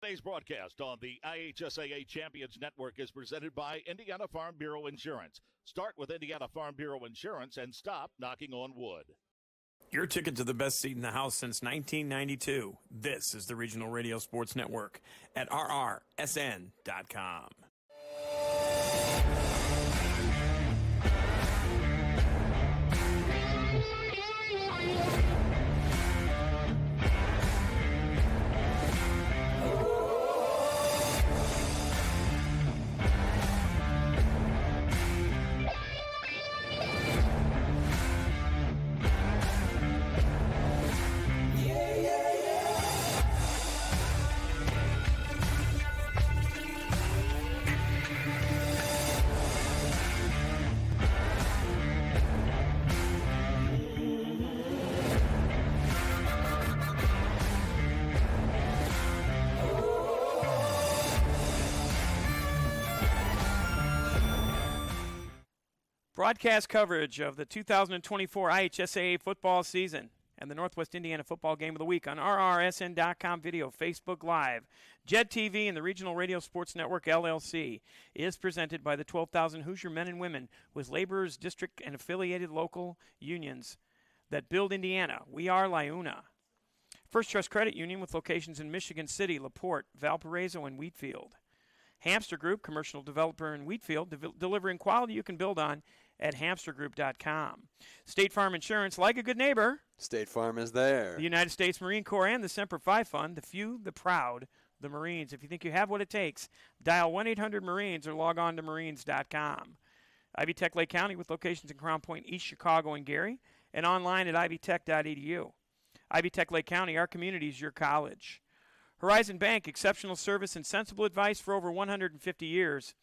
Today's broadcast on the IHSAA Champions Network is presented by Indiana Farm Bureau Insurance. Start with Indiana Farm Bureau Insurance and stop knocking on wood. Your ticket to the best seat in the house since 1992. This is the Regional Radio Sports Network at rrsn.com. Broadcast coverage of the 2024 IHSAA football season and the Northwest Indiana Football Game of the Week on rrsn.com video, Facebook Live, JED TV, and the Regional Radio Sports Network, LLC, is presented by the 12,000 Hoosier men and women with laborers, district, and affiliated local unions that build Indiana. We are LIUNA. First Trust Credit Union with locations in Michigan City, LaPorte, Valparaiso, and Wheatfield. Hamster Group, commercial developer in Wheatfield, delivering quality you can build on at hamstergroup.com. State Farm Insurance, like a good neighbor. State Farm is there. The United States Marine Corps and the Semper Fi Fund, the few, the proud, the Marines. If you think you have what it takes, dial 1-800-MARINES or log on to marines.com. Ivy Tech Lake County with locations in Crown Point, East Chicago, and Gary, and online at ivytech.edu. Ivy Tech Lake County, our community is your college. Horizon Bank, exceptional service and sensible advice for over 150 years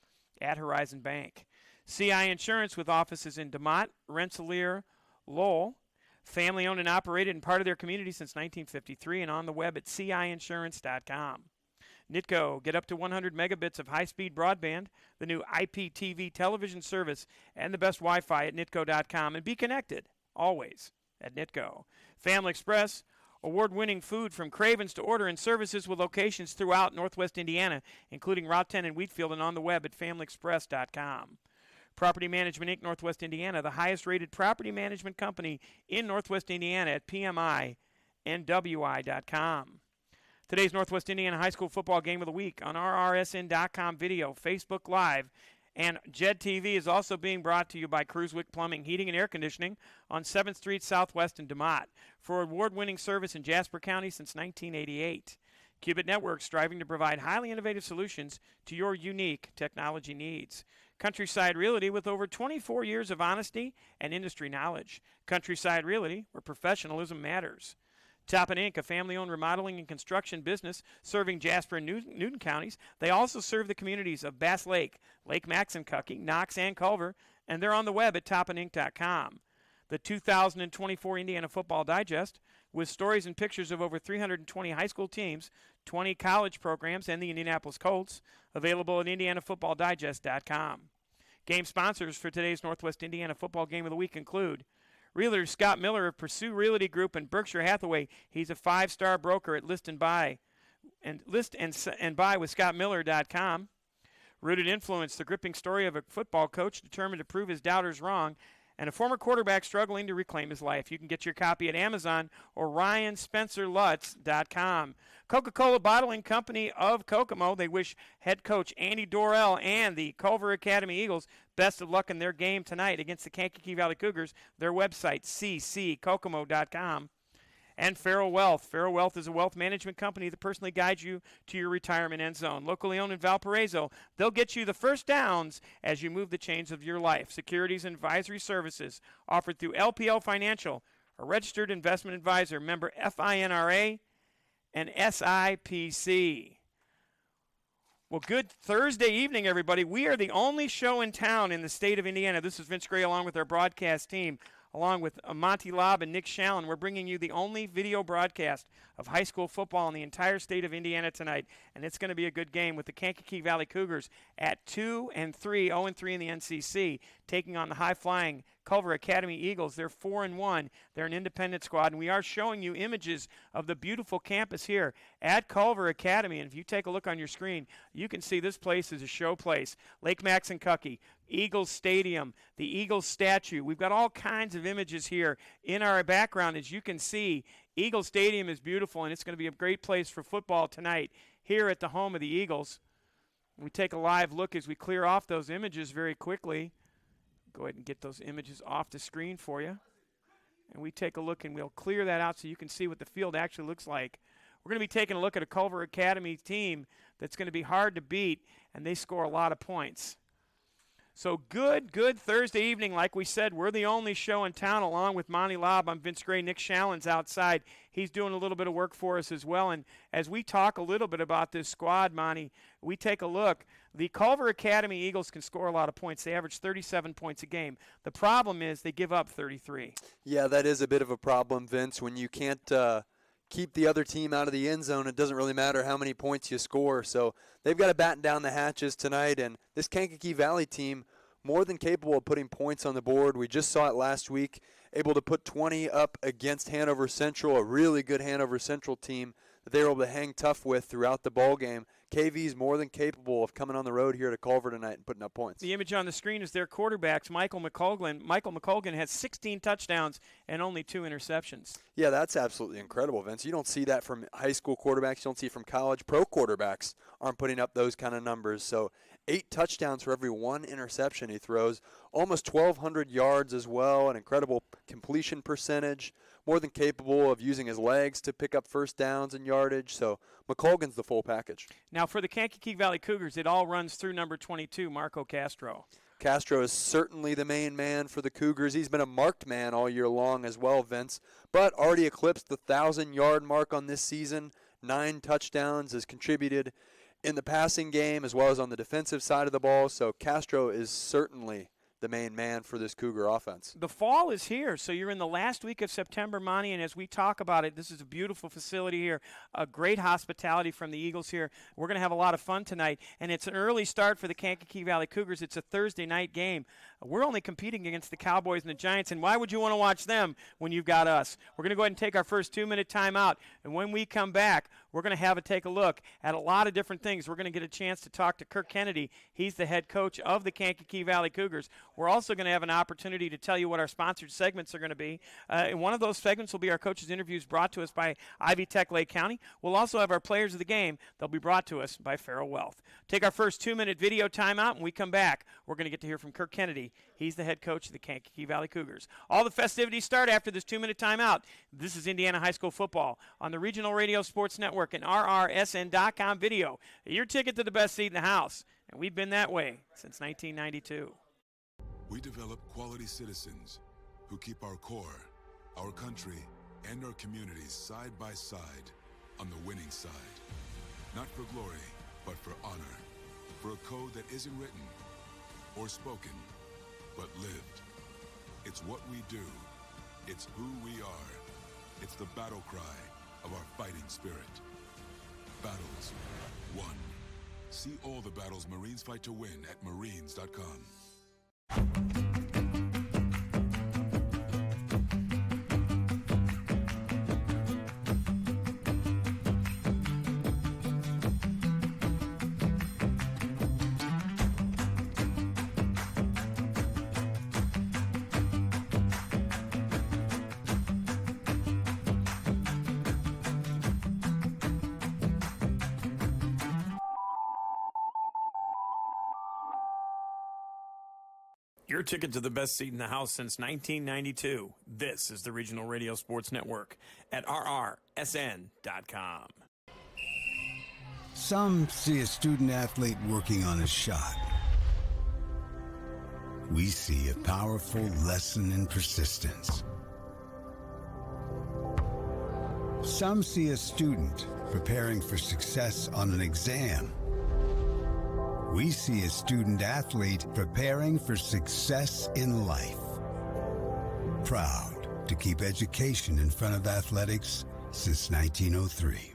at Horizon Bank. CI Insurance with offices in DeMott, Rensselaer, Lowell. Family owned and operated and part of their community since 1953 and on the web at ciinsurance.com. NITCO, get up to 100 megabits of high-speed broadband, the new IPTV television service, and the best Wi-Fi at nitco.com. And be connected, always, at NITCO. Family Express, award-winning food from Cravens to order and services with locations throughout Northwest Indiana, including Route 10 in Wheatfield and on the web at familyexpress.com. Property Management Inc., Northwest Indiana, the highest-rated property management company in Northwest Indiana at PMINWI.com. Today's Northwest Indiana High School Football Game of the Week on rrsn.com video, Facebook Live, and JED TV is also being brought to you by Cruiswick Plumbing, Heating, and Air Conditioning on 7th Street Southwest in DeMott for award-winning service in Jasper County since 1988. Cubit Networks, striving to provide highly innovative solutions to your unique technology needs. Countryside Realty, with over 24 years of honesty and industry knowledge. Countryside Realty, where professionalism matters. Toppin Inc., a family-owned remodeling and construction business serving Jasper and Newton counties. They also serve the communities of Bass Lake, Lake Maxinkuckee, Knox, and Culver, and they're on the web at toppininc.com. The 2024 Indiana Football Digest, with stories and pictures of over 320 high school teams, 20 college programs, and the Indianapolis Colts, available at indianafootballdigest.com. Game sponsors for today's Northwest Indiana Football Game of the Week include Realtor Scott Miller of Pursue Realty Group in Berkshire Hathaway. He's a 5-star broker at List and Buy with ScottMiller.com. Rooted Influence, the gripping story of a football coach determined to prove his doubters wrong, and a former quarterback struggling to reclaim his life. You can get your copy at Amazon or RyanSpencerLutz.com. Coca-Cola Bottling Company of Kokomo, they wish head coach Andy Dorrell and the Culver Academy Eagles best of luck in their game tonight against the Kankakee Valley Cougars. Their website, cckokomo.com. And Farrell Wealth. Farrell Wealth is a wealth management company that personally guides you to your retirement end zone. Locally owned in Valparaiso, they'll get you the first downs as you move the chains of your life. Securities and advisory services offered through LPL Financial, a registered investment advisor, member FINRA and SIPC. Well, good Thursday evening, everybody. We are the only show in town in the state of Indiana. This is Vince Gray along with our broadcast team. Along with Monty Lobb and Nick Shallon, we're bringing you the only video broadcast of high school football in the entire state of Indiana tonight. And it's going to be a good game with the Kankakee Valley Cougars at 2-3, 0-3 in the NCC, taking on the high-flying Culver Academy Eagles. They're 4-1. They're an independent squad, and we are showing you images of the beautiful campus here at Culver Academy. And if you take a look on your screen, you can see this place is a show place. Lake Kankakee, Eagles Stadium, the Eagles statue. We've got all kinds of images here in our background. As you can see, Eagles Stadium is beautiful, and it's going to be a great place for football tonight here at the home of the Eagles. We take a live look as we clear off those images very quickly. Go ahead and get those images off the screen for you. And we take a look, and we'll clear that out so you can see what the field actually looks like. We're going to be taking a look at a Culver Academy team that's going to be hard to beat, and they score a lot of points. So good Thursday evening. Like we said, we're the only show in town along with Monty Lobb. I'm Vince Gray. Nick Shallon's outside. He's doing a little bit of work for us as well. And as we talk a little bit about this squad, Monty, we take a look. The Culver Academy Eagles can score a lot of points. They average 37 points a game. The problem is they give up 33. Yeah, that is a bit of a problem, Vince. When you can't keep the other team out of the end zone, it doesn't really matter how many points you score. So they've got to batten down the hatches tonight, and this Kankakee Valley team, more than capable of putting points on the board. We just saw it last week, able to put 20 up against Hanover Central, a really good Hanover Central team that they were able to hang tough with throughout the ball game. KV is more than capable of coming on the road here to Culver tonight and putting up points. The image on the screen is their quarterbacks, Michael McColgan. Michael McColgan has 16 touchdowns and only 2 interceptions. Yeah, that's absolutely incredible, Vince. You don't see that from high school quarterbacks. You don't see it from college. Pro quarterbacks aren't putting up those kind of numbers. So 8 touchdowns for every 1 interception he throws. Almost 1,200 yards as well, an incredible completion percentage. More than capable of using his legs to pick up first downs and yardage. So McColgan's the full package. Now for the Kankakee Valley Cougars, it all runs through number 22, Marco Castro. Castro is certainly the main man for the Cougars. He's been a marked man all year long as well, Vince, but already eclipsed the 1,000-yard mark on this season. 9 touchdowns, has contributed in the passing game as well as on the defensive side of the ball. So Castro is certainly the main man for this Cougar offense. The fall is here, so you're in the last week of September, Monty, and as we talk about it, this is a beautiful facility here, a great hospitality from the Eagles here. We're going to have a lot of fun tonight, and it's an early start for the Kankakee Valley Cougars. It's a Thursday night game. We're only competing against the Cowboys and the Giants, and why would you want to watch them when you've got us? We're going to go ahead and take our first 2-minute timeout, and when we come back, we're going to take a look at a lot of different things. We're going to get a chance to talk to Kirk Kennedy. He's the head coach of the Kankakee Valley Cougars. We're also going to have an opportunity to tell you what our sponsored segments are going to be. And one of those segments will be our coaches' interviews brought to us by Ivy Tech Lake County. We'll also have our players of the game. They'll be brought to us by Farrell Wealth. Take our first 2-minute video timeout. When we come back, we're going to get to hear from Kirk Kennedy. He's the head coach of the Kankakee Valley Cougars. All the festivities start after this 2-minute timeout. This is Indiana High School football on the Regional Radio Sports Network and RRSN.com video. Your ticket to the best seat in the house. And we've been that way since 1992. We develop quality citizens who keep our core, our country, and our communities side by side on the winning side. Not for glory, but for honor. For a code that isn't written or spoken, but lived. It's what we do. It's who we are. It's the battle cry of our fighting spirit. Battles won. See all the battles Marines fight to win at marines.com. Your ticket to the best seat in the house since 1992. This is the Regional Radio Sports Network at RRSN.com. Some see a student athlete working on a shot. We see a powerful lesson in persistence. Some see a student preparing for success on an exam. We see a student athlete preparing for success in life. Proud to keep education in front of athletics since 1903.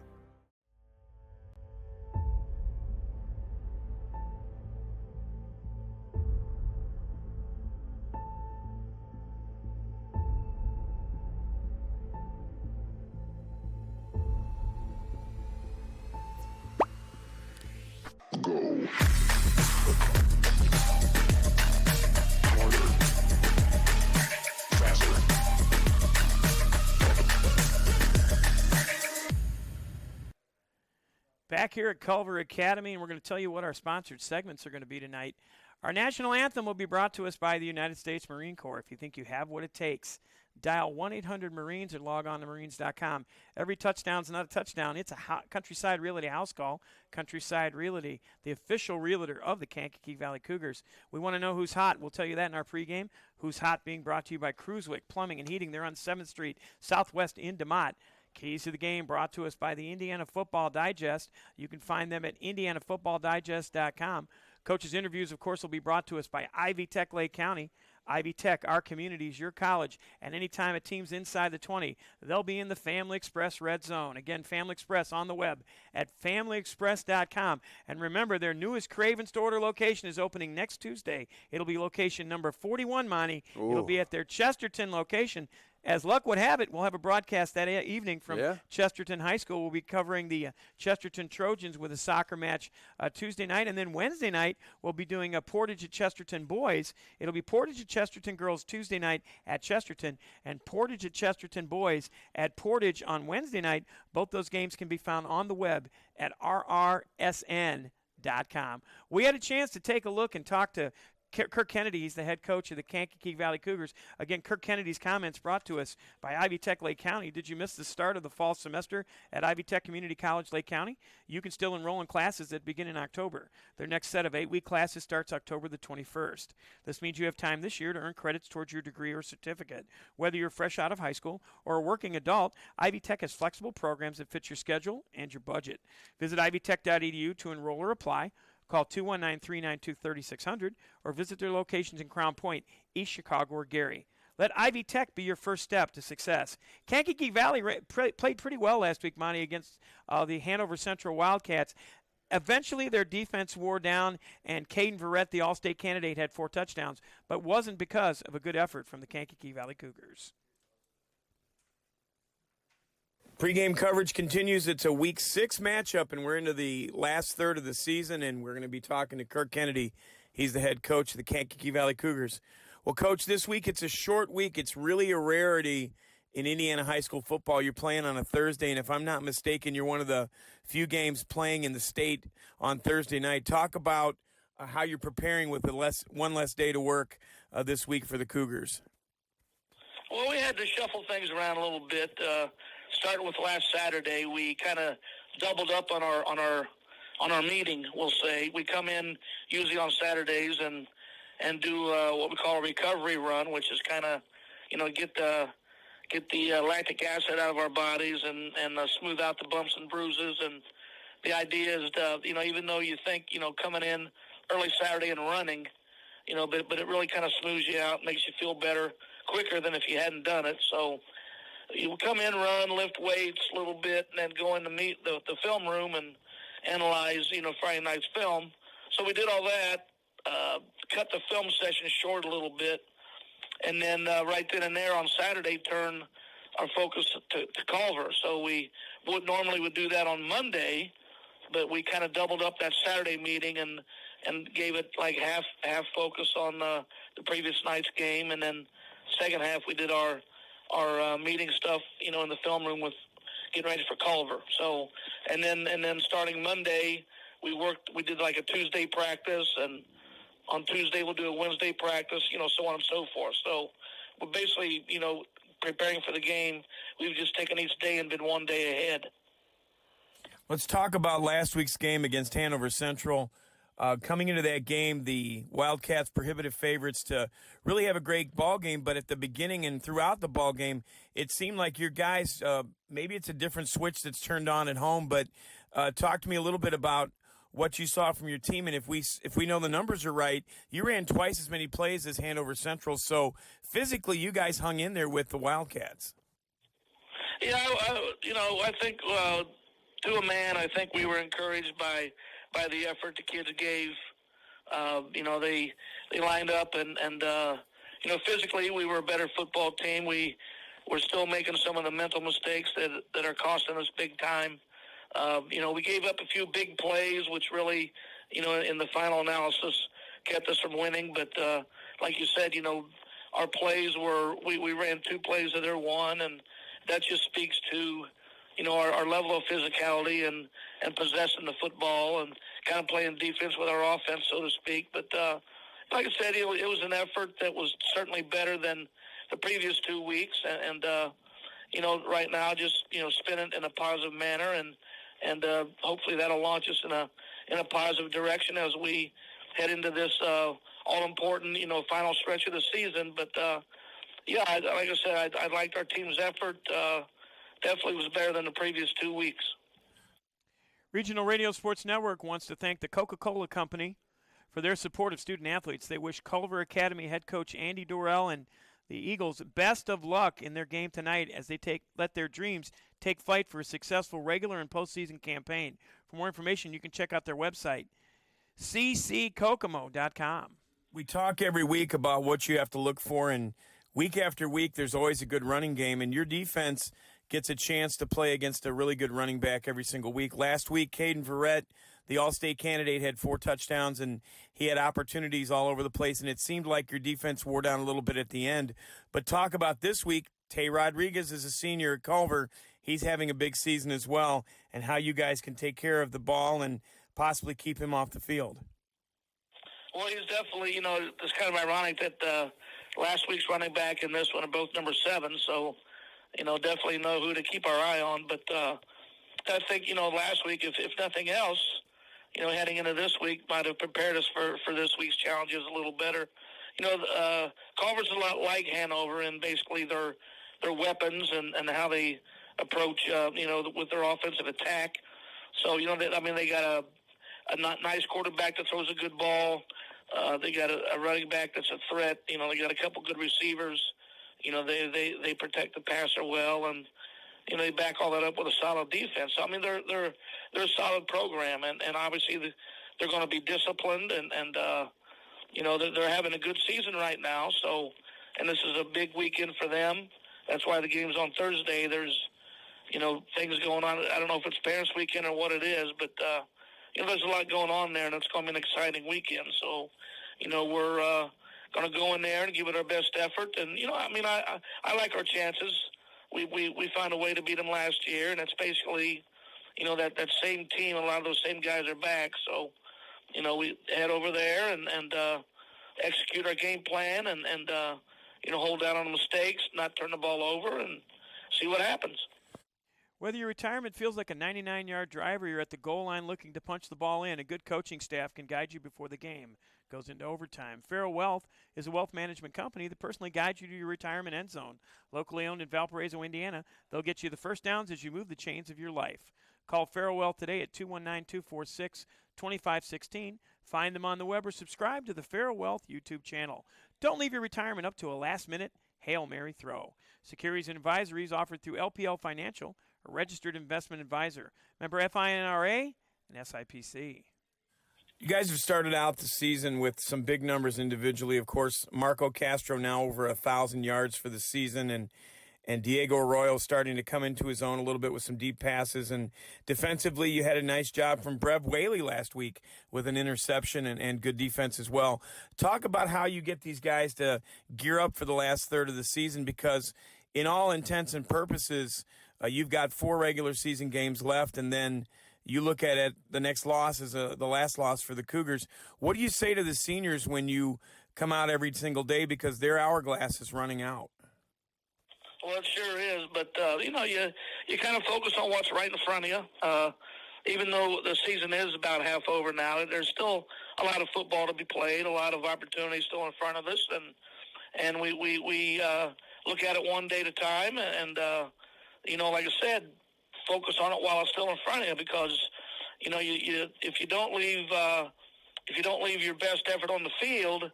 back here at Culver Academy, and we're going to tell you what our sponsored segments are going to be tonight. Our national anthem will be brought to us by the United States Marine Corps. If you think you have what it takes, dial 1-800-MARINES or log on to marines.com. Every touchdown's not a touchdown. It's a Countryside Realty house call. Countryside Realty, the official realtor of the Kankakee Valley Cougars. We want to know who's hot. We'll tell you that in our pregame. Who's hot being brought to you by Cruiswick Plumbing and Heating. They're on 7th Street, Southwest in DeMott. Keys to the game brought to us by the Indiana Football Digest. You can find them at indianafootballdigest.com. Coaches' interviews, of course, will be brought to us by Ivy Tech Lake County. Ivy Tech, our communities, your college, and anytime a team's inside the 20, they'll be in the Family Express Red Zone. Again, Family Express on the web at familyexpress.com. And remember, their newest Craven store location is opening next Tuesday. It'll be location number 41, Monty. Ooh. It'll be at their Chesterton location. As luck would have it, we'll have a broadcast that evening from Chesterton High School. We'll be covering the Chesterton Trojans with a soccer match Tuesday night. And then Wednesday night, we'll be doing a Portage at Chesterton boys. It'll be Portage at Chesterton girls Tuesday night at Chesterton and Portage at Chesterton boys at Portage on Wednesday night. Both those games can be found on the web at rrsn.com. We had a chance to take a look and talk to Kirk Kennedy. He's the head coach of the Kankakee Valley Cougars. Again, Kirk Kennedy's comments brought to us by Ivy Tech Lake County. Did you miss the start of the fall semester at Ivy Tech Community College Lake County? You can still enroll in classes that begin in October. Their next set of 8-week classes starts October the 21st. This means you have time this year to earn credits towards your degree or certificate. Whether you're fresh out of high school or a working adult, Ivy Tech has flexible programs that fit your schedule and your budget. Visit ivytech.edu to enroll or apply. Call 219-392-3600 or visit their locations in Crown Point, East Chicago, or Gary. Let Ivy Tech be your first step to success. Kankakee Valley played pretty well last week, Monty, against the Hanover Central Wildcats. Eventually, their defense wore down, and Caden Verrett, the All-State candidate, had 4 touchdowns, but wasn't because of a good effort from the Kankakee Valley Cougars. Pre-game coverage continues. It's a Week 6 matchup, and we're into the last third of the season, and we're going to be talking to Kirk Kennedy. He's the head coach of the Kankakee Valley Cougars. Well, Coach, this week it's a short week. It's really a rarity in Indiana high school football. You're playing on a Thursday, and if I'm not mistaken, you're one of the few games playing in the state on Thursday night. Talk about how you're preparing with one less day to work this week for the Cougars. Well, we had to shuffle things around a little bit. Starting with last Saturday, we kind of doubled up on our meeting. We'll say we come in usually on Saturdays and do what we call a recovery run, which is kind of get the lactic acid out of our bodies and smooth out the bumps and bruises. And the idea is to, even though you think coming in early Saturday and running, but it really kind of smooths you out, makes you feel better quicker than if you hadn't done it. So you come in, run, lift weights a little bit, and then go in to meet the film room and analyze, Friday night's film. So we did all that, cut the film session short a little bit, and then right then and there on Saturday turn our focus to Culver. So we normally would do that on Monday, but we kind of doubled up that Saturday meeting and gave it like half focus on the previous night's game, and then second half we did our meeting stuff, in the film room with getting ready for Culver. So, and then starting Monday, we did like a Tuesday practice, and on Tuesday we'll do a Wednesday practice, so on and so forth. So we're basically, preparing for the game. We've just taken each day and been one day ahead. Let's talk about last week's game against Hanover Central. Coming into that game, the Wildcats prohibitive favorites to really have a great ball game, but at the beginning and throughout the ball game, it seemed like your guys, maybe it's a different switch that's turned on at home, but talk to me a little bit about what you saw from your team, and if we know the numbers are right, you ran twice as many plays as Hanover Central, so physically you guys hung in there with the Wildcats. Yeah, I think to a man, I think we were encouraged by the effort the kids gave. They lined up and physically we were a better football team. We were still making some of the mental mistakes that are costing us big time. We gave up a few big plays, which really, in the final analysis kept us from winning. But like you said, our plays we ran 2 plays of their 1, and that just speaks to our level of physicality and possessing the football and kind of playing defense with our offense, so to speak. But like I said, it was an effort that was certainly better than the previous 2 weeks. And right now, just, spin it in a positive manner. And hopefully that'll launch us in a positive direction as we head into this all-important, final stretch of the season. But, like I said, I liked our team's effort. Definitely was better than the previous 2 weeks. Regional Radio Sports Network wants to thank the Coca-Cola Company for their support of student athletes. They wish Culver Academy head coach Andy Dorrell and the Eagles best of luck in their game tonight as they let their dreams take flight for a successful regular and postseason campaign. For more information, you can check out their website, cckokomo.com. We talk every week about what you have to look for, and week after week there's always a good running game, and your defense gets a chance to play against a really good running back every single week. Last week, Caden Verrett, the All-State candidate, had 4 touchdowns, and he had opportunities all over the place, and it seemed like your defense wore down a little bit at the end. But talk about this week, Tay Rodriguez is a senior at Culver. He's having a big season as well, and how you guys can take care of the ball and possibly keep him off the field. Well, he's definitely, it's kind of ironic that last week's running back and this one are both number 7, so definitely know who to keep our eye on. But I think, last week, if nothing else, heading into this week might have prepared us for this week's challenges a little better. Culver's a lot like Hanover in basically their weapons and how they approach, with their offensive attack. So, they got a nice quarterback that throws a good ball. They got a running back that's a threat. They got a couple good receivers. They protect the passer well, and they back all that up with a solid defense. So, they're a solid program, and obviously they're going to be disciplined, and they're having a good season right now. So, and this is a big weekend for them. That's why the game's on Thursday. There's things going on. I don't know if it's Parents Weekend or what it is, but there's a lot going on there, and it's going to be an exciting weekend. So, we're going to go in there and give it our best effort. And, I like our chances. We found a way to beat them last year, and it's basically, that same team. A lot of those same guys are back. So, we head over there and execute our game plan and hold down on mistakes, not turn the ball over, and see what happens. Whether your retirement feels like a 99-yard drive or you're at the goal line looking to punch the ball in, a good coaching staff can guide you before the game goes into overtime. Farrell Wealth is a wealth management company that personally guides you to your retirement end zone. Locally owned in Valparaiso, Indiana, they'll get you the first downs as you move the chains of your life. Call Farrell Wealth today at 219-246-2516. Find them on the web or subscribe to the Farrell Wealth YouTube channel. Don't leave your retirement up to a last-minute Hail Mary throw. Securities and advisories offered through LPL Financial, a registered investment advisor. Member FINRA and SIPC. You guys have started out the season with some big numbers individually. Of course, Marco Castro now over 1,000 yards for the season, and Diego Arroyo starting to come into his own a little bit with some deep passes. And defensively, you had a nice job from Brev Whaley last week with an interception and good defense as well. Talk about how you get these guys to gear up for the last third of the season, because in all intents and purposes, you've got 4 regular season games left, and then you look at it, the next loss is the last loss for the Cougars. What do you say to the seniors when you come out every single day, because their hourglass is running out? Well, it sure is, but, you kind of focus on what's right in front of you. Even though the season is about half over now, there's still a lot of football to be played, a lot of opportunities still in front of us, and we look at it one day at a time, and like I said, focus on it while it's still in front of you, because if you don't leave your best effort on the field,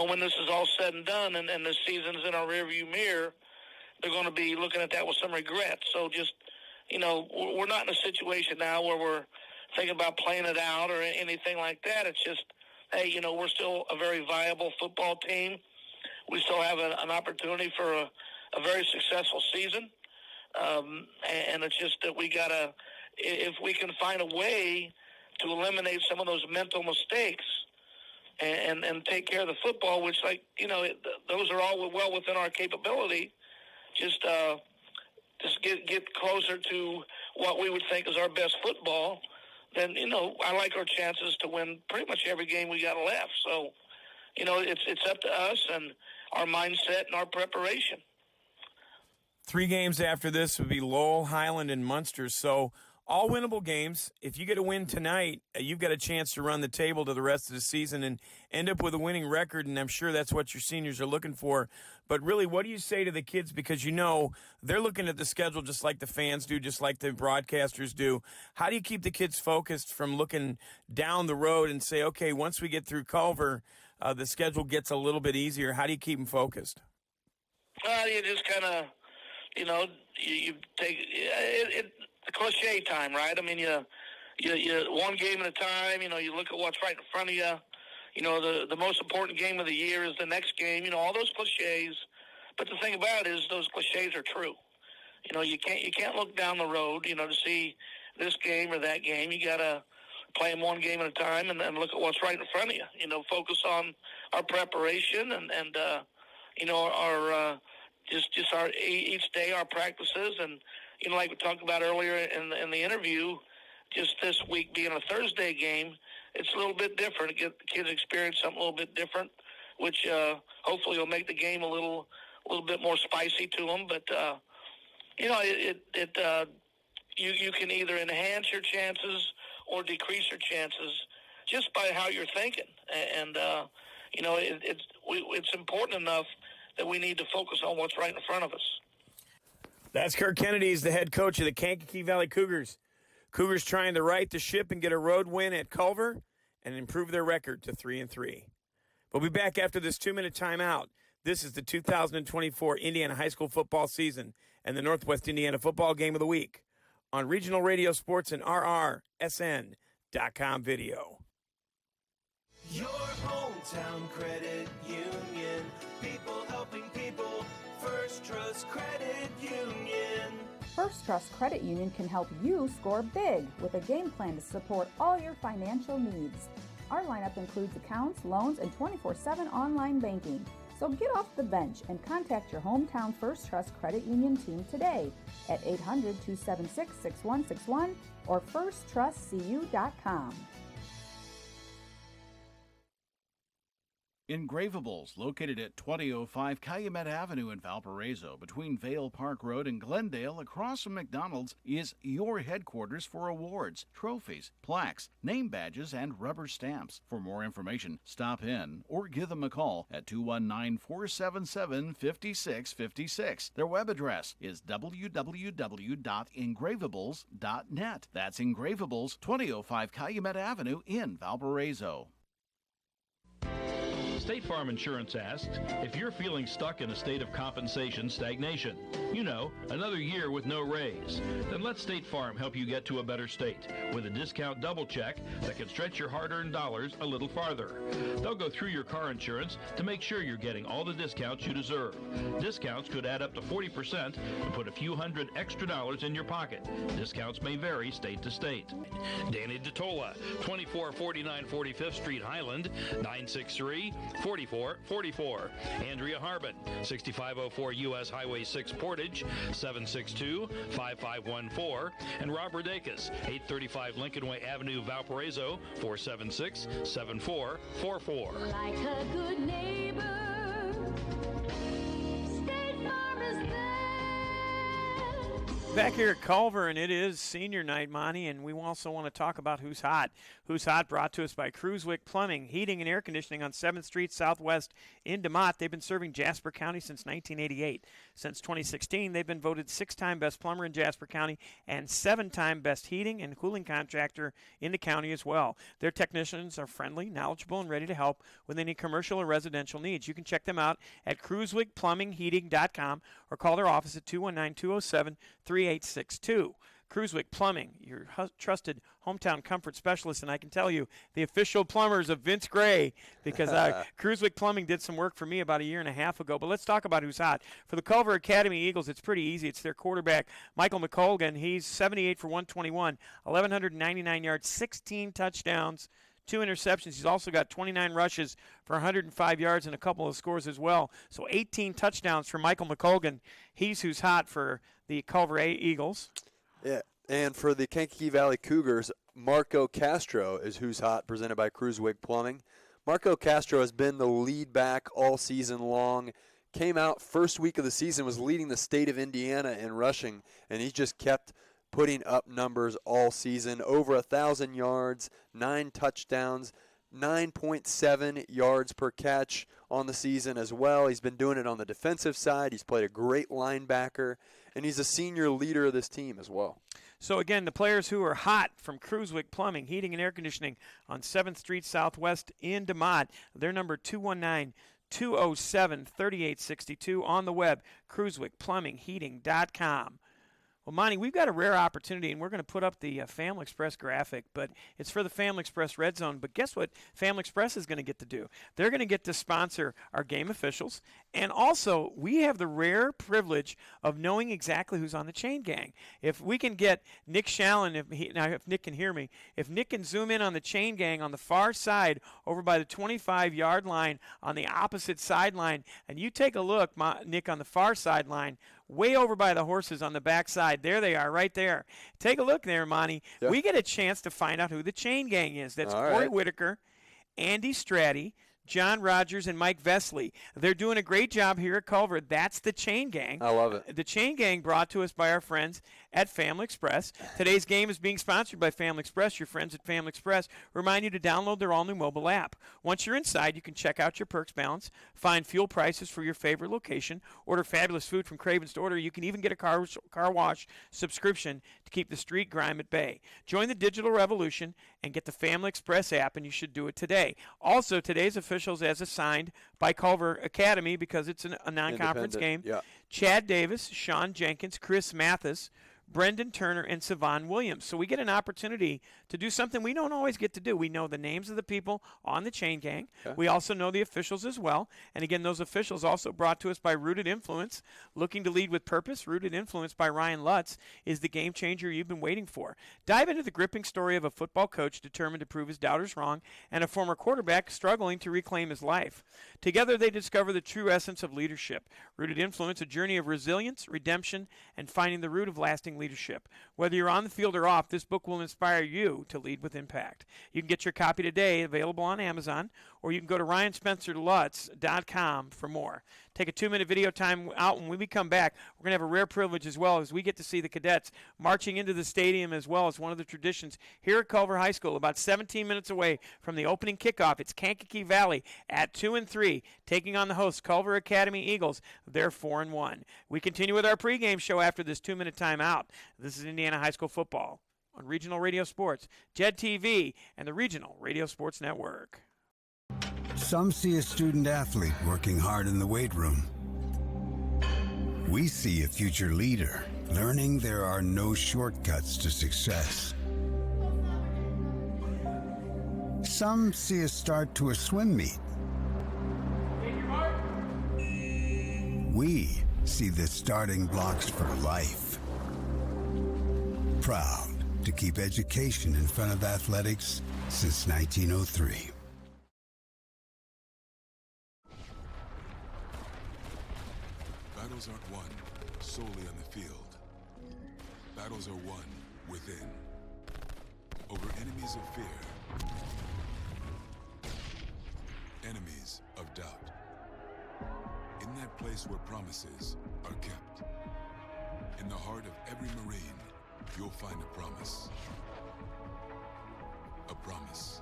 when this is all said and done and the season's in our rearview mirror, they're going to be looking at that with some regret. So just we're not in a situation now where we're thinking about playing it out or anything like that. It's just, hey, we're still a very viable football team. We still have an opportunity for a very successful season. And it's just that we got to, if we can find a way to eliminate some of those mental mistakes and take care of the football, which those are all well within our capability. Just just get closer to what we would think is our best football, then, I like our chances to win pretty much every game we got left. So, it's up to us and our mindset and our preparation. 3 games after this would be Lowell, Highland, and Munster. So all winnable games. If you get a win tonight, you've got a chance to run the table to the rest of the season and end up with a winning record, and I'm sure that's what your seniors are looking for. But really, what do you say to the kids? Because they're looking at the schedule just like the fans do, just like the broadcasters do. How do you keep the kids focused from looking down the road and say, okay, once we get through Culver, the schedule gets a little bit easier? How do you keep them focused? You just kind of, you take it cliche time, right? I mean, you one game at a time. You look at what's right in front of you. The most important game of the year is the next game. All those cliches. But the thing about it is those cliches are true. You can't look down the road, to see this game or that game. You gotta play them one game at a time and then look at what's right in front of you. Focus on our preparation and our just our each day, our practices, and like we talked about earlier in the interview, just this week being a Thursday game, it's a little bit different. Get the kids experience something a little bit different, which hopefully will make the game a little bit more spicy to them. But you can either enhance your chances or decrease your chances just by how you're thinking, and it's important enough that we need to focus on what's right in front of us. That's Kirk Kennedy. He's the head coach of the Kankakee Valley Cougars. Cougars trying to right the ship and get a road win at Culver and improve their record to 3-3. We'll be back after this 2-minute timeout. This is the 2024 Indiana high school football season and the Northwest Indiana football game of the week on Regional Radio Sports and RRSN.com video. Your hometown credit union. People helping people. First Trust Credit Union. First Trust Credit Union can help you score big with a game plan to support all your financial needs. Our lineup includes accounts, loans, and 24/7 online banking. So get off the bench and contact your hometown First Trust Credit Union team today at 800-276-6161 or firsttrustcu.com. Engravables, located at 2005 Calumet Avenue in Valparaiso, between Vale Park Road and Glendale, across from McDonald's, is your headquarters for awards, trophies, plaques, name badges, and rubber stamps. For more information, stop in or give them a call at 219-477-5656. Their web address is www.engravables.net. That's Engravables, 2005 Calumet Avenue in Valparaiso. State Farm Insurance asks if you're feeling stuck in a state of compensation stagnation. Another year with no raise. Then let State Farm help you get to a better state with a discount double check that can stretch your hard-earned dollars a little farther. They'll go through your car insurance to make sure you're getting all the discounts you deserve. Discounts could add up to 40% and put a few hundred extra dollars in your pocket. Discounts may vary state to state. Danny DeTola, 2449 45th Street, Highland, 963-4444. Andrea Harbin, 6504 U.S. Highway 6 Portage, 762-5514. And Rob Rodakis, 835 Lincoln Way Avenue, Valparaiso, 476-7444. Like a good neighbor, State Farm is there. Back here at Culver, and it is senior night, Monty, and we also want to talk about Who's Hot. Who's Hot brought to us by Cruiswick Plumbing, Heating and Air Conditioning on 7th Street Southwest in DeMotte. They've been serving Jasper County since 1988. Since 2016, they've been voted 6-time best plumber in Jasper County and 7-time best heating and cooling contractor in the county as well. Their technicians are friendly, knowledgeable, and ready to help with any commercial or residential needs. You can check them out at cruiswickplumbingheating.com or call their office at 219-207-3862. Cruiswick Plumbing, your trusted hometown comfort specialist, and I can tell you, the official plumbers of Vince Gray, because Cruiswick Plumbing did some work for me about a year and a half ago. But let's talk about Who's Hot. For the Culver Academy Eagles, it's pretty easy. It's their quarterback, Michael McColgan. He's 78 for 121, 1,199 yards, 16 touchdowns, 2 interceptions. He's also got 29 rushes for 105 yards and a couple of scores as well. So 18 touchdowns for Michael McColgan. He's who's hot for the Culver Eagles. Yeah, and for the Kankakee Valley Cougars, Marco Castro is who's hot, presented by Cruiswick Plumbing. Marco Castro has been the lead back all season long. Came out first week of the season, was leading the state of Indiana in rushing, and he just kept putting up numbers all season. Over 1,000 yards, 9 touchdowns, 9.7 yards per catch on the season as well. He's been doing it on the defensive side. He's played a great linebacker, and he's a senior leader of this team as well. So, again, the players who are hot from Cruiswick Plumbing, Heating and Air Conditioning on 7th Street Southwest in DeMont. Their number 219-207-3862 on the web, cruiswickplumbingheating.com. Well, Monty, we've got a rare opportunity, and we're going to put up the Family Express graphic, but it's for the Family Express Red Zone. But guess what Family Express is going to get to do? They're going to get to sponsor our game officials, and also we have the rare privilege of knowing exactly who's on the chain gang. If we can get Nick Shallon, if Nick can hear me, if Nick can zoom in on the chain gang on the far side over by the 25-yard line on the opposite sideline, and you take a look, Nick, on the far sideline, way over by the horses on the backside. There they are, right there. Take a look there, Monty. Yep. We get a chance to find out who the chain gang is. That's All Corey right. Whitaker, Andy Stratty, John Rogers, and Mike Vesley. They're doing a great job here at Culver. That's the chain gang. I love it. The chain gang brought to us by our friends at Family Express. Today's game is being sponsored by Family Express. Your friends at Family Express remind you to download their all-new mobile app. Once you're inside, you can check out your perks balance, find fuel prices for your favorite location, order fabulous food from Craven's to order. You can even get a car wash subscription to keep the street grime at bay. Join the digital revolution and get the Family Express app, and you should do it today. Also, today's officials as assigned by Culver Academy, because it's a non-conference game. Yeah. Chad Davis, Sean Jenkins, Chris Mathis, Brendan Turner, and Savon Williams. So we get an opportunity to do something we don't always get to do. We know the names of the people on the chain gang. Okay. We also know the officials as well. And again, those officials also brought to us by Rooted Influence. Looking to lead with purpose, Rooted Influence by Ryan Lutz is the game changer you've been waiting for. Dive into the gripping story of a football coach determined to prove his doubters wrong and a former quarterback struggling to reclaim his life. Together, they discover the true essence of leadership. Rooted Influence, a journey of resilience, redemption, and finding the root of lasting leadership. Whether you're on the field or off, this book will inspire you to lead with impact. You can get your copy today, available on Amazon, or you can go to RyanSpencerLutz.com for more. Take a 2-minute video time out, and when we come back, we're going to have a rare privilege as well as we get to see the cadets marching into the stadium as well as one of the traditions here at Culver High School. About 17 minutes away from the opening kickoff, it's Kankakee Valley at 2-3, taking on the hosts, Culver Academy Eagles. They're 4-1. We continue with our pregame show after this 2-minute timeout. This is Indiana High School football on Regional Radio Sports, JED TV, and the Regional Radio Sports Network. Some see a student athlete working hard in the weight room. We see a future leader learning there are no shortcuts to success. Some see a start to a swim meet. We see the starting blocks for life. Proud to keep education in front of athletics since 1903. Battles aren't won solely on the field. Battles are won within. Over enemies of fear. Enemies of doubt. In that place where promises are kept. In the heart of every Marine, you'll find a promise. A promise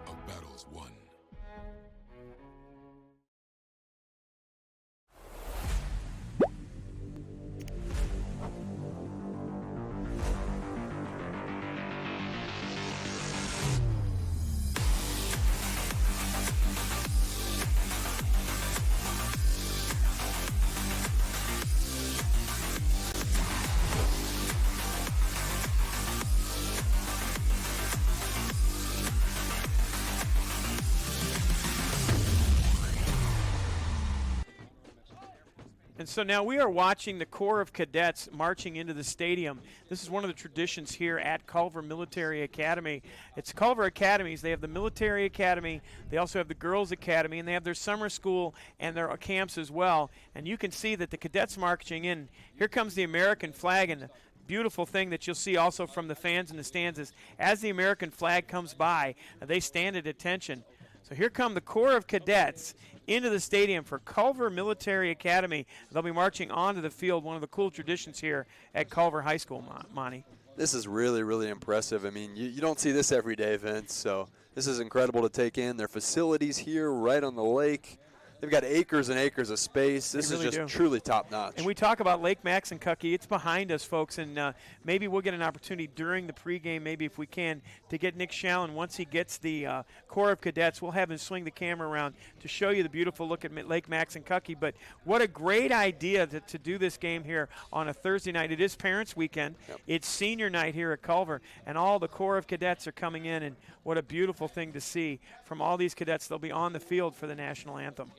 of battles won. And so now we are watching the Corps of Cadets marching into the stadium. This is one of the traditions here at Culver Military Academy. It's Culver Academies. They have the Military Academy. They also have the Girls Academy, and they have their summer school and their camps as well. And you can see that the cadets marching in. Here comes the American flag, and the beautiful thing that you'll see also from the fans in the stands is as the American flag comes by, they stand at attention. So here come the Corps of Cadets into the stadium for Culver Military Academy. They'll be marching onto the field, one of the cool traditions here at Culver High School, Monty. This is really, really impressive. I mean, you don't see this every day, Vince, so this is incredible to take in. Their facilities here right on the lake. They've got acres and acres of space. This really is just do. truly top-notch. And we talk about Lake Kankakee. It's behind us, folks, and maybe we'll get an opportunity during the pregame, maybe if we can, to get Nick Shallon. Once he gets the Corps of Cadets, we'll have him swing the camera around to show you the beautiful look at Lake Kankakee. But what a great idea to do this game here on a Thursday night. It is Parents' Weekend. Yep. It's senior night here at Culver, and all the Corps of Cadets are coming in, and what a beautiful thing to see from all these cadets. They'll be on the field for the national anthem.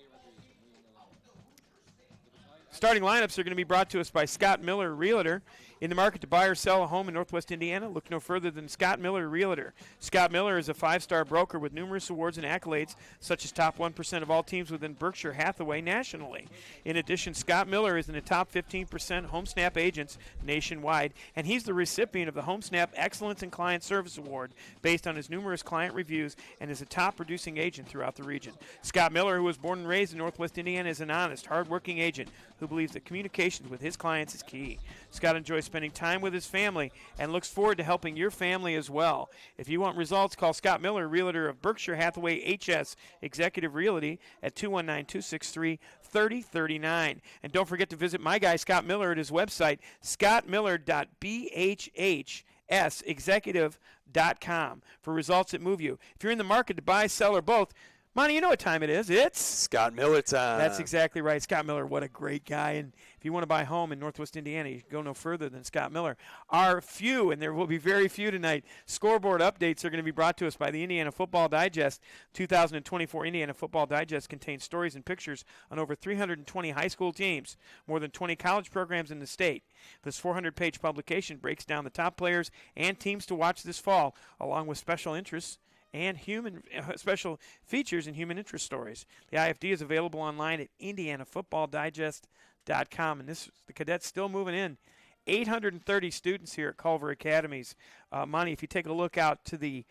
Starting lineups are going to be brought to us by Scott Miller, Realtor. In the market to buy or sell a home in Northwest Indiana, look no further than Scott Miller, Realtor. Scott Miller is a 5-star broker with numerous awards and accolades, such as top 1% of all teams within Berkshire Hathaway nationally. In addition, Scott Miller is in the top 15% HomeSnap agents nationwide, and he's the recipient of the HomeSnap Excellence in Client Service Award based on his numerous client reviews and is a top producing agent throughout the region. Scott Miller, who was born and raised in Northwest Indiana, is an honest, hardworking agent who believes that communications with his clients is key. Scott enjoys spending time with his family and looks forward to helping your family as well. If you want results, call Scott Miller, Realtor of Berkshire Hathaway HS Executive Realty at 219-263-3039. And don't forget to visit my guy, Scott Miller, at his website, scottmiller.bhhsexecutive.com for results that move you. If you're in the market to buy, sell, or both, Monty, you know what time it is. It's Scott Miller time. That's exactly right. Scott Miller, what a great guy. And if you want to buy a home in Northwest Indiana, you go no further than Scott Miller. Our few, and there will be very few tonight, scoreboard updates are going to be brought to us by the Indiana Football Digest. 2024 Indiana Football Digest contains stories and pictures on over 320 high school teams, more than 20 college programs in the state. This 400-page publication breaks down the top players and teams to watch this fall, along with special interests and special features and human interest stories. The IFD is available online at IndianaFootballDigest.com, and the cadets still moving in. 830 students here at Culver Academies. Monty, if you take a look out to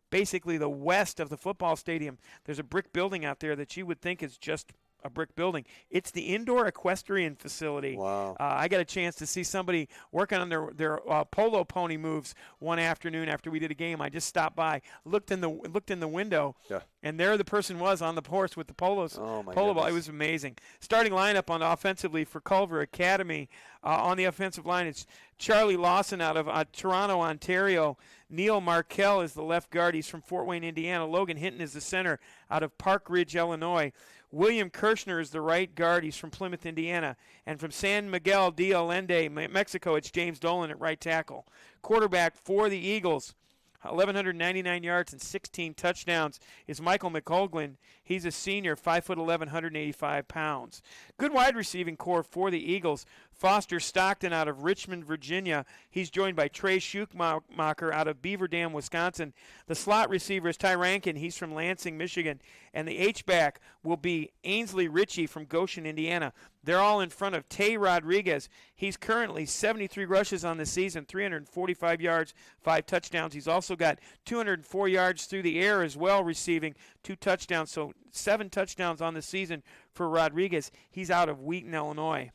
basically the west of the football stadium, there's a brick building out there that you would think is just a brick building. It's the indoor equestrian facility. Wow. I got a chance to see somebody working on their polo pony moves one afternoon after we did a game. I just stopped by, looked in the window, and there the person was on the horse with the polo ball. It was amazing. Starting lineup on offensively for Culver Academy. On the offensive line, it's Charlie Lawson out of Toronto, Ontario. Neil Markell is the left guard. He's from Fort Wayne, Indiana. Logan Hinton is the center out of Park Ridge, Illinois. William Kirshner is the right guard. He's from Plymouth, Indiana. And from San Miguel de Allende, Mexico, it's James Dolan at right tackle. Quarterback for the Eagles, 1,199 yards and 16 touchdowns, is Michael McColglin. He's a senior, 5'11", 185 pounds. Good wide receiving core for the Eagles. Foster Stockton out of Richmond, Virginia. He's joined by Trey Schumacher out of Beaver Dam, Wisconsin. The slot receiver is Ty Rankin. He's from Lansing, Michigan. And the H-back will be Ainsley Ritchie from Goshen, Indiana. They're all in front of Tay Rodriguez. He's currently 73 rushes on the season, 345 yards, 5 touchdowns. He's also got 204 yards through the air as well, receiving 2 touchdowns. So 7 touchdowns on the season for Rodriguez. He's out of Wheaton, Illinois.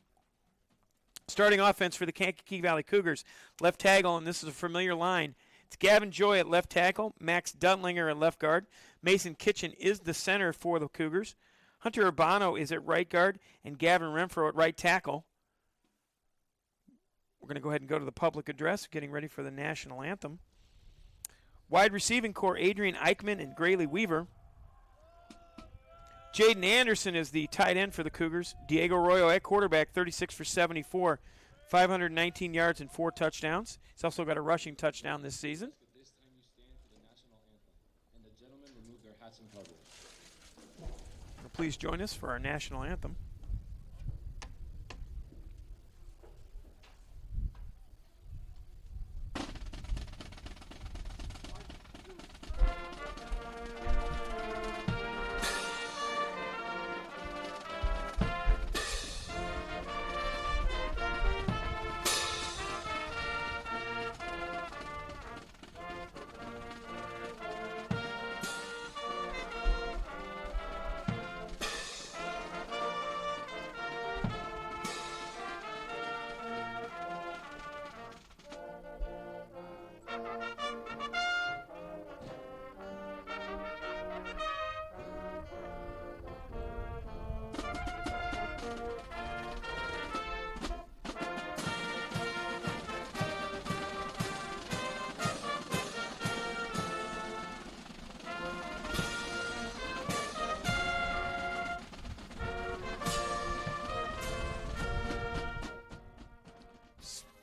Starting offense for the Kankakee Valley Cougars, left tackle, and this is a familiar line. It's Gavin Joy at left tackle, Max Duntlinger at left guard. Mason Kitchen is the center for the Cougars. Hunter Urbano is at right guard, and Gavin Renfro at right tackle. We're going to go ahead and go to the public address, getting ready for the national anthem. Wide receiving core, Adrian Eichmann and Grayley Weaver. Jaden Anderson is the tight end for the Cougars. Diego Arroyo at quarterback, 36 for 74, 519 yards and 4 touchdowns. He's also got a rushing touchdown this season. Please join us for our national anthem.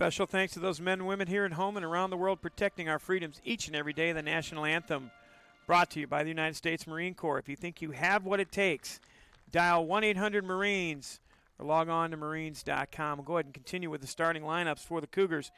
Special thanks to those men and women here at home and around the world protecting our freedoms each and every day. The national anthem brought to you by the United States Marine Corps. If you think you have what it takes, dial 1-800-MARINES or log on to marines.com. We'll go ahead and continue with the starting lineups for the Cougars.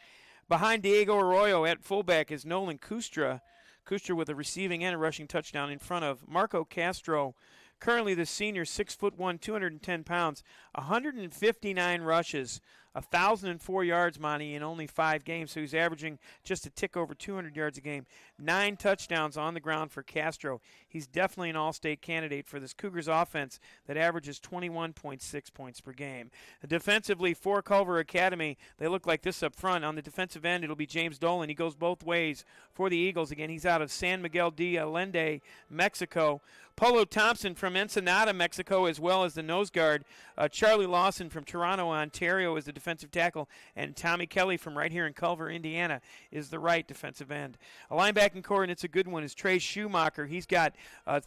Behind Diego Arroyo at fullback is Nolan Kustra. Kustra with a receiving and a rushing touchdown in front of Marco Castro. Currently the senior, 6'1", 210 pounds, 159 rushes, 1,004 yards, Monty, in only 5 games. So he's averaging just a tick over 200 yards a game. 9 touchdowns on the ground for Castro. He's definitely an all-state candidate for this Cougars offense that averages 21.6 points per game. Defensively for Culver Academy, they look like this up front. On the defensive end, it'll be James Dolan. He goes both ways for the Eagles. Again, he's out of San Miguel de Allende, Mexico. Polo Thompson from Ensenada, Mexico, as well as the nose guard. Charlie Lawson from Toronto, Ontario, is the defensive tackle. And Tommy Kelly from right here in Culver, Indiana, is the right defensive end. A linebacking core, and it's a good one, is Trey Schumacher. He's got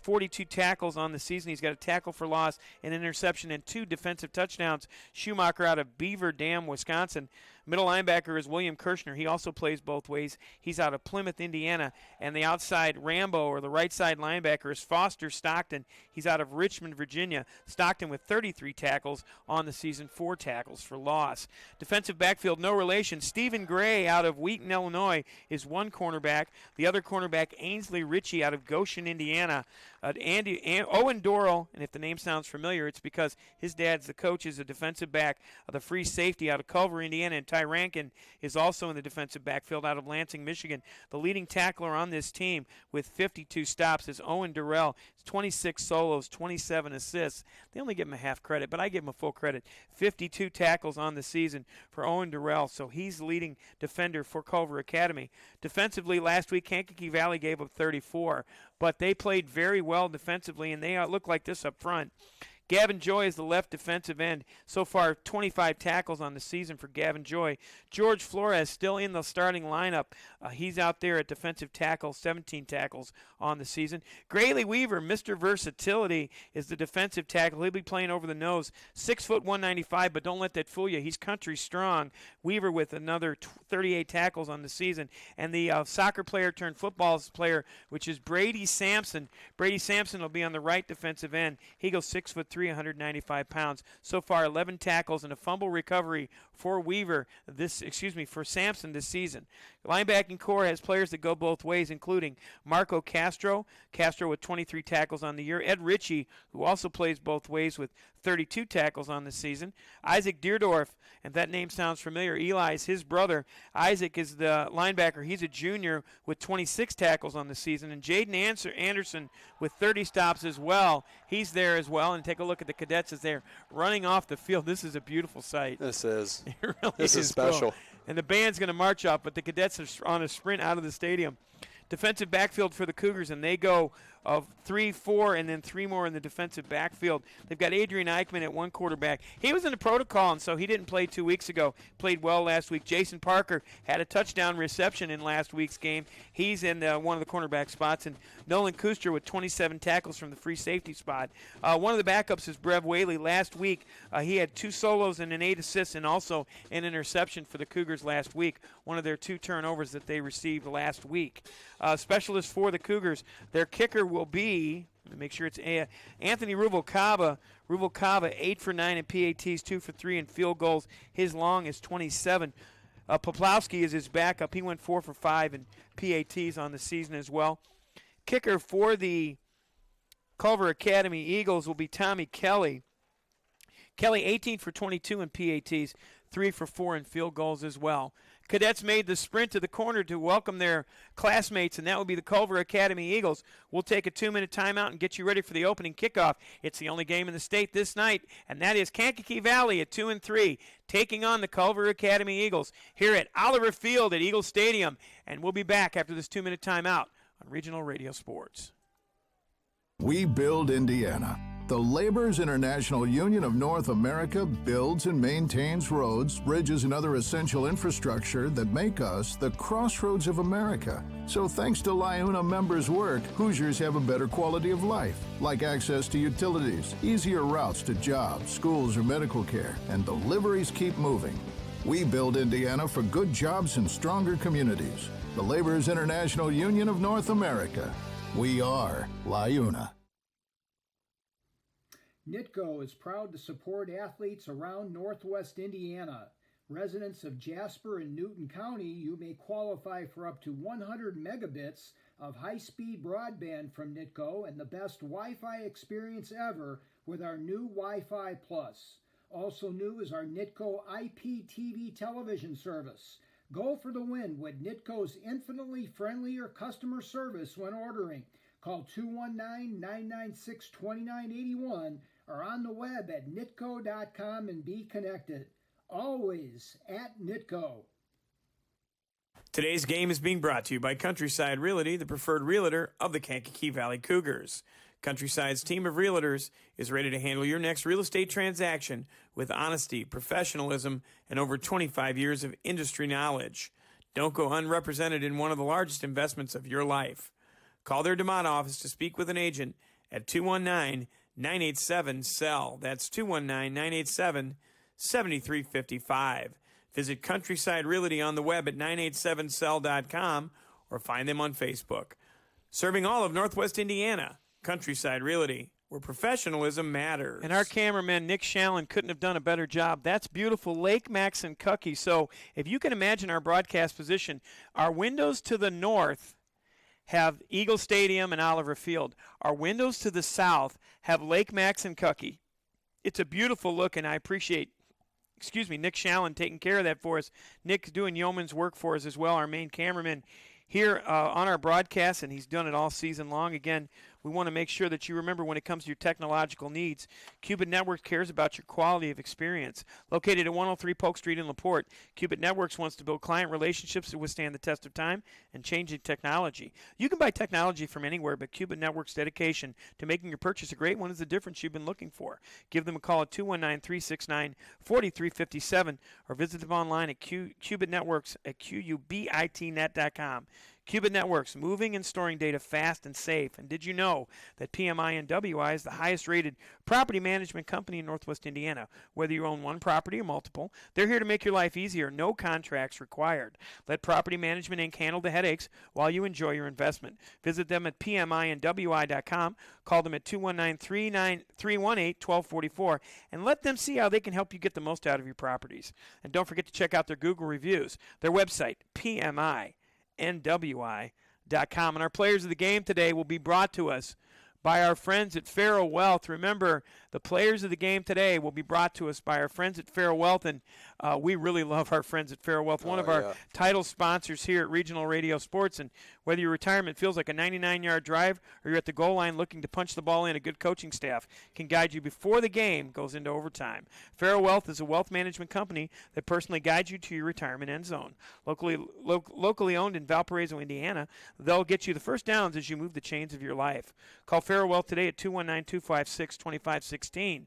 42 tackles on the season. He's got a tackle for loss, an interception, and 2 defensive touchdowns. Schumacher out of Beaver Dam, Wisconsin. Middle linebacker is William Kirshner. He also plays both ways. He's out of Plymouth, Indiana. And the outside Rambo, or the right side linebacker, is Foster Stockton. He's out of Richmond, Virginia. Stockton with 33 tackles on the season, 4 tackles for loss. Defensive backfield, no relation. Stephen Gray out of Wheaton, Illinois, is one cornerback. The other cornerback, Ainsley Ritchie out of Goshen, Indiana. Owen Dorrell, and if the name sounds familiar, it's because his dad's the coach, is a defensive back of the free safety out of Culver, Indiana, and Ty Rankin is also in the defensive backfield out of Lansing, Michigan. The leading tackler on this team with 52 stops is Owen Dorrell. 26 solos, 27 assists. They only give him a half credit, but I give him a full credit. 52 tackles on the season for Owen Dorrell, so he's the leading defender for Culver Academy. Defensively, last week, Kankakee Valley gave up 34, but they played very well defensively, and they look like this up front. Gavin Joy is the left defensive end. So far, 25 tackles on the season for Gavin Joy. George Flores still in the starting lineup. He's out there at defensive tackle, 17 tackles on the season. Grayley Weaver, Mr. Versatility, is the defensive tackle. He'll be playing over the nose. 6', 195, but don't let that fool you. He's country strong. Weaver with another 38 tackles on the season. And the soccer player turned football player, which is Brady Sampson. Brady Sampson will be on the right defensive end. He goes 6'3", 195 pounds. So far, 11 tackles and a fumble recovery for for Sampson this season. Linebacking core has players that go both ways, including Marco Castro with 23 tackles on the year. Ed Ritchie, who also plays both ways with 32 tackles on the season. Isaac Deerdorf, and that name sounds familiar. Eli is his brother. Isaac is the linebacker. He's a junior with 26 tackles on the season. And Jaden Anderson with 30 stops as well. He's there as well. And take a look at the cadets as they're running off the field. This is a beautiful sight. This is. It really this is special. Cool. And the band's going to march off, but the cadets are on a sprint out of the stadium. Defensive backfield for the Cougars, and they go of 3, 4, and then 3 more in the defensive backfield. They've got Adrian Eichmann at one quarterback. He was in the protocol, and so he didn't play 2 weeks ago. Played well last week. Jason Parker had a touchdown reception in last week's game. He's in one of the cornerback spots. And Nolan Kuster with 27 tackles from the free safety spot. One of the backups is Brev Whaley. Last week, he had 2 solos and an 8 assists and also an interception for the Cougars last week. One of their 2 turnovers that they received last week. Specialist for the Cougars, their kicker will be, let me make sure it's Anthony Ruvalcaba. Ruvalcaba, 8 for 9 in PATs, 2 for 3 in field goals. His long is 27. Poplowski is his backup. He went 4 for 5 in PATs on the season as well. Kicker for the Culver Academy Eagles will be Tommy Kelly. Kelly, 18 for 22 in PATs, 3 for 4 in field goals as well. Cadets made the sprint to the corner to welcome their classmates, and that would be the Culver Academy Eagles. We'll take a 2-minute timeout and get you ready for the opening kickoff. It's the only game in the state this night, and that is Kankakee Valley at 2-3, taking on the Culver Academy Eagles here at Oliver Field at Eagle Stadium. And we'll be back after this 2-minute timeout on Regional Radio Sports. We build Indiana. The Laborers International Union of North America builds and maintains roads, bridges, and other essential infrastructure that make us the crossroads of America. So thanks to LIUNA members' work, Hoosiers have a better quality of life, like access to utilities, easier routes to jobs, schools, or medical care, and deliveries keep moving. We build Indiana for good jobs and stronger communities. The Laborers International Union of North America. We are LIUNA. NITCO is proud to support athletes around Northwest Indiana. Residents of Jasper and Newton County, you may qualify for up to 100 megabits of high-speed broadband from NITCO and the best Wi-Fi experience ever with our new Wi-Fi Plus. Also new is our NITCO IPTV television service. Go for the win with NITCO's infinitely friendlier customer service when ordering. Call 219-996-2981 or on the web at nitco.com and be connected. Always at NITCO. Today's game is being brought to you by Countryside Realty, the preferred realtor of the Kankakee Valley Cougars. Countryside's team of realtors is ready to handle your next real estate transaction with honesty, professionalism, and over 25 years of industry knowledge. Don't go unrepresented in one of the largest investments of your life. Call their DeMont office to speak with an agent at 219-987-SELL. That's 219-987-7355. Visit Countryside Realty on the web at 987sell.com or find them on Facebook. Serving all of Northwest Indiana, Countryside Realty, where professionalism matters. And our cameraman, Nick Shallon, couldn't have done a better job. That's beautiful Lake Kankakee. So if you can imagine our broadcast position, our windows to the north have Eagle Stadium and Oliver Field. Our windows to the south have Lake Kankakee. It's a beautiful look, and I appreciate Nick Shallon taking care of that for us. Nick doing yeoman's work for us as well, our main cameraman here on our broadcast, and he's done it all season long. Again, we want to make sure that you remember when it comes to your technological needs, Cubit Networks cares about your quality of experience. Located at 103 Polk Street in LaPorte, Cubit Networks wants to build client relationships that withstand the test of time and changing technology. You can buy technology from anywhere, but Cubit Networks' dedication to making your purchase a great one is the difference you've been looking for. Give them a call at 219-369-4357 or visit them online at Cubit Networks at qubitnet.com. Cubit Networks, moving and storing data fast and safe. And did you know that PMI NWI is the highest-rated property management company in Northwest Indiana? Whether you own one property or multiple, they're here to make your life easier. No contracts required. Let Property Management Inc. handle the headaches while you enjoy your investment. Visit them at PMINWI.com. Call them at 219-318-1244 and let them see how they can help you get the most out of your properties. And don't forget to check out their Google reviews. Their website, PMINWI.com. And our players of the game today will be brought to us by our friends at Faro Wealth. Remember, the players of the game today will be brought to us by our friends at Faro Wealth, and we really love our friends at Faro Wealth, one of our title sponsors here at Regional Radio Sports. And whether your retirement feels like a 99-yard drive or you're at the goal line looking to punch the ball in, a good coaching staff can guide you before the game goes into overtime. Faro Wealth is a wealth management company that personally guides you to your retirement end zone. Locally owned in Valparaiso, Indiana, they'll get you the first downs as you move the chains of your life. Call Faro Wealth today at 219-256-2516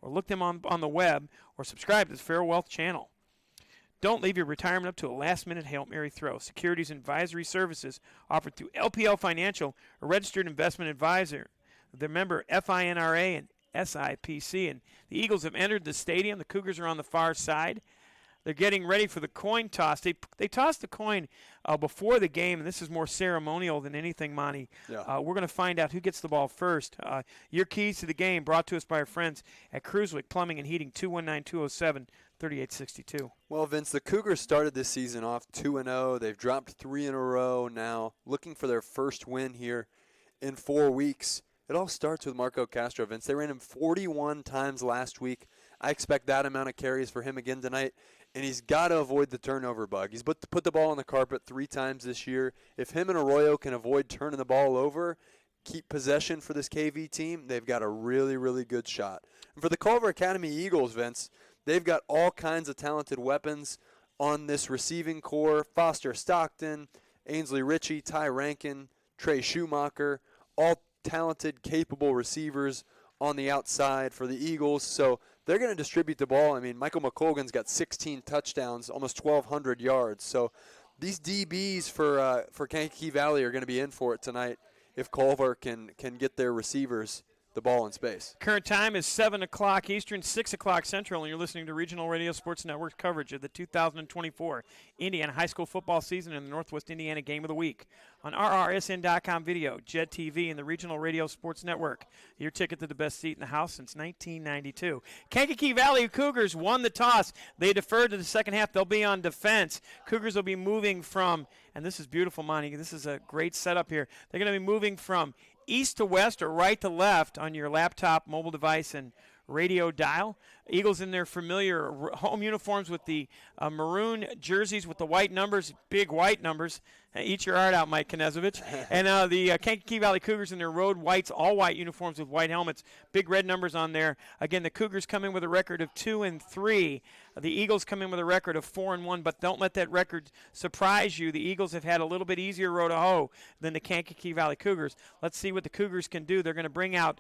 or look them on the web or subscribe to the Faro Wealth channel. Don't leave your retirement up to a last-minute Hail Mary throw. Securities and advisory services offered through LPL Financial, a registered investment advisor. They're member FINRA and SIPC. And the Eagles have entered the stadium. The Cougars are on the far side. They're getting ready for the coin toss. They tossed the coin before the game, and this is more ceremonial than anything, Monty. Yeah. We're going to find out who gets the ball first. Your keys to the game brought to us by our friends at Cruiswick Plumbing and Heating, 219-207-3862. Well, Vince, the Cougars started this season off 2-0. They've dropped 3 in a row now, looking for their first win here in 4 weeks. It all starts with Marco Castro, Vince. They ran him 41 times last week. I expect that amount of carries for him again tonight. And he's got to avoid the turnover bug. He's put the ball on the carpet 3 times this year. If him and Arroyo can avoid turning the ball over, keep possession for this KV team, they've got a really, really good shot. And for the Culver Academy Eagles, Vince, they've got all kinds of talented weapons on this receiving core. Foster Stockton, Ainsley Ritchie, Ty Rankin, Trey Schumacher, all talented, capable receivers on the outside for the Eagles. So they're going to distribute the ball. I mean, Michael McColgan's got 16 touchdowns, almost 1,200 yards. So these DBs for Kankakee Valley are going to be in for it tonight if Culver can get their receivers the ball in space. Current time is 7 o'clock Eastern, 6 o'clock Central, and you're listening to Regional Radio Sports Network's coverage of the 2024 Indiana High School football season and the Northwest Indiana Game of the Week on RRSN.com video, JED TV, and the Regional Radio Sports Network. Your ticket to the best seat in the house since 1992. Kankakee Valley Cougars won the toss. They deferred to the second half. They'll be on defense. Cougars will be moving from, and this is beautiful, Monty. This is a great setup here. They're going to be moving from east to west or right to left on your laptop, mobile device, and radio dial. Eagles in their familiar home uniforms with the maroon jerseys with the white numbers, big white numbers. Eat your heart out, Mike Knezovich. And the Kankakee Valley Cougars in their road whites, all white uniforms with white helmets, big red numbers on there. Again, the Cougars come in with a record of 2-3. The Eagles come in with a record of 4-1, but don't let that record surprise you. The Eagles have had a little bit easier road to hoe than the Kankakee Valley Cougars. Let's see what the Cougars can do. They're going to bring out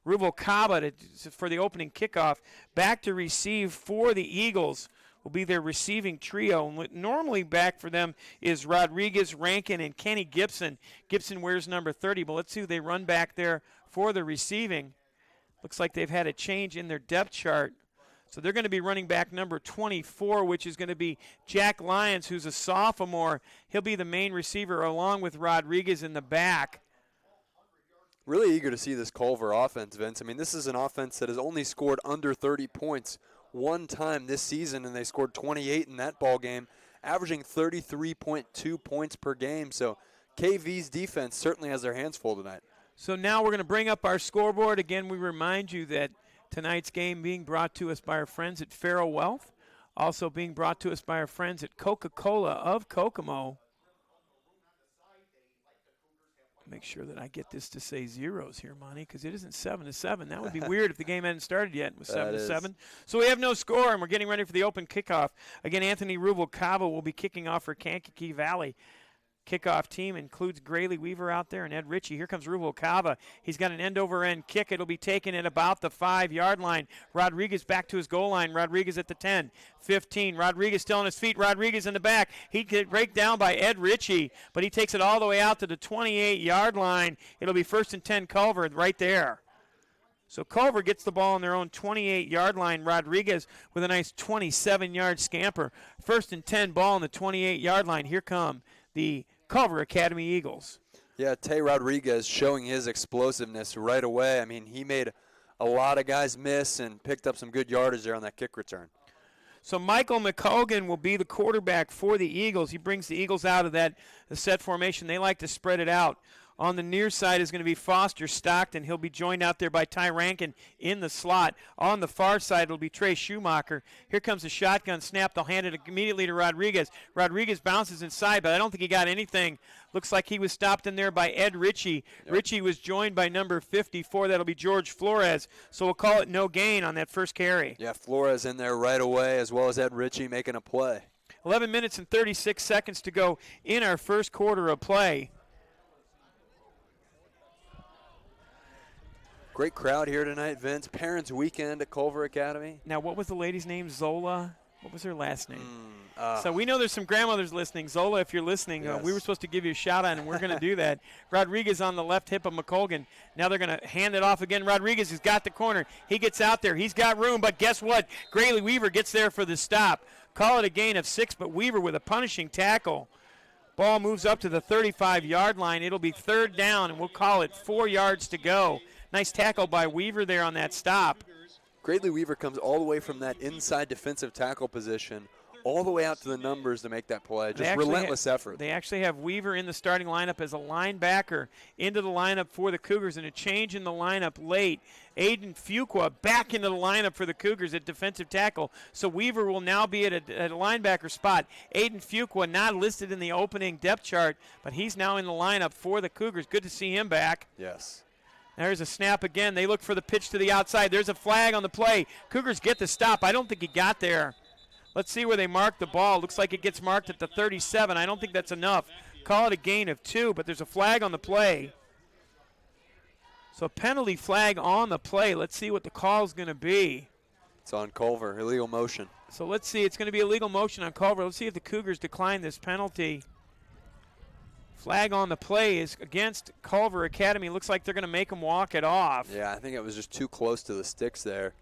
Ruvalcaba for the opening kickoff. Back to receive for the Eagles will be their receiving trio. And what normally back for them is Rodriguez, Rankin, and Kenny Gibson. Gibson wears number 30, but let's see who they run back there for the receiving. Looks like they've had a change in their depth chart. So they're going to be running back number 24, which is going to be Jack Lyons, who's a sophomore. He'll be the main receiver along with Rodriguez in the back. Really eager to see this Culver offense, Vince. I mean, this is an offense that has only scored under 30 points one time this season, and they scored 28 in that ball game, averaging 33.2 points per game. So KV's defense certainly has their hands full tonight. So now we're going to bring up our scoreboard. Again, we remind you that tonight's game being brought to us by our friends at Farrow Wealth, also being brought to us by our friends at Coca-Cola of Kokomo. Make sure that I get this to say zeros here, Monty, because it isn't 7-7. That would be weird if the game hadn't started yet. It was 7-7. So we have no score, and we're getting ready for the open kickoff. Again, Anthony Ruvalcaba will be kicking off for Kankakee Valley. Kickoff team includes Grayley Weaver out there and Ed Ritchie. Here comes Ruvalcaba. He's got an end-over-end kick. It'll be taken at about the 5-yard line. Rodriguez back to his goal line. Rodriguez at the 10, 15. Rodriguez still on his feet. Rodriguez in the back. He could break down by Ed Ritchie, but he takes it all the way out to the 28-yard line. It'll be 1st and 10 Culver right there. So Culver gets the ball on their own 28-yard line. Rodriguez with a nice 27-yard scamper. 1st and 10 ball on the 28-yard line. Here come the Culver Academy Eagles. Yeah, Tay Rodriguez showing his explosiveness right away. I mean, he made a lot of guys miss and picked up some good yardage there on that kick return. So Michael McColgan will be the quarterback for the Eagles. He brings the Eagles out of that set formation. They like to spread it out. On the near side is going to be Foster Stockton. He'll be joined out there by Ty Rankin in the slot. On the far side, it'll be Trey Schumacher. Here comes the shotgun snap. They'll hand it immediately to Rodriguez. Rodriguez bounces inside, but I don't think he got anything. Looks like he was stopped in there by Ed Ritchie. Yep. Ritchie was joined by number 54. That'll be George Flores. So we'll call it no gain on that first carry. Yeah, Flores in there right away, as well as Ed Ritchie making a play. 11 minutes and 36 seconds to go in our first quarter of play. Great crowd here tonight, Vince. Parents' weekend at Culver Academy. Now, what was the lady's name? Zola? What was her last name? So we know there's some grandmothers listening. Zola, if you're listening, yes. We were supposed to give you a shout-out, and we're going to do that. Rodriguez on the left hip of McColgan. Now they're going to hand it off again. Rodriguez has got the corner. He gets out there. He's got room, but guess what? Grayley Weaver gets there for the stop. Call it a gain of 6, but Weaver with a punishing tackle. Ball moves up to the 35-yard line. It'll be 3rd down, and we'll call it 4 yards to go. Nice tackle by Weaver there on that stop. Grayley Weaver comes all the way from that inside defensive tackle position all the way out to the numbers to make that play. Just relentless effort. They actually have Weaver in the starting lineup as a linebacker into the lineup for the Cougars, and a change in the lineup late. Aiden Fuqua back into the lineup for the Cougars at defensive tackle. So Weaver will now be at a linebacker spot. Aiden Fuqua not listed in the opening depth chart, but he's now in the lineup for the Cougars. Good to see him back. Yes. There's a snap again. They look for the pitch to the outside. There's a flag on the play. Cougars get the stop. I don't think he got there. Let's see where they mark the ball. Looks like it gets marked at the 37. I don't think that's enough. Call it a gain of 2, but there's a flag on the play. So a penalty flag on the play. Let's see what the call is going to be. It's on Culver, illegal motion. So let's see. It's going to be illegal motion on Culver. Let's see if the Cougars decline this penalty. Flag on the play is against Culver Academy. Looks like they're going to make them walk it off. Yeah, I think it was just too close to the sticks there.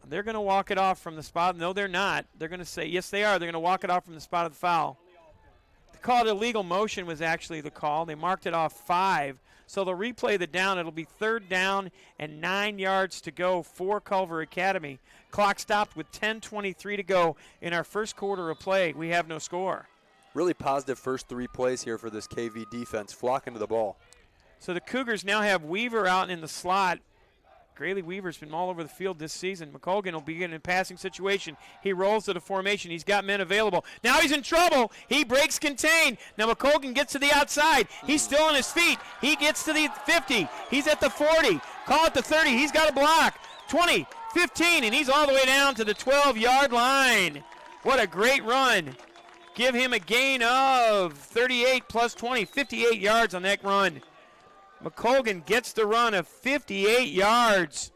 They're going to walk it off from the spot. No, they're not. They're going to say, yes, they are. They're going to walk it off from the spot of the foul. The call to illegal motion was actually the call. They marked it off 5. So they'll replay the down. It'll be 3rd down and 9 yards to go for Culver Academy. Clock stopped with 10:23 to go in our first quarter of play. We have no score. Really positive first 3 plays here for this KV defense, flocking to the ball. So the Cougars now have Weaver out in the slot. Grayley Weaver's been all over the field this season. McColgan will begin in a passing situation. He rolls to the formation. He's got men available. Now he's in trouble. He breaks contain. Now McColgan gets to the outside. He's still on his feet. He gets to the 50. He's at the 40. Call it the 30. He's got a block. 20, 15, and he's all the way down to the 12-yard line. What a great run. Give him a gain of 38 plus 20, 58 yards on that run. McColgan gets the run of 58 yards.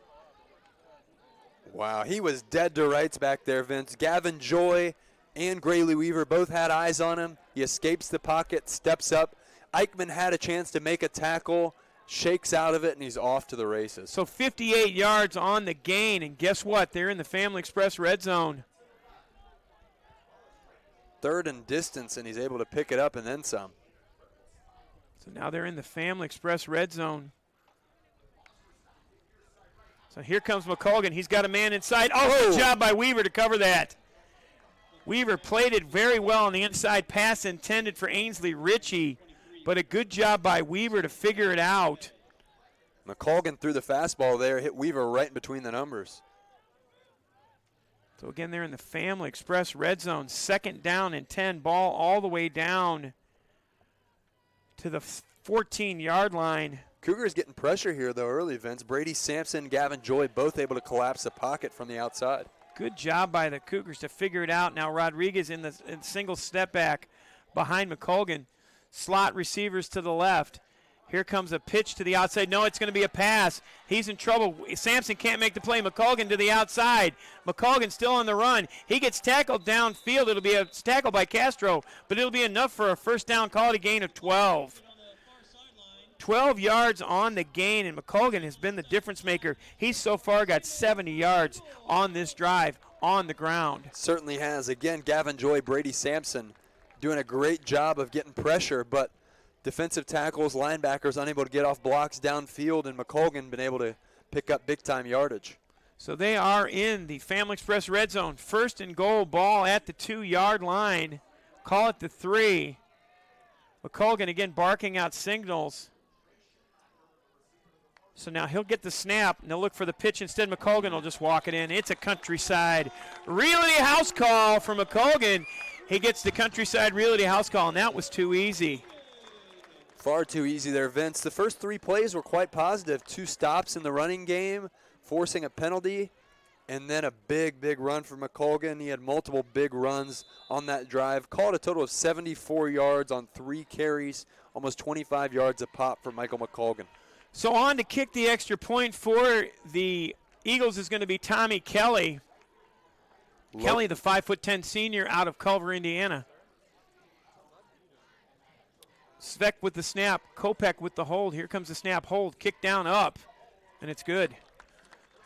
Wow, he was dead to rights back there, Vince. Gavin Joy and Grayley Weaver both had eyes on him. He escapes the pocket, steps up. Eichmann had a chance to make a tackle, shakes out of it, and he's off to the races. So 58 yards on the gain, and guess what? They're in the Family Express red zone. 3rd and distance, and he's able to pick it up and then some. So now they're in the Family Express red zone. So here comes McColgan. He's got a man inside. Oh, good job by Weaver to cover that. Weaver played it very well on the inside pass intended for Ainsley Ritchie, but a good job by Weaver to figure it out. McColgan threw the fastball there, hit Weaver right in between the numbers. So again, they're in the Family Express red zone. 2nd down and 10. Ball all the way down to the 14-yard line. Cougars getting pressure here, though, early, Vince. Brady Sampson, Gavin Joy, both able to collapse the pocket from the outside. Good job by the Cougars to figure it out. Now Rodriguez in single step back behind McColgan. Slot receivers to the left. Here comes a pitch to the outside. No, it's going to be a pass. He's in trouble. Sampson can't make the play. McColgan to the outside. McColgan still on the run. He gets tackled downfield. It'll be a tackle by Castro, but it'll be enough for a first down call, a gain of 12. 12 yards on the gain, and McColgan has been the difference maker. He's so far got 70 yards on this drive on the ground. Certainly has. Again, Gavin Joy, Brady Sampson doing a great job of getting pressure, but defensive tackles, linebackers unable to get off blocks downfield, and McColgan been able to pick up big-time yardage. So they are in the Family Express red zone. 1st and goal, ball at the 2-yard line. Call it the 3. McColgan again barking out signals. So now he'll get the snap, and they'll look for the pitch. Instead, McColgan will just walk it in. It's a Countryside Realty house call for McColgan. He gets the Countryside Realty house call, and that was too easy. Far too easy there, Vince. The first 3 plays were quite positive. 2 stops in the running game, forcing a penalty, and then a big, big run for McColgan. He had multiple big runs on that drive. Called a total of 74 yards on 3 carries, almost 25 yards a pop for Michael McColgan. So on to kick the extra point for the Eagles is going to be Tommy Kelly. Kelly, the 5'10" senior out of Culver, Indiana. Svek with the snap. Kopech with the hold. Here comes the snap. Hold. Kick down up. And it's good.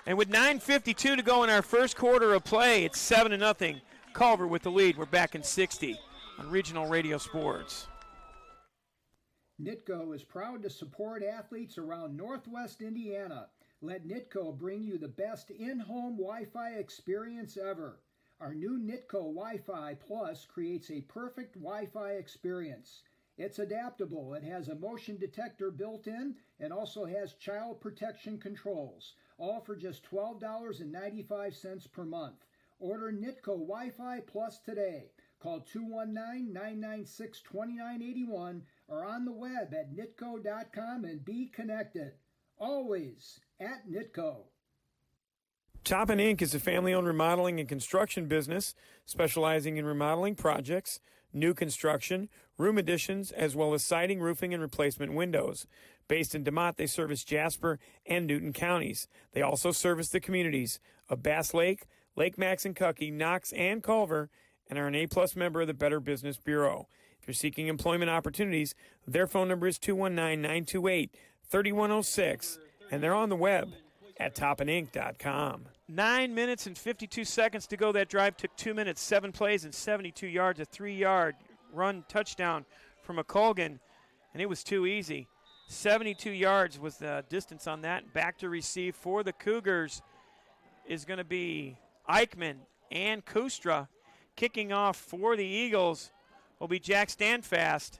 And with 9:52 to go in our first quarter of play, it's 7-0. Culver with the lead. We're back in 60 on Regional Radio Sports. Nitco is proud to support athletes around Northwest Indiana. Let Nitco bring you the best in-home Wi-Fi experience ever. Our new Nitco Wi-Fi Plus creates a perfect Wi-Fi experience. It's adaptable. It has a motion detector built in and also has child protection controls, all for just $12.95 per month. Order Nitco Wi-Fi Plus today. Call 219-996-2981 or on the web at nitco.com and be connected. Always at Nitco. Toppin Inc. is a family-owned remodeling and construction business specializing in remodeling projects, new construction, room additions, as well as siding, roofing, and replacement windows. Based in DeMotte, they service Jasper and Newton counties. They also service the communities of Bass Lake, Lake Maxon, Kankakee, Knox, and Culver, and are an A-plus member of the Better Business Bureau. If you're seeking employment opportunities, their phone number is 219-928-3106, and they're on the web at topinc.com. 9 minutes and 52 seconds to go. That drive took 2 minutes, 7 plays, and 72 yards, a 3-yard run touchdown from McColgan, and it was too easy. 72 yards was the distance on that. Back to receive for the Cougars is going to be Eichmann and Kustra. Kicking off for the Eagles will be Jack Standfast.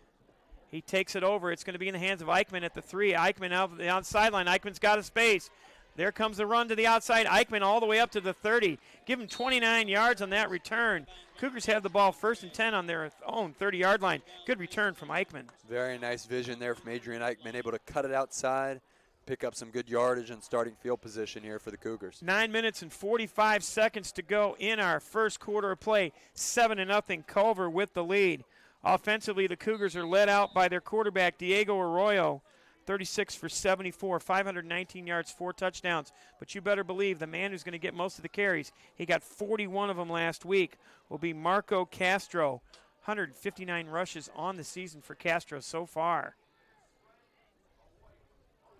He takes it over. It's going to be in the hands of Eichmann at the 3. Eichmann out the outside line. Eichmann's got a space. There comes the run to the outside. Eichmann all the way up to the 30. Give him 29 yards on that return. Cougars have the ball 1st and 10 on their own 30-yard line. Good return from Eichmann. Very nice vision there from Adrian Eichmann, able to cut it outside, pick up some good yardage and starting field position here for the Cougars. 9 minutes and 45 seconds to go in our first quarter of play. 7-0 Culver with the lead. Offensively, the Cougars are led out by their quarterback, Diego Arroyo. 36 for 74, 519 yards, 4 touchdowns. But you better believe the man who's going to get most of the carries, he got 41 of them last week, will be Marco Castro. 159 rushes on the season for Castro so far.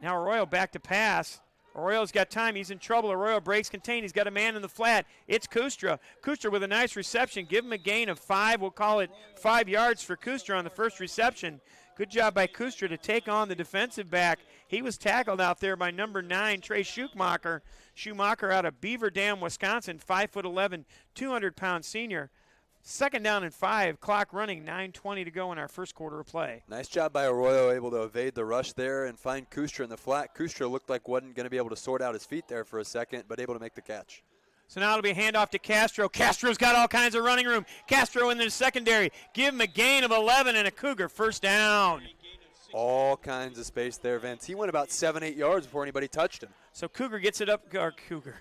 Now Arroyo back to pass. Arroyo's got time. He's in trouble. Arroyo breaks contain. He's got a man in the flat. It's Kustra. Kustra with a nice reception. Give him a gain of 5. We'll call it 5 yards for Kustra on the first reception. Good job by Kustra to take on the defensive back. He was tackled out there by number 9, Trey Schumacher. Schumacher out of Beaver Dam, Wisconsin, 5'11", 200-pound senior. 2nd down and 5, clock running, 9:20 to go in our first quarter of play. Nice job by Arroyo, able to evade the rush there and find Kustra in the flat. Kustra looked like wasn't going to be able to sort out his feet there for a second, but able to make the catch. So now it'll be a handoff to Castro. Castro's got all kinds of running room. Castro in the secondary. Give him a gain of 11 and a Cougar first down. All kinds of space there, Vince. He went about 7-8 yards before anybody touched him. So Cougar gets it up, or Cougar.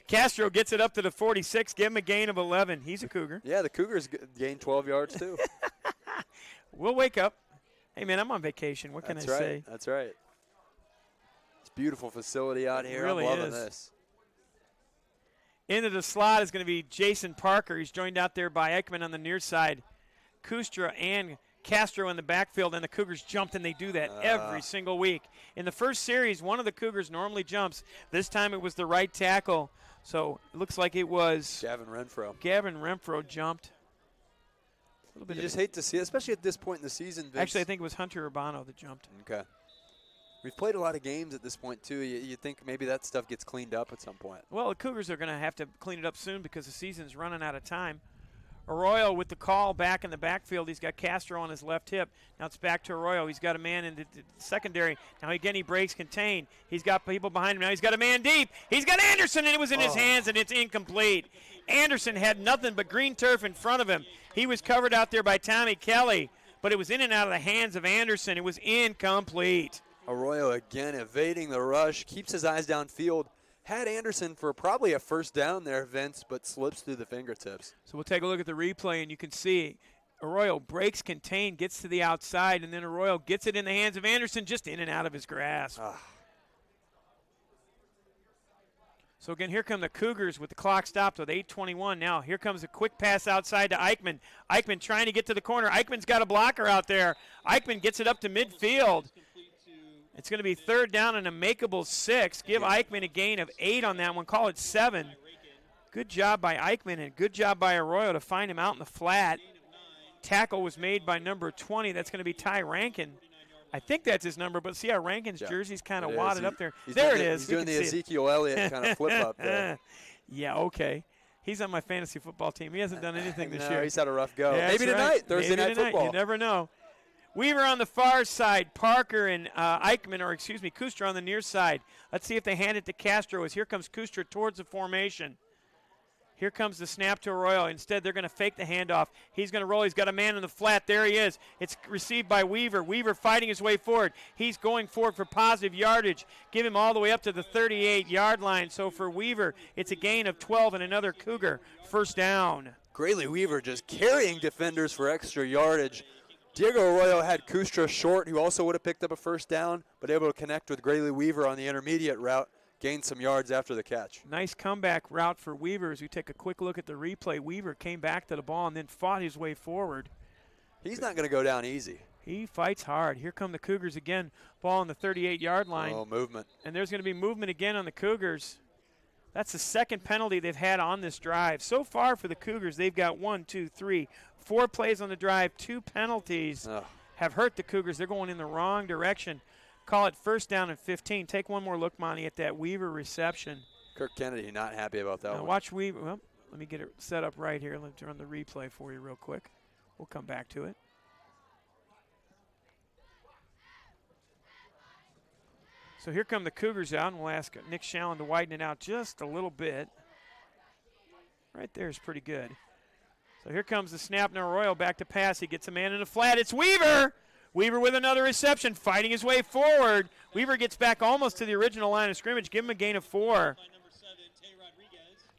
Castro gets it up to the 46. Give him a gain of 11. He's a Cougar. Yeah, the Cougars gained 12 yards too. We'll wake up. Hey, man, I'm on vacation. What can I say? That's right. It's a beautiful facility out here. Really I'm loving is. this. Into the slot is going to be Jason Parker. He's joined out there by Ekman on the near side. Kustra and Castro in the backfield, and the Cougars jumped, and they do that every single week. In the first series, one of the Cougars normally jumps. This time it was the right tackle, so it looks like it was Gavin Renfro. Gavin Renfro jumped. You just hate to see it, especially at this point in the season, Vince. Actually, I think it was Hunter Urbano that jumped. Okay. We've played a lot of games at this point, too. You think maybe that stuff gets cleaned up at some point. Well, the Cougars are going to have to clean it up soon because the season's running out of time. Arroyo with the call back in the backfield. He's got Castro on his left hip. Now it's back to Arroyo. He's got a man in the secondary. Now again he breaks contain. He's got people behind him. Now he's got a man deep. He's got Anderson, and it was in his hands, and it's incomplete. Anderson had nothing but green turf in front of him. He was covered out there by Tommy Kelly, but it was in and out of the hands of Anderson. It was incomplete. Arroyo again evading the rush, keeps his eyes downfield. Had Anderson for probably a first down there, Vince, but slips through the fingertips. So we'll take a look at the replay, and you can see Arroyo breaks contain, gets to the outside, and then Arroyo gets it in the hands of Anderson, just in and out of his grasp. So again, here come the Cougars with the clock stopped with 8:21 now. Here comes a quick pass outside to Eichmann. Eichmann trying to get to the corner. Eichmann's got a blocker out there. Eichmann gets it up to midfield. It's going to be 3rd down and a makeable 6. Give Eichmann a gain of 8 on that one. Call it 7. Good job by Eichmann and good job by Arroyo to find him out in the flat. Tackle was made by number 20. That's going to be Ty Rankin. I think that's his number, but see how Rankin's jersey's kind of wadded up there. There it is. He's doing the Ezekiel Elliott kind of flip up there. Yeah, okay. He's on my fantasy football team. He hasn't done anything this year. He's had a rough go. Yeah, maybe tonight, Thursday night football. You never know. Weaver on the far side, Parker and Kustra on the near side. Let's see if they hand it to Castro as here comes Kustra towards the formation. Here comes the snap to Arroyo. Instead, they're going to fake the handoff. He's going to roll. He's got a man in the flat. There he is. It's received by Weaver. Weaver fighting his way forward. He's going forward for positive yardage. Give him all the way up to the 38-yard line. So for Weaver, it's a gain of 12 and another Cougar first down. Grayley Weaver just carrying defenders for extra yardage. Diego Arroyo had Kustra short, who also would have picked up a first down, but able to connect with Grayley Weaver on the intermediate route, gained some yards after the catch. Nice comeback route for Weaver as we take a quick look at the replay. Weaver came back to the ball and then fought his way forward. He's not going to go down easy. He fights hard. Here come the Cougars again. Ball on the 38-yard line. Oh, movement. And there's going to be movement again on the Cougars. That's the second penalty they've had on this drive. So far for the Cougars, they've got 4 plays on the drive, 2 penalties have hurt the Cougars. They're going in the wrong direction. Call it first down and 15. Take one more look, Monty, at that Weaver reception. Kirk Kennedy not happy about that one. Watch Weaver. Well, let me get it set up right here. Let's run the replay for you real quick. We'll come back to it. So here come the Cougars out, and we'll ask Nick Shallon to widen it out just a little bit. Right there is pretty good. So here comes the snap. Now Arroyo back to pass. He gets a man in the flat. It's Weaver. Weaver with another reception, fighting his way forward. Weaver gets back almost to the original line of scrimmage. Give him a gain of 4.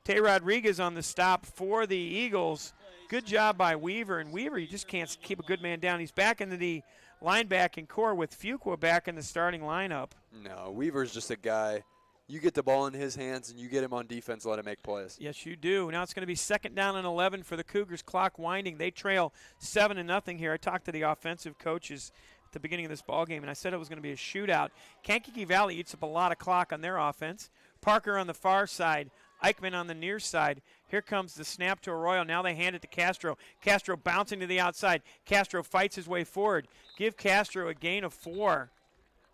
Tay Rodriguez on the stop for the Eagles. Good job by Weaver. And Weaver, you just can't keep a good man down. He's back into the linebacking core with Fuqua back in the starting lineup. No, Weaver's just a guy. You get the ball in his hands and you get him on defense, let him make plays. Yes, you do. Now it's going to be 2nd down and 11 for the Cougars. Clock winding. They trail 7-0 here. I talked to the offensive coaches at the beginning of this ball game, and I said it was going to be a shootout. Kankakee Valley eats up a lot of clock on their offense. Parker on the far side. Eichmann on the near side. Here comes the snap to Arroyo. Now they hand it to Castro. Castro bouncing to the outside. Castro fights his way forward. Give Castro a gain of 4.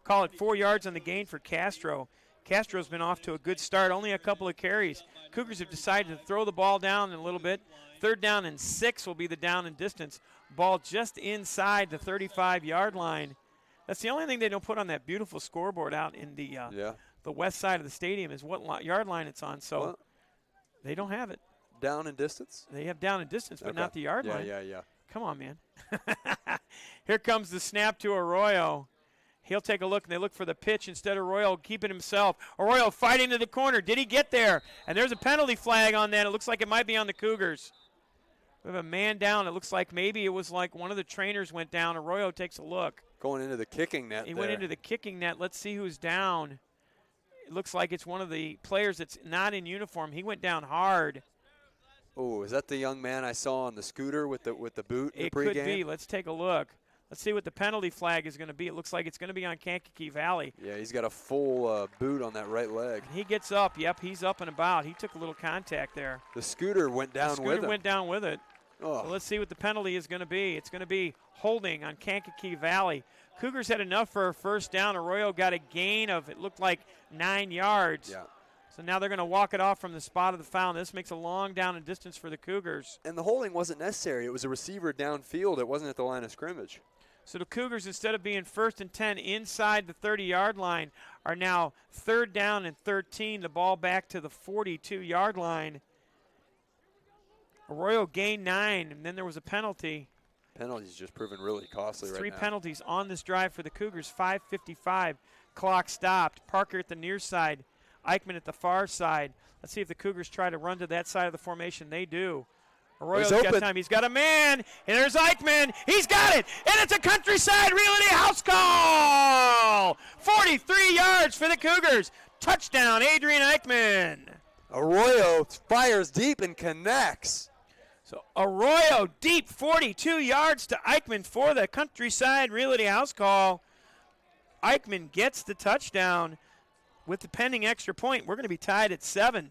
Call it 4 yards on the gain for Castro. Castro's been off to a good start, only a couple of carries. Cougars have decided to throw the ball down a little bit. 3rd down and 6 will be the down and distance. Ball just inside the 35-yard line. That's the only thing they don't put on that beautiful scoreboard out in the west side of the stadium is what yard line it's on. So they don't have it. Down and distance? They have down and distance, but not the yard line. Yeah. Come on, man. Here comes the snap to Arroyo. He'll take a look, and they look for the pitch instead of Arroyo keeping himself. Arroyo fighting to the corner. Did he get there? And there's a penalty flag on that. It looks like it might be on the Cougars. We have a man down. It looks like maybe it was like one of the trainers went down. Arroyo takes a look. Going into the kicking net. He went into the kicking net. Let's see who's down. It looks like it's one of the players that's not in uniform. He went down hard. Oh, is that the young man I saw on the scooter with the boot in the pregame? It could be. Let's take a look. Let's see what the penalty flag is going to be. It looks like it's going to be on Kankakee Valley. Yeah, he's got a full boot on that right leg. He gets up. Yep, he's up and about. He took a little contact there. The scooter went down with him. The scooter went down with it. Oh. So let's see what the penalty is going to be. It's going to be holding on Kankakee Valley. Cougars had enough for a first down. Arroyo got a gain of, it looked like, 9 yards. Yeah. So now they're going to walk it off from the spot of the foul. This makes a long down and distance for the Cougars. And the holding wasn't necessary. It was a receiver downfield. It wasn't at the line of scrimmage. So the Cougars, instead of being 1st and 10 inside the 30-yard line, are now 3rd down and 13. The ball back to the 42-yard line. Arroyo gained 9, and then there was a penalty. Penalties just proven really costly right now. 3 penalties on this drive for the Cougars. 5:55. Clock stopped. Parker at the near side. Eichmann at the far side. Let's see if the Cougars try to run to that side of the formation. They do. Arroyo's got time. He's got a man. And there's Eichmann. He's got it. And it's a Countryside Realty house call. 43 yards for the Cougars. Touchdown, Adrian Eichmann. Arroyo fires deep and connects. So Arroyo deep, 42 yards to Eichmann for the Countryside Realty house call. Eichmann gets the touchdown with the pending extra point. We're going to be tied at 7.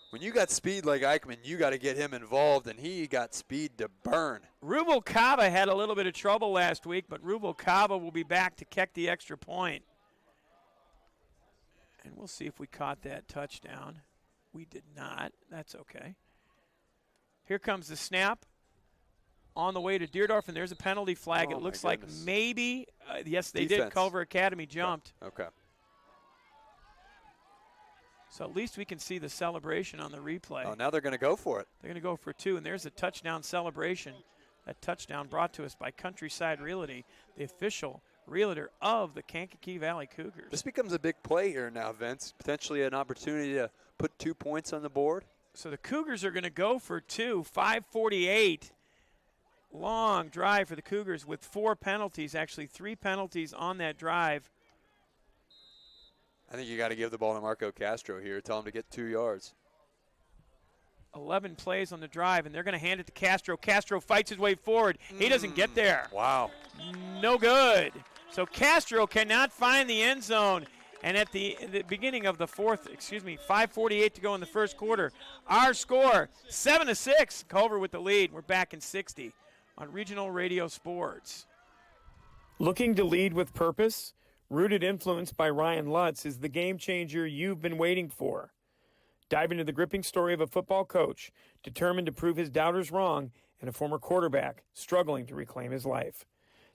When you got speed like Eichmann, you got to get him involved, and he got speed to burn. Rubalcaba had a little bit of trouble last week, but Rubalcaba will be back to kick the extra point. And we'll see if we caught that touchdown. We did not. That's okay. Here comes the snap on the way to Deerdorf, and there's a penalty flag. Oh, it looks like maybe, yes, they Defense. did. Culver Academy jumped. Okay. So at least we can see the celebration on the replay. Oh, now they're going to go for it. They're going to go for 2, and there's a touchdown celebration. That touchdown brought to us by Countryside Realty, the official realtor of the Kankakee Valley Cougars. This becomes a big play here now, Vince. Potentially an opportunity to put 2 points on the board. So the Cougars are going to go for 2, 5:48. Long drive for the Cougars with 4 penalties, actually 3 penalties on that drive. I think you got to give the ball to Marco Castro here. Tell him to get 2 yards. 11 plays on the drive, and they're going to hand it to Castro. Castro fights his way forward. He doesn't get there. Wow. No good. So Castro cannot find the end zone. And at the beginning of the 5:48 to go in the first quarter, our score, 7-6. Culver with the lead. We're back in 60 on Regional Radio Sports. Looking to lead with purpose? Rooted Influence by Ryan Lutz is the game changer you've been waiting for. Dive into the gripping story of a football coach determined to prove his doubters wrong and a former quarterback struggling to reclaim his life.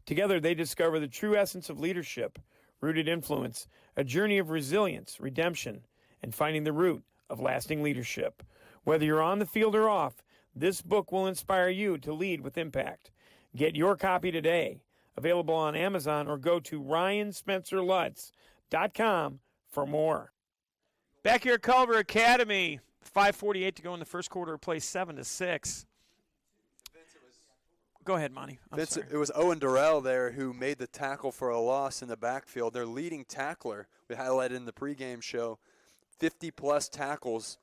Together, they discover the true essence of leadership. Rooted Influence, a journey of resilience, redemption, and finding the root of lasting leadership. Whether you're on the field or off, this book will inspire you to lead with impact. Get your copy today. Available on Amazon, or go to RyanSpencerLutz.com for more. Back here at Culver Academy, 5:48 to go in the first quarter, play 7-6. Go ahead, Monty. Vince, it was Owen Durrell there who made the tackle for a loss in the backfield. Their leading tackler, we highlighted in the pregame show, 50-plus tackles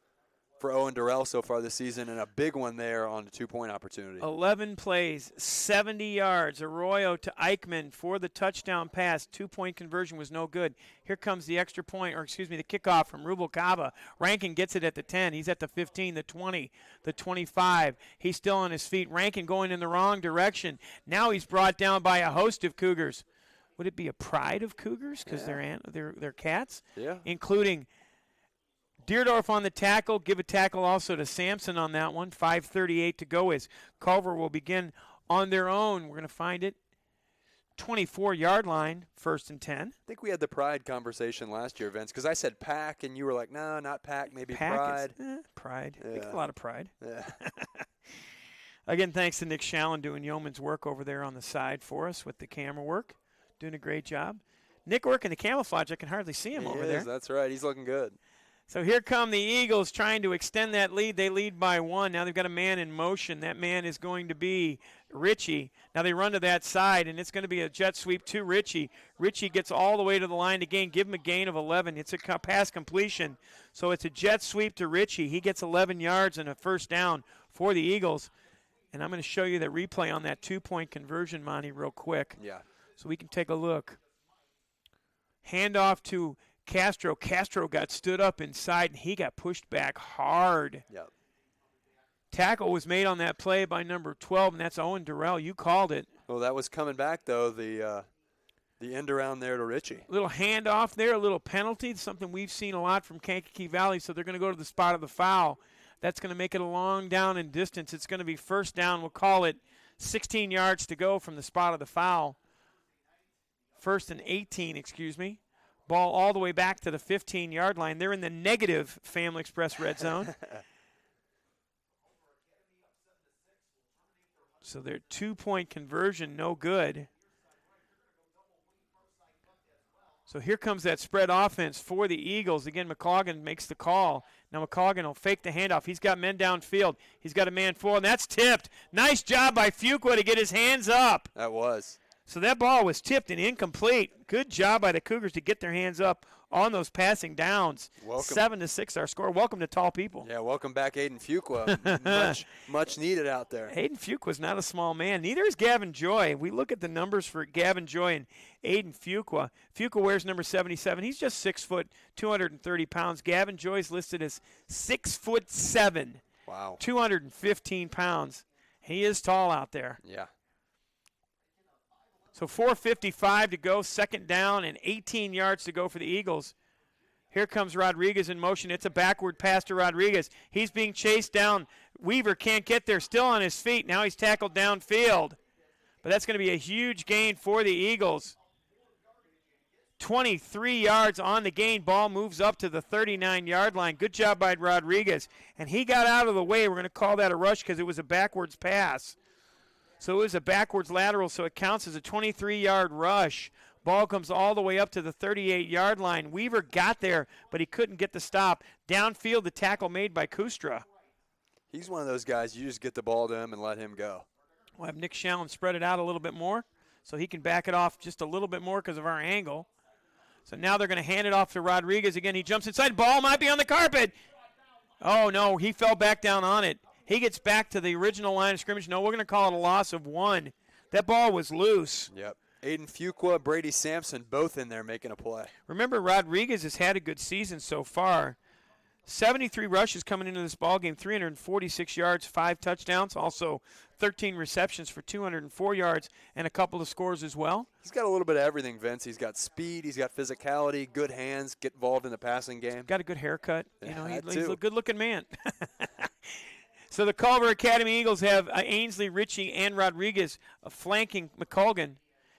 for Owen Durrell so far this season, and a big one there on the two-point opportunity. 11 plays, 70 yards. Arroyo to Eichmann for the touchdown pass. Two-point conversion was no good. Here comes the extra point, the kickoff from Rubalcaba. Rankin gets it at the 10. He's at the 15, the 20, the 25. He's still on his feet. Rankin going in the wrong direction. Now he's brought down by a host of Cougars. Would it be a pride of Cougars because they're cats? Yeah. Including Deerdorf on the tackle. Give a tackle also to Sampson on that one. 5:38 to go as Culver will begin on their own. We're going to find it. 24-yard line, 1st and 10. I think we had the pride conversation last year, Vince, because I said pack, and you were like, no, not pack, maybe pack pride. Pride. Yeah. I think it's a lot of pride. Yeah. Again, thanks to Nick Shallon doing yeoman's work over there on the side for us with the camera work. Doing a great job. Nick working the camouflage. I can hardly see him over there. That's right. He's looking good. So here come the Eagles trying to extend that lead. They lead by 1. Now they've got a man in motion. That man is going to be Ritchie. Now they run to that side, and it's going to be a jet sweep to Ritchie. Ritchie gets all the way to the line to gain. Give him a gain of 11. It's a pass completion. So it's a jet sweep to Ritchie. He gets 11 yards and a first down for the Eagles. And I'm going to show you the replay on that two-point conversion, Monty, real quick. Yeah. So we can take a look. Handoff to Castro. Castro got stood up inside, and he got pushed back hard. Yep. Tackle was made on that play by number 12, and that's Owen Durrell. You called it. Well, that was coming back, though, the end around there to Ritchie. A little handoff there, a little penalty, something we've seen a lot from Kankakee Valley, so they're going to go to the spot of the foul. That's going to make it a long down in distance. It's going to be first down. We'll call it 16 yards to go from the spot of the foul. 1st and 18, Ball all the way back to the 15-yard line. They're in the negative Family Express red zone. So their two-point conversion, no good. So here comes that spread offense for the Eagles. Again, McCloggin makes the call. Now McCloggin will fake the handoff. He's got men downfield. He's got a man full, and that's tipped. Nice job by Fuqua to get his hands up. That was. So that ball was tipped and incomplete. Good job by the Cougars to get their hands up on those passing downs. Welcome. 7-6 our score. Welcome to Tall People. Yeah, welcome back, Aiden Fuqua. much needed out there. Aiden Fuqua's not a small man. Neither is Gavin Joy. We look at the numbers for Gavin Joy and Aiden Fuqua. Fuqua wears number 77. He's just 6 foot, 230 pounds. Gavin Joy's listed as 6'7". Wow. 215 pounds. He is tall out there. Yeah. So 4:55 to go, second down, and 18 yards to go for the Eagles. Here comes Rodriguez in motion. It's a backward pass to Rodriguez. He's being chased down. Weaver can't get there, still on his feet. Now he's tackled downfield. But that's going to be a huge gain for the Eagles. 23 yards on the gain. Ball moves up to the 39-yard line. Good job by Rodriguez. And he got out of the way. We're going to call that a rush because it was a backwards pass. So it was a backwards lateral, so it counts as a 23-yard rush. Ball comes all the way up to the 38-yard line. Weaver got there, but he couldn't get the stop. Downfield, the tackle made by Kustra. He's one of those guys, you just get the ball to him and let him go. We'll have Nick Shallon spread it out a little bit more so he can back it off just a little bit more because of our angle. So now they're going to hand it off to Rodriguez again. He jumps inside. Ball might be on the carpet. Oh, no, he fell back down on it. He gets back to the original line of scrimmage. No, we're going to call it a loss of 1. That ball was loose. Yep. Aiden Fuqua, Brady Sampson, both in there making a play. Remember, Rodriguez has had a good season so far. 73 rushes coming into this ballgame, 346 yards, 5 touchdowns, also 13 receptions for 204 yards and a couple of scores as well. He's got a little bit of everything, Vince. He's got speed, he's got physicality, good hands, get involved in the passing game. Got a good haircut. You know, Yeah, he's a good-looking man. So the Culver Academy Eagles have Ainsley, Ritchie, and Rodriguez flanking McColgan.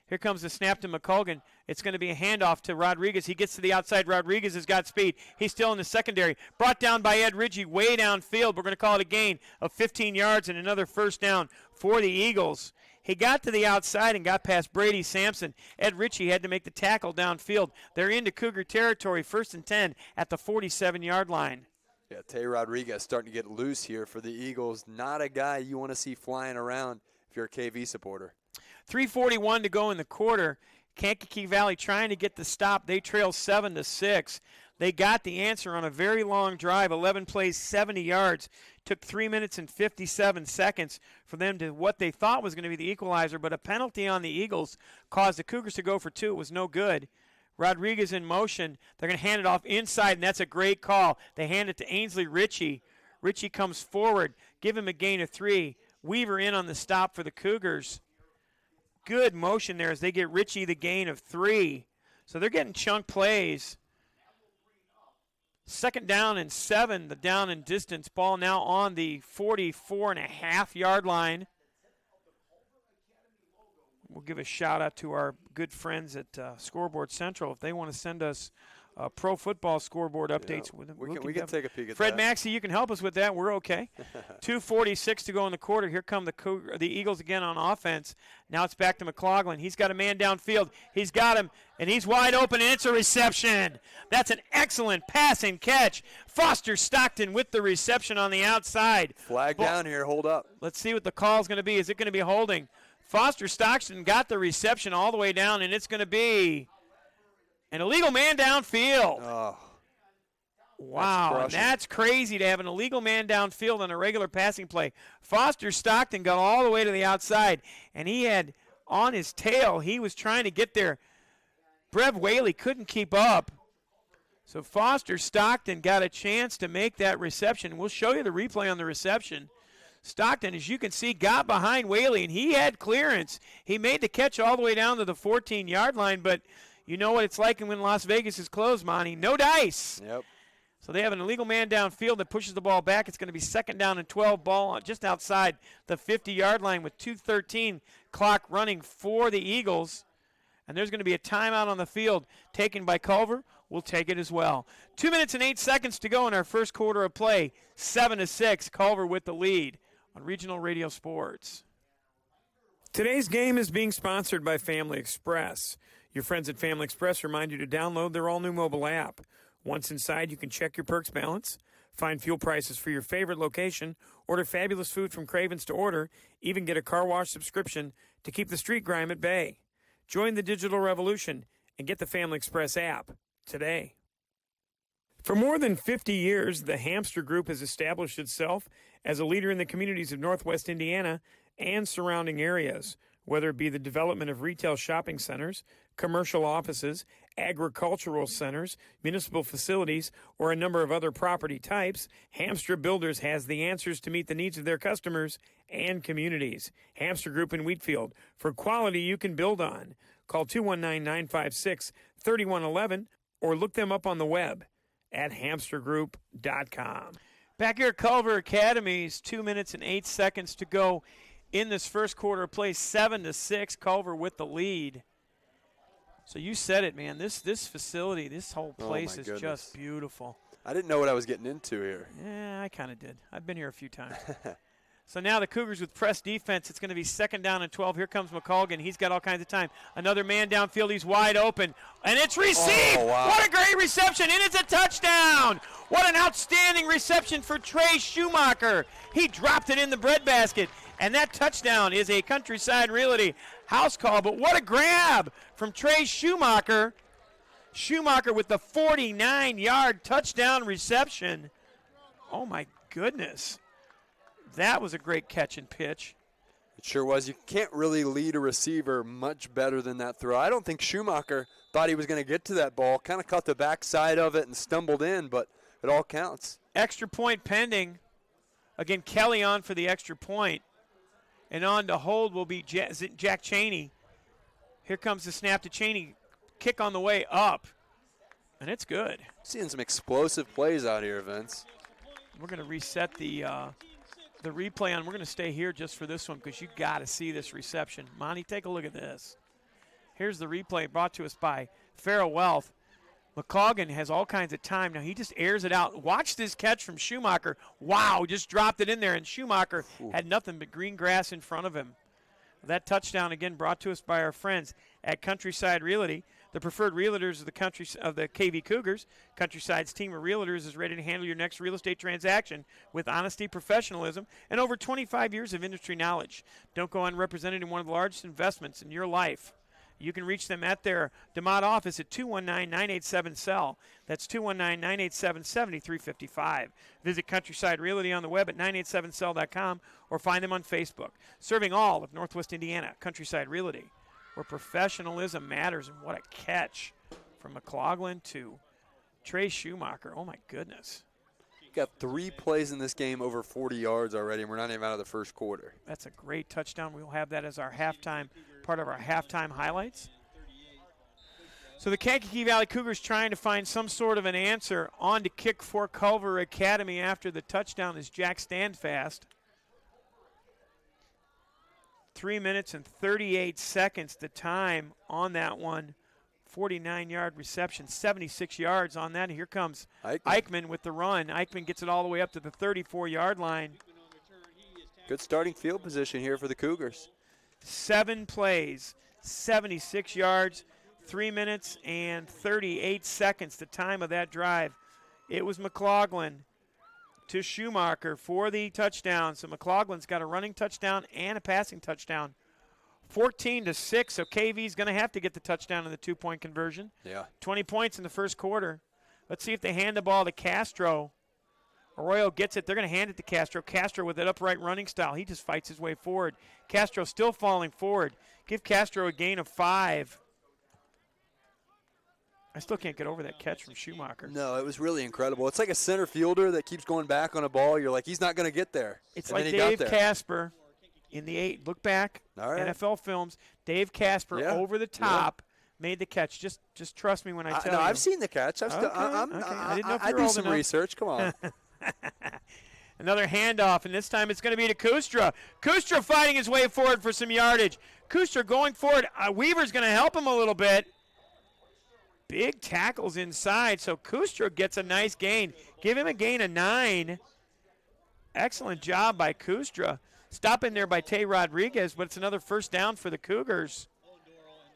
Here comes the snap to McColgan. It's going to be a handoff to Rodriguez. He gets to the outside. Rodriguez has got speed. He's still in the secondary. Brought down by Ed Ritchie way downfield. We're going to call it a gain of 15 yards and another first down for the Eagles. He got to the outside and got past Brady Sampson. Ed Ritchie had to make the tackle downfield. They're into Cougar territory, 1st and 10 at the 47-yard line. Yeah, Tay Rodriguez starting to get loose here for the Eagles. Not a guy you want to see flying around if you're a KV supporter. 3:41 to go in the quarter. Kankakee Valley trying to get the stop. They trail 7-6. They got the answer on a very long drive, 11 plays, 70 yards. Took 3 minutes and 57 seconds for them to what they thought was going to be the equalizer, but a penalty on the Eagles caused the Cougars to go for 2. It was no good. Rodriguez in motion. They're going to hand it off inside, and that's a great call. They hand it to Ainsley Ritchie. Ritchie comes forward, give him a gain of 3. Weaver in on the stop for the Cougars. Good motion there as they get Ritchie the gain of 3. So they're getting chunk plays. 2nd down and 7, the down and distance ball now on the 44.5-yard line. We'll give a shout out to our good friends at Scoreboard Central. If they want to send us pro football scoreboard updates, yeah, we can take a peek at Fred that. Maxey, you can help us with that. We're okay. 2:46 to go in the quarter. Here come the Eagles again on offense. Now it's back to McLaughlin. He's got a man downfield. He's got him, and he's wide open, and it's a reception. That's an excellent pass and catch. Foster Stockton with the reception on the outside. Flag down here. Hold up. Let's see what the call's going to be. Is it going to be holding? Foster Stockton got the reception all the way down, and it's going to be an illegal man downfield. Oh, wow, that's crazy to have an illegal man downfield on a regular passing play. Foster Stockton got all the way to the outside, and he had on his tail, he was trying to get there. Brev Whaley couldn't keep up. So Foster Stockton got a chance to make that reception. We'll show you the replay on the reception. Stockton, as you can see, got behind Whaley, and he had clearance. He made the catch all the way down to the 14-yard line, but you know what it's like when Las Vegas is closed, Monty. No dice. Yep. So they have an illegal man downfield that pushes the ball back. It's going to be 2nd down and 12, ball just outside the 50-yard line with 2:13 clock running for the Eagles. And there's going to be a timeout on the field taken by Culver. We'll take it as well. 2 minutes and 8 seconds to go in our first quarter of play. 7-6, Culver with the lead on Regional Radio Sports. Today's game is being sponsored by Family Express. Your friends at Family Express remind you to download their all-new mobile app. Once inside, you can check your perks balance, find fuel prices for your favorite location, order fabulous food from Craven's to order, even get a car wash subscription to keep the street grime at bay. Join the digital revolution and get the Family Express app today. For more than 50 years, the Hamster Group has established itself as a leader in the communities of Northwest Indiana and surrounding areas, whether it be the development of retail shopping centers, commercial offices, agricultural centers, municipal facilities, or a number of other property types. Hamster Builders has the answers to meet the needs of their customers and communities. Hamster Group in Wheatfield, for quality you can build on. Call 219-956-3111 or look them up on the web at hamstergroup.com. Back here at Culver Academies, 2 minutes and 8 seconds to go in this first quarter of play. 7-6, Culver with the lead. So you said it, man. This facility, this whole place is just beautiful. I didn't know what I was getting into here. Yeah, I kind of did. I've been here a few times. So now the Cougars with press defense. It's going to be 2nd down and 12. Here comes McColgan. He's got all kinds of time. Another man downfield. He's wide open. And it's received. Oh, wow. What a great reception. And it's a touchdown. What an outstanding reception for Trey Schumacher. He dropped it in the breadbasket. And that touchdown is a Countryside Realty house call. But what a grab from Trey Schumacher. Schumacher with the 49-yard touchdown reception. Oh, my goodness. That was a great catch and pitch. It sure was. You can't really lead a receiver much better than that throw. I don't think Schumacher thought he was going to get to that ball. Kind of caught the backside of it and stumbled in, but it all counts. Extra point pending. Again, Kelly on for the extra point. And on to hold will be Jack Cheney. Here comes the snap to Cheney. Kick on the way up. And it's good. Seeing some explosive plays out here, Vince. We're going to reset the replay on. We're going to stay here just for this one because you got to see this reception. Monty, take a look at this. Here's the replay brought to us by Farrell Wealth. McCoggan has all kinds of time. Now he just airs it out. Watch this catch from Schumacher. Wow, just dropped it in there, and Schumacher had nothing but green grass in front of him. That touchdown, again, brought to us by our friends at Countryside Realty, the preferred realtors of the KV Cougars. Countryside's team of realtors is ready to handle your next real estate transaction with honesty, professionalism, and over 25 years of industry knowledge. Don't go unrepresented in one of the largest investments in your life. You can reach them at their DeMott office at 219-987-SELL. That's 219-987-7355. Visit Countryside Realty on the web at 987sell.com or find them on Facebook. Serving all of Northwest Indiana, Countryside Realty, where professionalism matters. And what a catch from McLaughlin to Trey Schumacher. Oh, my goodness. Got 3 plays in this game over 40 yards already, and we're not even out of the first quarter. That's a great touchdown. We'll have that as our halftime, part of our halftime highlights. So the Kankakee Valley Cougars trying to find some sort of an answer. On to kick for Culver Academy after the touchdown is Jack Standfast. 3 minutes and 38 seconds the time on that one. 49-yard reception, 76 yards on that. Here comes Eichmann with the run. Eichmann gets it all the way up to the 34-yard line. Good starting field position here for the Cougars. 7 plays, 76 yards, 3 minutes and 38 seconds the time of that drive. It was McLaughlin to Schumacher for the touchdown. So McLaughlin's got a running touchdown and a passing touchdown. 14-6, so KV's going to have to get the touchdown in the 2-point conversion. Yeah. 20 points in the first quarter. Let's see if they hand the ball to Castro. Arroyo gets it. They're going to hand it to Castro. Castro with that upright running style. He just fights his way forward. Castro still falling forward. Give Castro a gain of 5. I still can't get over that catch from Schumacher. No, it was really incredible. It's like a center fielder that keeps going back on a ball. You're like, he's not going to get there. It's and like Dave Casper in the 8. Look back, NFL films. Dave Casper over the top made the catch. Just trust me when I tell you. I've seen the catch. I didn't know if I do some research. Come on. Another handoff, and this time it's going to be to Kustra. Kustra fighting his way forward for some yardage. Kustra going forward. Weaver's going to help him a little bit. Big tackles inside, so Kustra gets a nice gain. Give him a gain of 9. Excellent job by Kustra. Stop in there by Tay Rodriguez, but it's another first down for the Cougars.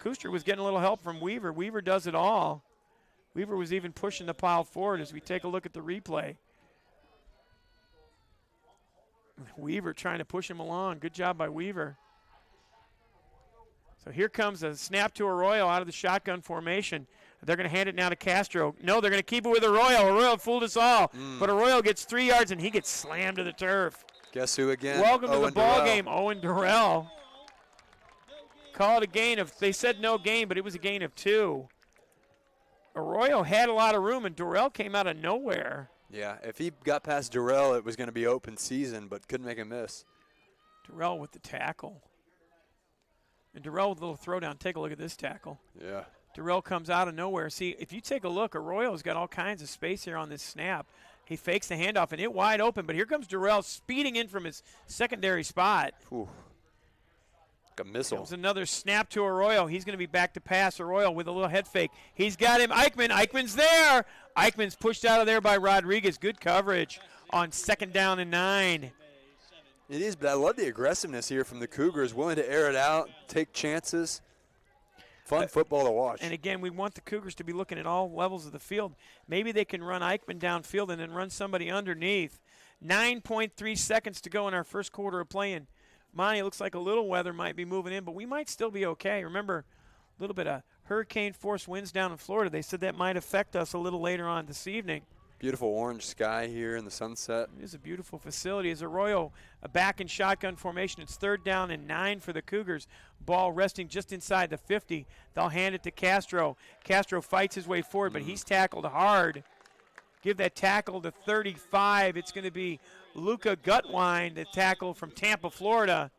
Kustra was getting a little help from Weaver. Weaver does it all. Weaver was even pushing the pile forward as we take a look at the replay. Weaver trying to push him along. Good job by Weaver. So here comes a snap to Arroyo out of the shotgun formation. They're going to hand it now to Castro. No, they're going to keep it with Arroyo. Arroyo fooled us all. But Arroyo gets 3 yards, and he gets slammed to the turf. Guess who again? Welcome to the ball game, Owen Durrell. Call it a gain of, they said no gain, but it was a gain of 2. Arroyo had a lot of room, and Durrell came out of nowhere. Yeah, if he got past Durrell, it was going to be open season, but couldn't make a miss. Durrell with the tackle. And Durrell with a little throwdown. Take a look at this tackle. Yeah. Durrell comes out of nowhere. See, if you take a look, Arroyo's got all kinds of space here on this snap. He fakes the handoff, and it wide open, but here comes Durrell speeding in from his secondary spot. Ooh. Like a missile. Comes another snap to Arroyo. He's going to be back to pass. Arroyo with a little head fake. He's got him. Eichmann's there. Eichmann's pushed out of there by Rodriguez. Good coverage on 2nd down and 9. It is, but I love the aggressiveness here from the Cougars, willing to air it out, take chances. Fun football to watch. And again, we want the Cougars to be looking at all levels of the field. Maybe they can run Eichmann downfield and then run somebody underneath. 9.3 seconds to go in our first quarter of playing. Monty, it looks like a little weather might be moving in, but we might still be okay. Remember, a little bit of hurricane force winds down in Florida. They said that might affect us a little later on this evening. Beautiful orange sky here in the sunset. It is a beautiful facility. As Arroyo back in shotgun formation, it's 3rd down and 9 for the Cougars. Ball resting just inside the 50. They'll hand it to Castro. Castro fights his way forward, but he's tackled hard. Give that tackle to 35. It's going to be Luca Gutwine, the tackle from Tampa, Florida.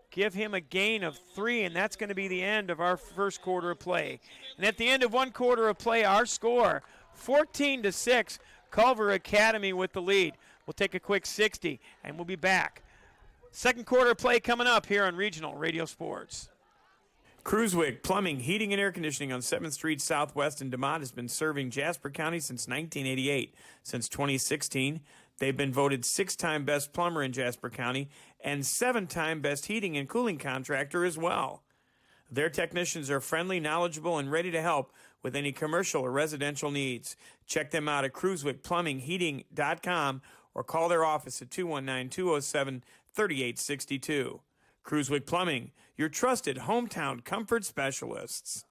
Give him a gain of 3, and that's going to be the end of our first quarter of play. And at the end of one quarter of play, our score, 14-6, Culver Academy with the lead. We'll take a quick 60, and we'll be back. Second quarter of play coming up here on Regional Radio Sports. Cruiswick Plumbing, Heating, and Air Conditioning on 7th Street Southwest in DeMont has been serving Jasper County since 1988. Since 2016, they've been voted 6-time best plumber in Jasper County and 7-time best heating and cooling contractor as well. Their technicians are friendly, knowledgeable, and ready to help with any commercial or residential needs. Check them out at cruiswickplumbingheating.com or call their office at 219-207-3862. Cruiswick Plumbing, your trusted hometown comfort specialists.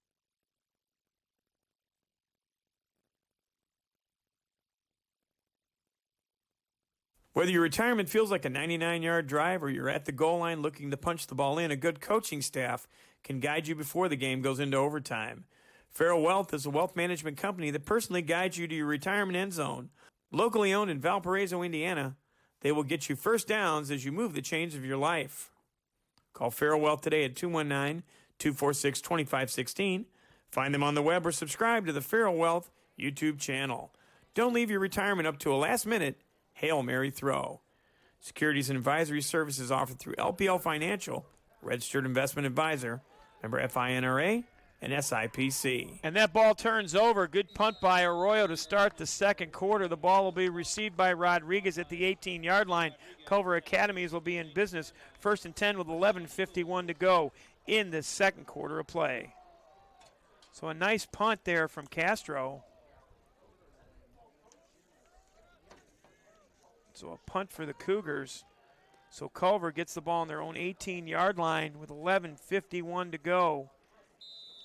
Whether your retirement feels like a 99-yard drive or you're at the goal line looking to punch the ball in, a good coaching staff can guide you before the game goes into overtime. Farrell Wealth is a wealth management company that personally guides you to your retirement end zone. Locally owned in Valparaiso, Indiana, they will get you first downs as you move the chains of your life. Call Farrell Wealth today at 219-246-2516. Find them on the web or subscribe to the Farrell Wealth YouTube channel. Don't leave your retirement up to a last-minute Hail Mary throw. Securities and advisory services offered through LPL Financial, registered investment advisor, member FINRA, and SIPC. And that ball turns over. Good punt by Arroyo to start the second quarter. The ball will be received by Rodriguez at the 18-yard line. Culver Academies will be in business. 1st and 10 with 11:51 to go in the second quarter of play. So a nice punt there from Castro. So a punt for the Cougars. So Culver gets the ball on their own 18-yard line with 11:51 to go.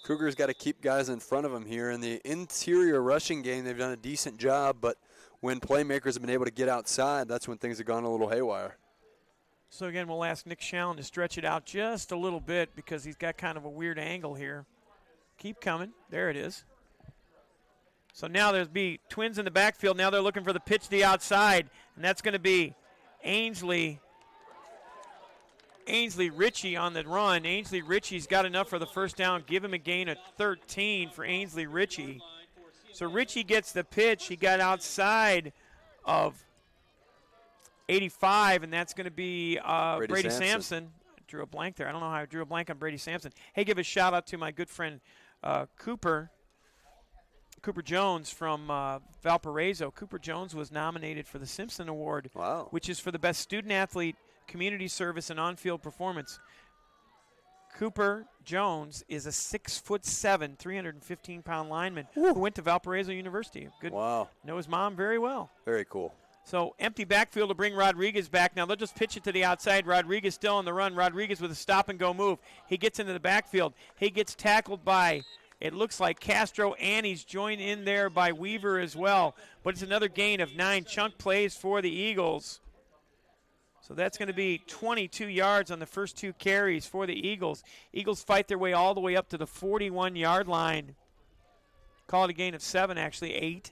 Cougars got to keep guys in front of them here. In the interior rushing game, they've done a decent job, but when playmakers have been able to get outside, that's when things have gone a little haywire. So again, we'll ask Nick Shallon to stretch it out just a little bit because he's got kind of a weird angle here. Keep coming. There it is. So now there'll be twins in the backfield. Now they're looking for the pitch to the outside, and that's going to be Ainsley Ritchie on the run. Ainsley Ritchie's got enough for the first down. Give him a gain of 13 for Ainsley Ritchie. So Ritchie gets the pitch. He got outside of 85, and that's going to be Brady Sampson. Drew a blank there. I don't know how I drew a blank on Brady Sampson. Hey, give a shout out to my good friend Cooper Jones from Valparaiso. Cooper Jones was nominated for the Simpson Award, which is for the best student athlete, community service, and on-field performance. Cooper Jones is a 6'7", 315-pound lineman who went to Valparaiso University. Good. Wow. Know his mom very well. Very cool. So empty backfield to bring Rodriguez back. Now they'll just pitch it to the outside. Rodriguez still on the run. Rodriguez with a stop-and-go move. He gets into the backfield. He gets tackled by, it looks like Castro, and he's joined in there by Weaver as well. But it's another gain of 9. Chunk plays for the Eagles. So that's going to be 22 yards on the first 2 carries for the Eagles. Eagles fight their way all the way up to the 41-yard line. Call it a gain of 7, actually 8.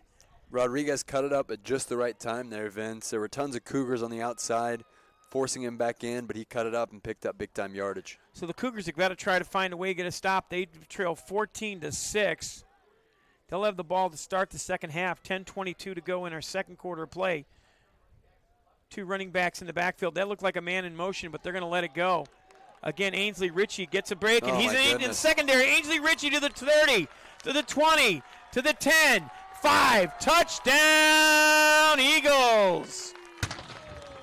Rodriguez cut it up at just the right time there, Vince. There were tons of Cougars on the outside forcing him back in, but he cut it up and picked up big-time yardage. So the Cougars have got to try to find a way to get a stop. They trail 14-6. They'll have the ball to start the second half. 10:22 to go in our second quarter of play. 2 running backs in the backfield. That looked like a man in motion, but they're going to let it go. Again, Ainsley Ritchie gets a break, and he's in the secondary. Ainsley Ritchie to the 30, to the 20, to the 10, 5. Touchdown, Eagles.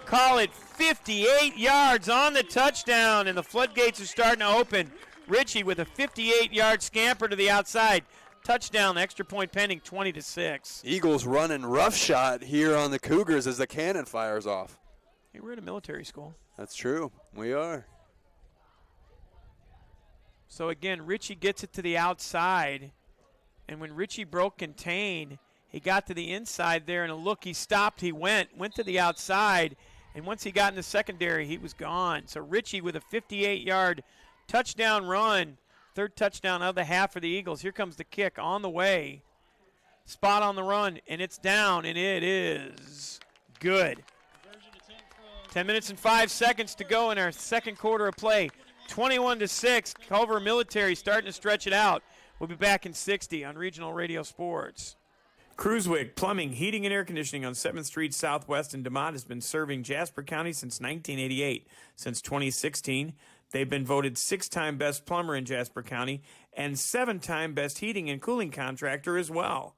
Call it 58 yards on the touchdown, and the floodgates are starting to open. Ritchie with a 58-yard scamper to the outside. Touchdown, extra point pending, 20-6. Eagles running roughshod here on the Cougars as the cannon fires off. Hey, we're at a military school. That's true. We are. So again, Ritchie gets it to the outside, and when Ritchie broke contain, He got to the inside there, and a look, he stopped, he went to the outside, and once he got in the secondary, he was gone. So Ritchie with a 58-yard touchdown run, third touchdown of the half for the Eagles. Here comes the kick on the way. Spot on the run, and it's down, and it is good. 10 minutes and 5 seconds to go in our second quarter of play. 21-6, Culver Military starting to stretch it out. We'll be back in 60 on Regional Radio Sports. Cruiswick Plumbing, Heating, and Air Conditioning on 7th Street Southwest in DeMont has been serving Jasper County since 1988. Since 2016, they've been voted 6-time best plumber in Jasper County and 7-time best heating and cooling contractor as well.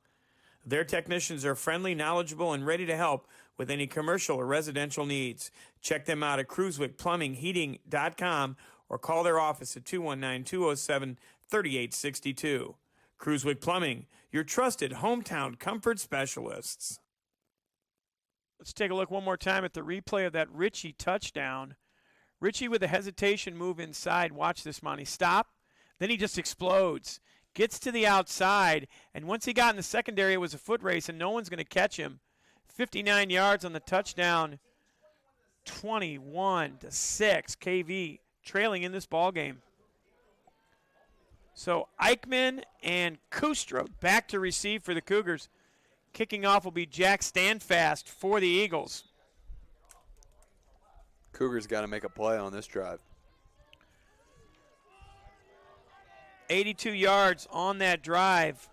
Their technicians are friendly, knowledgeable, and ready to help with any commercial or residential needs. Check them out at cruiswickplumbingheating.com or call their office at 219-207-3862. Cruiswick Plumbing, your trusted hometown comfort specialists. Let's take a look one more time at the replay of that Ritchie touchdown. Ritchie with a hesitation move inside. Watch this, Monty. Stop. Then he just explodes. Gets to the outside, and once he got in the secondary, it was a foot race, and no one's going to catch him. 59 yards on the touchdown. 21-6. KV trailing in this ball game. So Eichmann and Kustra back to receive for the Cougars. Kicking off will be Jack Standfast for the Eagles. Cougars got to make a play on this drive. 82 yards on that drive.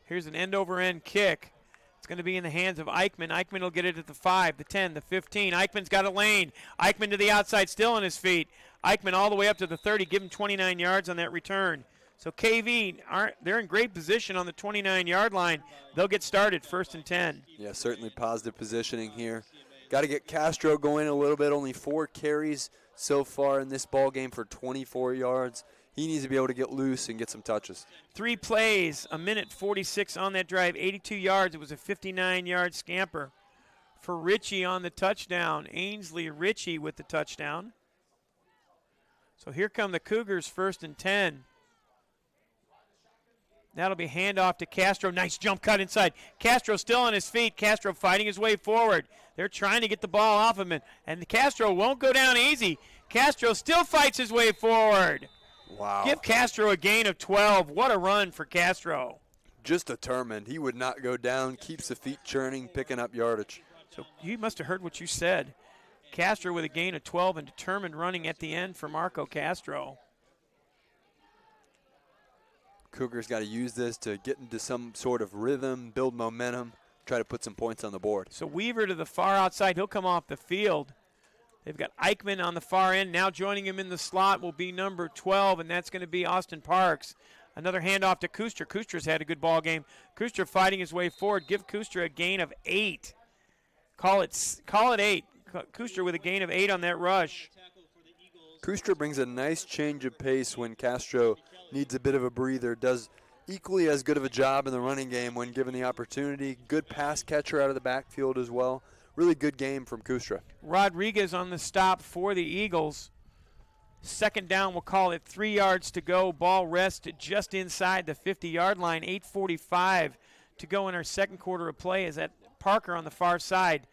Here's an end-over-end kick. It's going to be in the hands of Eichmann. Eichmann will get it at the 5, the 10, the 15. Eichmann's got a lane. Eichmann to the outside, still on his feet. Eichmann all the way up to the 30. Give him 29 yards on that return. So KV, they're in great position on the 29-yard line. They'll get started, 1st and 10. Yeah, certainly positive positioning here. Got to get Castro going a little bit. Only 4 carries so far in this ball game for 24 yards. He needs to be able to get loose and get some touches. 3 plays, a minute 46 on that drive, 82 yards. It was a 59-yard scamper for Ritchie on the touchdown. Ainsley Ritchie with the touchdown. So here come the Cougars, 1st and 10. That'll be handoff to Castro. Nice jump cut inside. Castro still on his feet. Castro fighting his way forward. They're trying to get the ball off him, and Castro won't go down easy. Castro still fights his way forward. Wow. Give Castro a gain of 12. What a run for Castro. Just determined. He would not go down, keeps the feet churning, picking up yardage. So you must have heard what you said. Castro with a gain of 12 and determined running at the end for Marco Castro. Cougars got to use this to get into some sort of rhythm, build momentum, try to put some points on the board. So Weaver to the far outside. He'll come off the field. They've got Eichmann on the far end. Now joining him in the slot will be number 12, and that's going to be Austin Parks. Another handoff to Kustra. Kustra's had a good ball game. Kustra fighting his way forward. Give Kustra a gain of 8. Call it 8. Kustra with a gain of 8 on that rush. Kustra brings a nice change of pace when Castro needs a bit of a breather. Does equally as good of a job in the running game when given the opportunity. Good pass catcher out of the backfield as well. Really good game from Kustra. Rodriguez on the stop for the Eagles. 2nd down, we'll call it 3 yards to go. Ball rest just inside the 50-yard line. 8:45 to go in our second quarter of play. Is that Parker on the far side.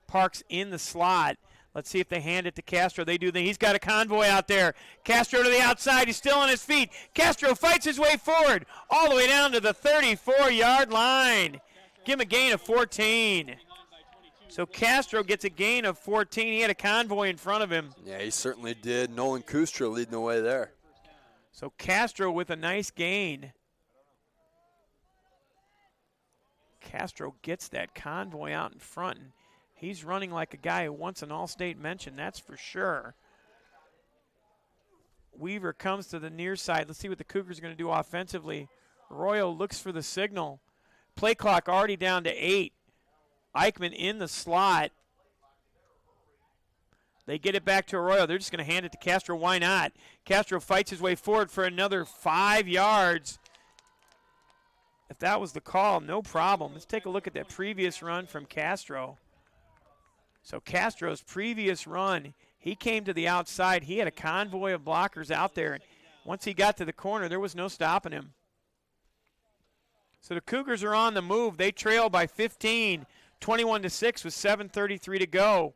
Parks in the slot. Let's see if they hand it to Castro. They do. He's got a convoy out there. Castro to the outside. He's still on his feet. Castro fights his way forward all the way down to the 34-yard line. Give him a gain of 14. So Castro gets a gain of 14. He had a convoy in front of him. Yeah, he certainly did. Nolan Kustra leading the way there. So Castro with a nice gain. Castro gets that convoy out in front. And he's running like a guy who wants an all-state mention, that's for sure. Weaver comes to the near side. Let's see what the Cougars are going to do offensively. Arroyo looks for the signal. Play clock already down to 8. Eichmann in the slot. They get it back to Arroyo. They're just going to hand it to Castro. Why not? Castro fights his way forward for another 5 yards. If that was the call, no problem. Let's take a look at that previous run from Castro. So Castro's previous run, he came to the outside. He had a convoy of blockers out there. Once he got to the corner, there was no stopping him. So the Cougars are on the move. They trail by 15, 21-6 with 7:33 to go.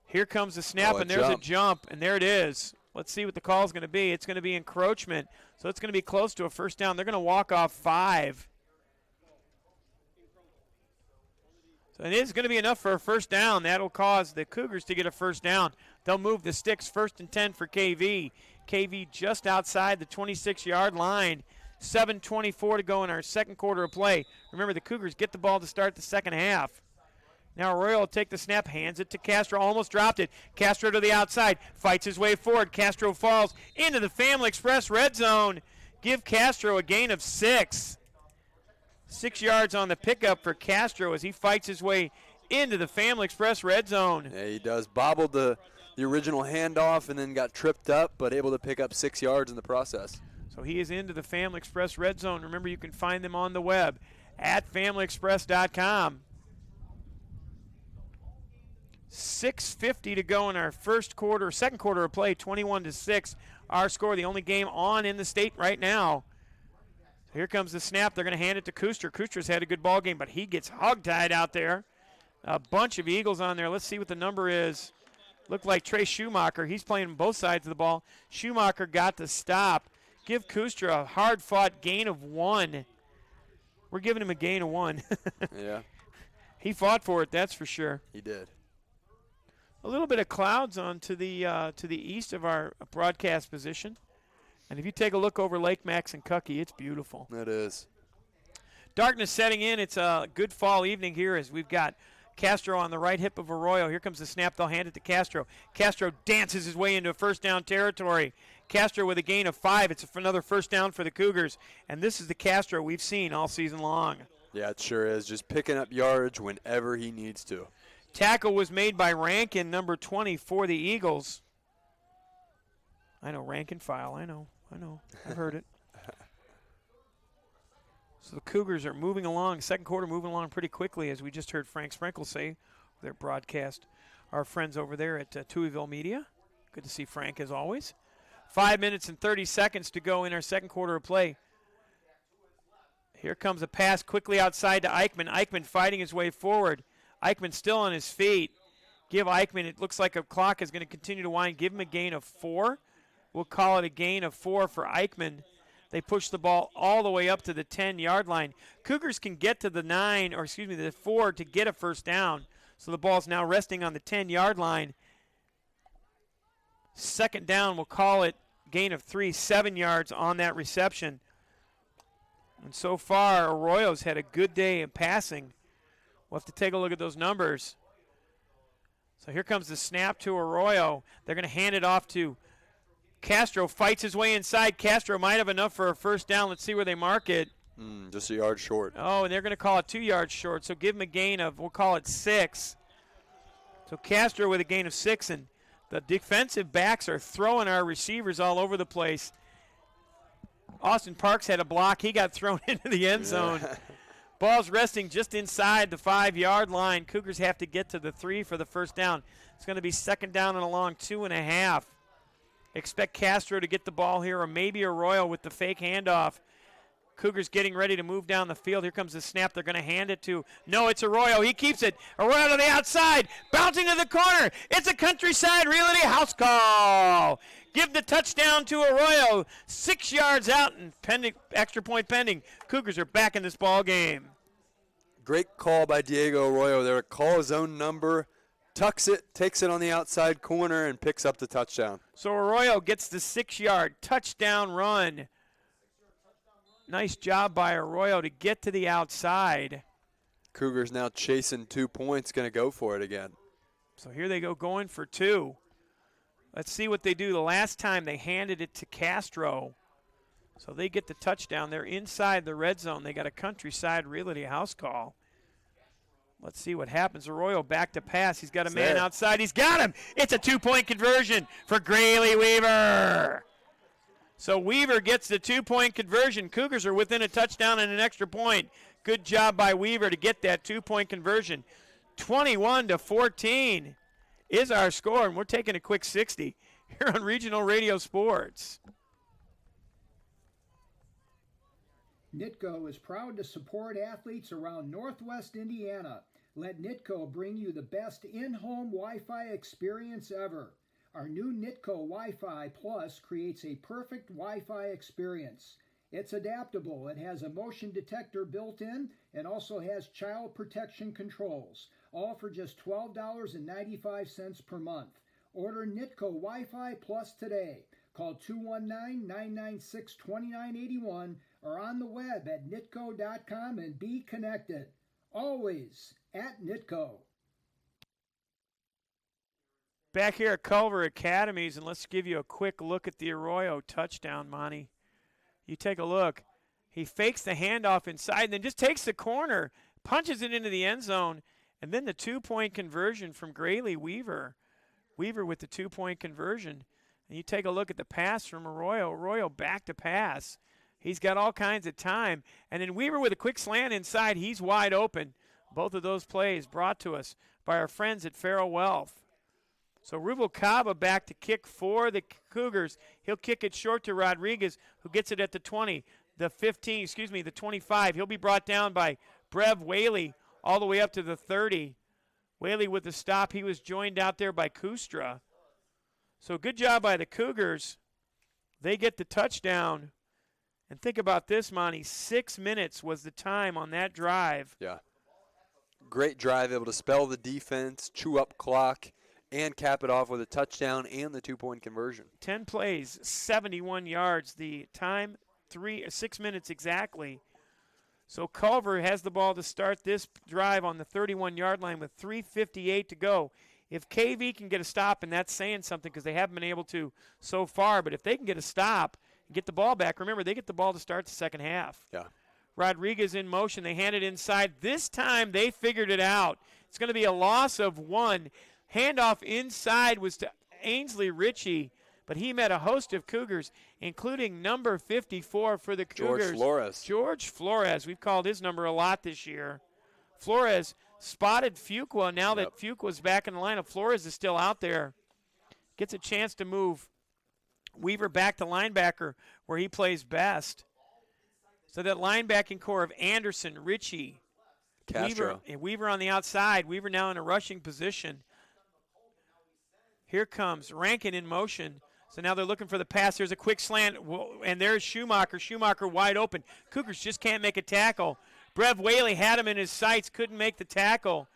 Here comes the snap, and there's a jump, and there it is. Let's see what the call is going to be. It's going to be encroachment, so it's going to be close to a first down. They're going to walk off 5. So it is going to be enough for a first down. That'll cause the Cougars to get a first down. They'll move the sticks 1st and 10 for KV. KV just outside the 26-yard line. 7:24 to go in our second quarter of play. Remember, the Cougars get the ball to start the second half. Now Arroyo will take the snap, hands it to Castro, almost dropped it. Castro to the outside, fights his way forward. Castro falls into the Family Express red zone. Give Castro a gain of 6. 6 yards on the pickup for Castro as he fights his way into the Family Express red zone. Yeah, he does. Bobbled the original handoff and then got tripped up, but able to pick up 6 yards in the process. So he is into the Family Express red zone. Remember, you can find them on the web at familyexpress.com. 6:50 to go in our second quarter of play, 21-6. Our score, the only game on in the state right now. So here comes the snap. They're going to hand it to Kuster. Kuster's had a good ball game, but he gets hog-tied out there. A bunch of Eagles on there. Let's see what the number is. Looked like Trey Schumacher. He's playing both sides of the ball. Schumacher got the stop. Give Kuster a hard-fought gain of 1. We're giving him a gain of 1. Yeah. He fought for it, that's for sure. He did. A little bit of clouds on to the east of our broadcast position. And if you take a look over Lake Max and Kankakee, it's beautiful. It is. Darkness setting in. It's a good fall evening here as we've got Castro on the right hip of Arroyo. Here comes the snap. They'll hand it to Castro. Castro dances his way into first down territory. Castro with a gain of 5. It's another first down for the Cougars. And this is the Castro we've seen all season long. Yeah, it sure is. Just picking up yardage whenever he needs to. Tackle was made by Rankin, number 20 for the Eagles. I know, Rankin file. I know. I've heard it. So the Cougars are moving along, second quarter moving along pretty quickly, as we just heard Frank Sprinkle say, their broadcast, our friends over there at Tuieville Media. Good to see Frank as always. 5 minutes and 30 seconds to go in our second quarter of play. Here comes a pass quickly outside to Eichmann. Eichmann fighting his way forward. Eichmann still on his feet. Give Eichmann, it looks like a clock is going to continue to wind. Give him a gain of 4. We'll call it a gain of 4 for Eichmann. They push the ball all the way up to the 10-yard line. Cougars can get to the 4 to get a first down. So the ball's now resting on the 10-yard line. Second down, we'll call it gain of 3, 7 yards on that reception. And so far, Arroyo's had a good day in passing. We'll have to take a look at those numbers. So here comes the snap to Arroyo. They're going to hand it off to Castro. Fights his way inside. Castro might have enough for a first down. Let's see where they mark it. Just a yard short. Oh, and they're going to call it 2 yards short. So give him a gain of, we'll call it 6. So Castro with a gain of 6. And the defensive backs are throwing our receivers all over the place. Austin Parks had a block. He got thrown into the end zone. Ball's resting just inside the 5-yard line. Cougars have to get to the 3 for the first down. It's going to be second down and a long 2.5. Expect Castro to get the ball here, or maybe Arroyo with the fake handoff. Cougars getting ready to move down the field. Here comes the snap. They're going to hand it to, no, it's Arroyo. He keeps it. Arroyo to the outside, bouncing to the corner. It's a Countryside Realty house call. Give the touchdown to Arroyo. 6 yards out and pending, extra point pending. Cougars are back in this ball game. Great call by Diego Arroyo there to call his own number, tucks it, takes it on the outside corner, and picks up the touchdown. So Arroyo gets the 6-yard touchdown run. Nice job by Arroyo to get to the outside. Cougars now chasing 2 points, going to go for it again. So here they go going for 2. Let's see what they do. The last time they handed it to Castro. So they get the touchdown. They're inside the red zone. They got a Countryside Realty house call. Let's see what happens. Arroyo back to pass. He's got a man outside. He's got him. It's a 2-point conversion for Grayley Weaver. So Weaver gets the 2-point conversion. Cougars are within a touchdown and an extra point. Good job by Weaver to get that 2-point conversion. 21-14 is our score, and we're taking a quick 60 here on Regional Radio Sports. Nitco is proud to support athletes around Northwest Indiana. Let Nitco bring you the best in-home Wi-Fi experience ever. Our new Nitco Wi-Fi Plus creates a perfect Wi-Fi experience. It's adaptable. It has a motion detector built in and also has child protection controls, all for just $12.95 per month. Order Nitco Wi-Fi Plus today. Call 219-996-2981 or on the web at nitco.com and be connected. Always at Nitco. Back here at Culver Academies, and let's give you a quick look at the Arroyo touchdown, Monty. You take a look. He fakes the handoff inside and then just takes the corner, punches it into the end zone, and then the two-point conversion from Grayley Weaver. Weaver with the two-point conversion. And you take a look at the pass from Arroyo. Arroyo back to pass. He's got all kinds of time. And then Weaver with a quick slant inside. He's wide open. Both of those plays brought to us by our friends at Farrell Wealth. So Rubalcaba back to kick for the Cougars. He'll kick it short to Rodriguez, who gets it at the 20, the 15, the 25. He'll be brought down by Brev Whaley all the way up to the 30. Whaley with the stop. He was joined out there by Kustra. So good job by the Cougars. They get the touchdown. And think about this, Monty. 6 minutes was the time on that drive. Yeah. Great drive, able to spell the defense, chew up clock, and cap it off with a touchdown and the two-point conversion. 10 plays, 71 yards. The time, 6 minutes exactly. So Culver has the ball to start this drive on the 31-yard line with 3:58 to go. If KV can get a stop, and that's saying something because they haven't been able to so far, but if they can get a stop and get the ball back, remember, they get the ball to start the second half. Yeah. Rodriguez in motion. They hand it inside. This time they figured it out. It's going to be a loss of 1. Handoff inside was to Ainsley Ritchie, but he met a host of Cougars, including number 54 for the Cougars. George Flores. We've called his number a lot this year. Flores spotted Fuqua. Now that Fuqua's back in the lineup, Flores is still out there. Gets a chance to move Weaver back to linebacker where he plays best. So that linebacking core of Anderson, Ritchie, Castro. Weaver on the outside. Weaver now in a rushing position. Here comes Rankin in motion. So now they're looking for the pass. There's a quick slant, and there's Schumacher. Schumacher wide open. Cougars just can't make a tackle. Brev Whaley had him in his sights, couldn't make the tackle.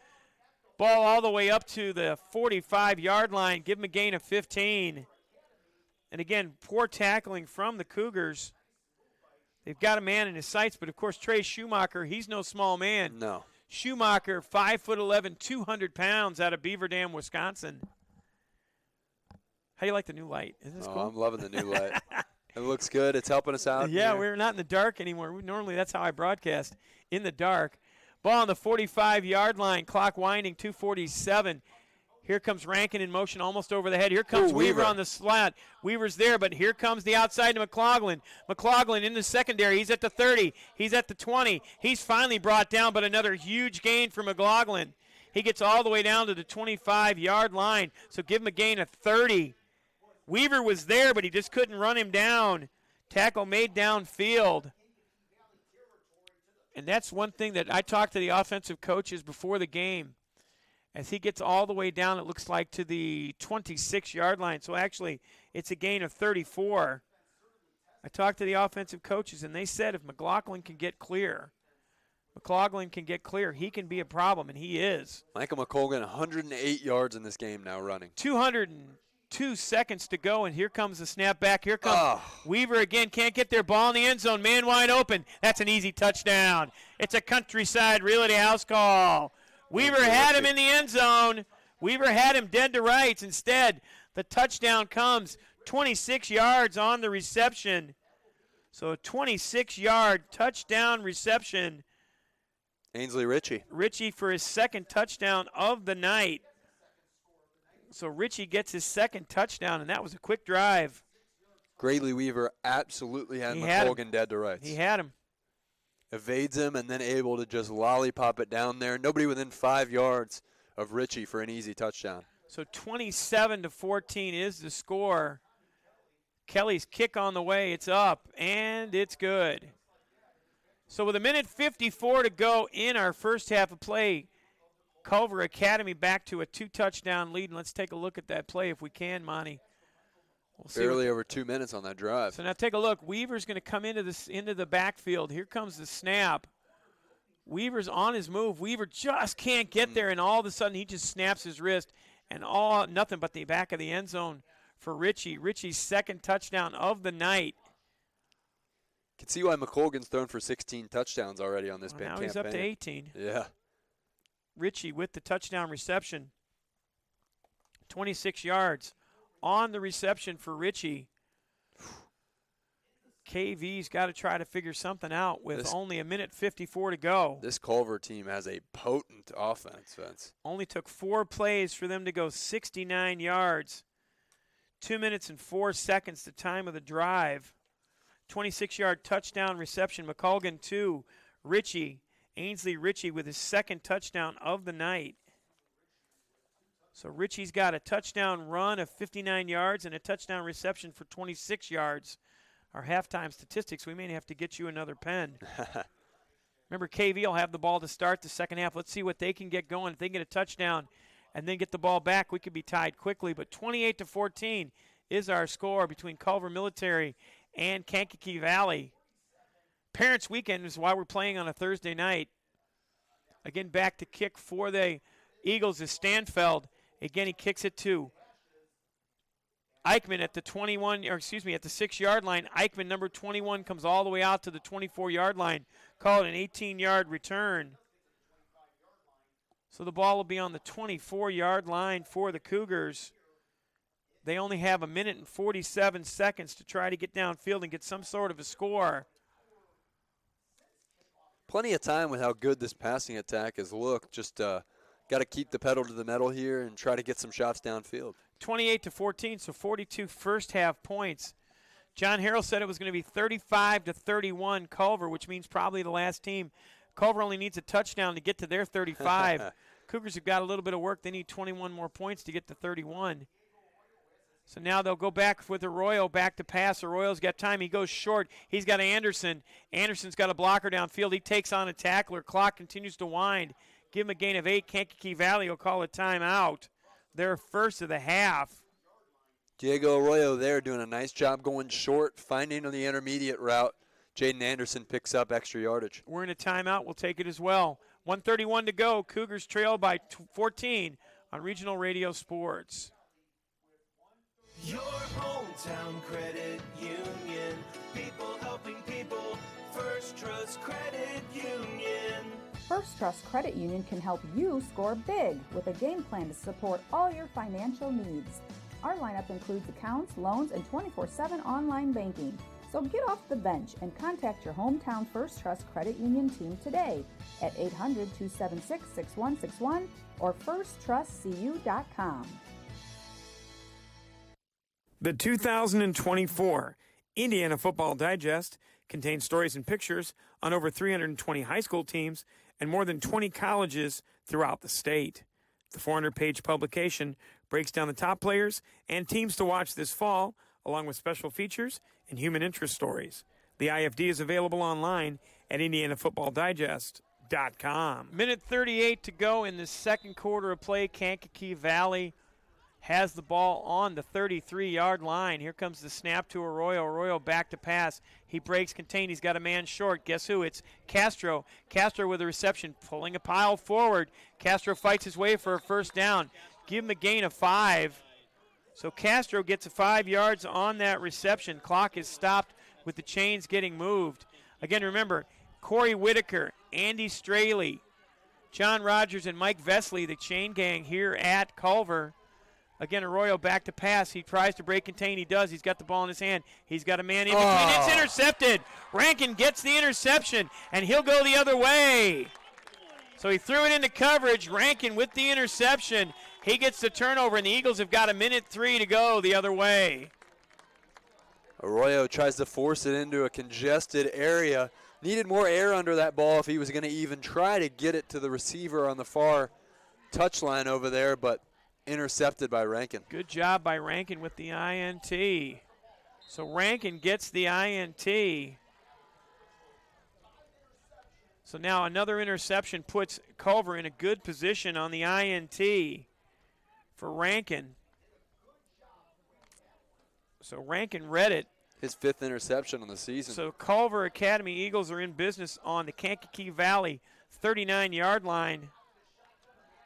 Ball all the way up to the 45-yard line. Give him a gain of 15. And again, poor tackling from the Cougars. They've got a man in his sights, but of course Trey Schumacher, he's no small man. No. Schumacher, 5'11", 200 pounds out of Beaver Dam, Wisconsin. How do you like the new light? Isn't this cool? I'm loving the new light. It looks good. It's helping us out. Yeah, we're not in the dark anymore. Normally that's how I broadcast, in the dark. Ball on the 45-yard line. Clock winding, 2:47. Here comes Rankin in motion almost over the head. Here comes Weaver on the slant. Weaver's there, but here comes the outside to McLaughlin. McLaughlin in the secondary. He's at the 30. He's at the 20. He's finally brought down, but another huge gain for McLaughlin. He gets all the way down to the 25-yard line, so give him a gain of 30. Weaver was there, but he just couldn't run him down. Tackle made downfield. And that's one thing that I talked to the offensive coaches before the game. As he gets all the way down, it looks like to the 26-yard line. So actually, it's a gain of 34. I talked to the offensive coaches, and they said if McLaughlin can get clear, he can be a problem, and he is. Michael McColgan, 108 yards in this game now running. 202 seconds to go, and here comes the snap back. Here comes Weaver again. Can't get their ball in the end zone. Man wide open. That's an easy touchdown. It's a Countryside Realty House call. Weaver had him in the end zone. Weaver had him dead to rights. Instead, the touchdown comes 26 yards on the reception. So a 26-yard touchdown reception. Ainsley Ritchie. Ritchie for his second touchdown of the night. So Ritchie gets his second touchdown, and that was a quick drive. Grayley Weaver absolutely had McColgan dead to rights. He had him. Evades him and then able to just lollipop it down there. Nobody within 5 yards of Ritchie for an easy touchdown. So 27-14 is the score. Kelly's kick on the way. It's up, and it's good. So with 1:54 to go in our first half of play, Culver Academy back to a 2-touchdown lead. And let's take a look at that play if we can, Monty. We'll Barely over 2 minutes on that drive. So now take a look. Weaver's going to come into the backfield. Here comes the snap. Weaver's on his move. Weaver just can't get there, and all of a sudden he just snaps his wrist, and nothing but the back of the end zone for Richie. Richie's second touchdown of the night. Can see why McColgan's thrown for 16 touchdowns already on this Now campaign. he's up to 18. Yeah. Richie with the touchdown reception. 26 yards on the reception for Richie. KV's got to try to figure something out with only 1:54 to go. This Culver team has a potent offense, Vince. Only took 4 plays for them to go 69 yards. 2 minutes and 4 seconds, the time of the drive. 26-yard touchdown reception. McColgan 2. Ainsley Ritchie with his second touchdown of the night. So Ritchie's got a touchdown run of 59 yards and a touchdown reception for 26 yards. Our halftime statistics, we may have to get you another pen. Remember, KV will have the ball to start the second half. Let's see what they can get going. If they get a touchdown and then get the ball back, we could be tied quickly. But 28-14 is our score between Culver Military and Kankakee Valley. Parents' Weekend is why we're playing on a Thursday night. Again, back to kick for the Eagles is Stanfeld. Again, he kicks it to Eichmann at the 6-yard line. Eichmann, number 21, comes all the way out to the 24-yard line. Call it an 18-yard return. So the ball will be on the 24-yard line for the Cougars. They only have 1 minute and 47 seconds to try to get downfield and get some sort of a score. Plenty of time with how good this passing attack has looked. Just got to keep the pedal to the metal here and try to get some shots downfield. 28-14, so 42 first half points. John Harrell said it was going to be 35-31 Culver, which means probably the last team. Culver only needs a touchdown to get to their 35. Cougars have got a little bit of work. They need 21 more points to get to 31. So now they'll go back with Arroyo, back to pass. Arroyo's got time. He goes short. He's got Anderson. Anderson's got a blocker downfield. He takes on a tackler. Clock continues to wind. Give him a gain of 8. Kankakee Valley will call a timeout. Their first of the half. Diego Arroyo there doing a nice job going short, finding on the intermediate route. Jaden Anderson picks up extra yardage. We're in a timeout. We'll take it as well. 1:31 to go. Cougars trail by 14 on Regional Radio Sports. Your hometown credit union. People helping people. First Trust Credit Union. First Trust Credit Union can help you score big with a game plan to support all your financial needs. Our lineup includes accounts, loans, and 24/7 online banking. So get off the bench and contact your hometown First Trust Credit Union team today at 800-276-6161 or firsttrustcu.com. The 2024 Indiana Football Digest contains stories and pictures on over 320 high school teams and more than 20 colleges throughout the state. The 400-page publication breaks down the top players and teams to watch this fall, along with special features and human interest stories. The IFD is available online at IndianaFootballDigest.com. Minute 38 to go in the second quarter of play. Kankakee Valley has the ball on the 33-yard line. Here comes the snap to Arroyo. Arroyo back to pass. He breaks contain. He's got a man short. Guess who? It's Castro. Castro with a reception, pulling a pile forward. Castro fights his way for a first down. Give him a gain of 5. So Castro gets 5 yards on that reception. Clock is stopped with the chains getting moved. Again, remember, Corey Whitaker, Andy Straley, John Rogers, and Mike Vesley, the chain gang here at Culver. Again, Arroyo back to pass. He tries to break contain. He does. He's got the ball in his hand. He's got a man in between. It's intercepted. Rankin gets the interception, and he'll go the other way. So he threw it into coverage. Rankin with the interception. He gets the turnover, and the Eagles have got 1:03 to go the other way. Arroyo tries to force it into a congested area. Needed more air under that ball if he was going to even try to get it to the receiver on the far touchline over there, but intercepted by Rankin. Good job by Rankin with the INT. So Rankin gets the INT. So now another interception puts Culver in a good position on the INT for Rankin. So Rankin read it. His 5th interception on the season. So Culver Academy Eagles are in business on the Kankakee Valley 39-yard line.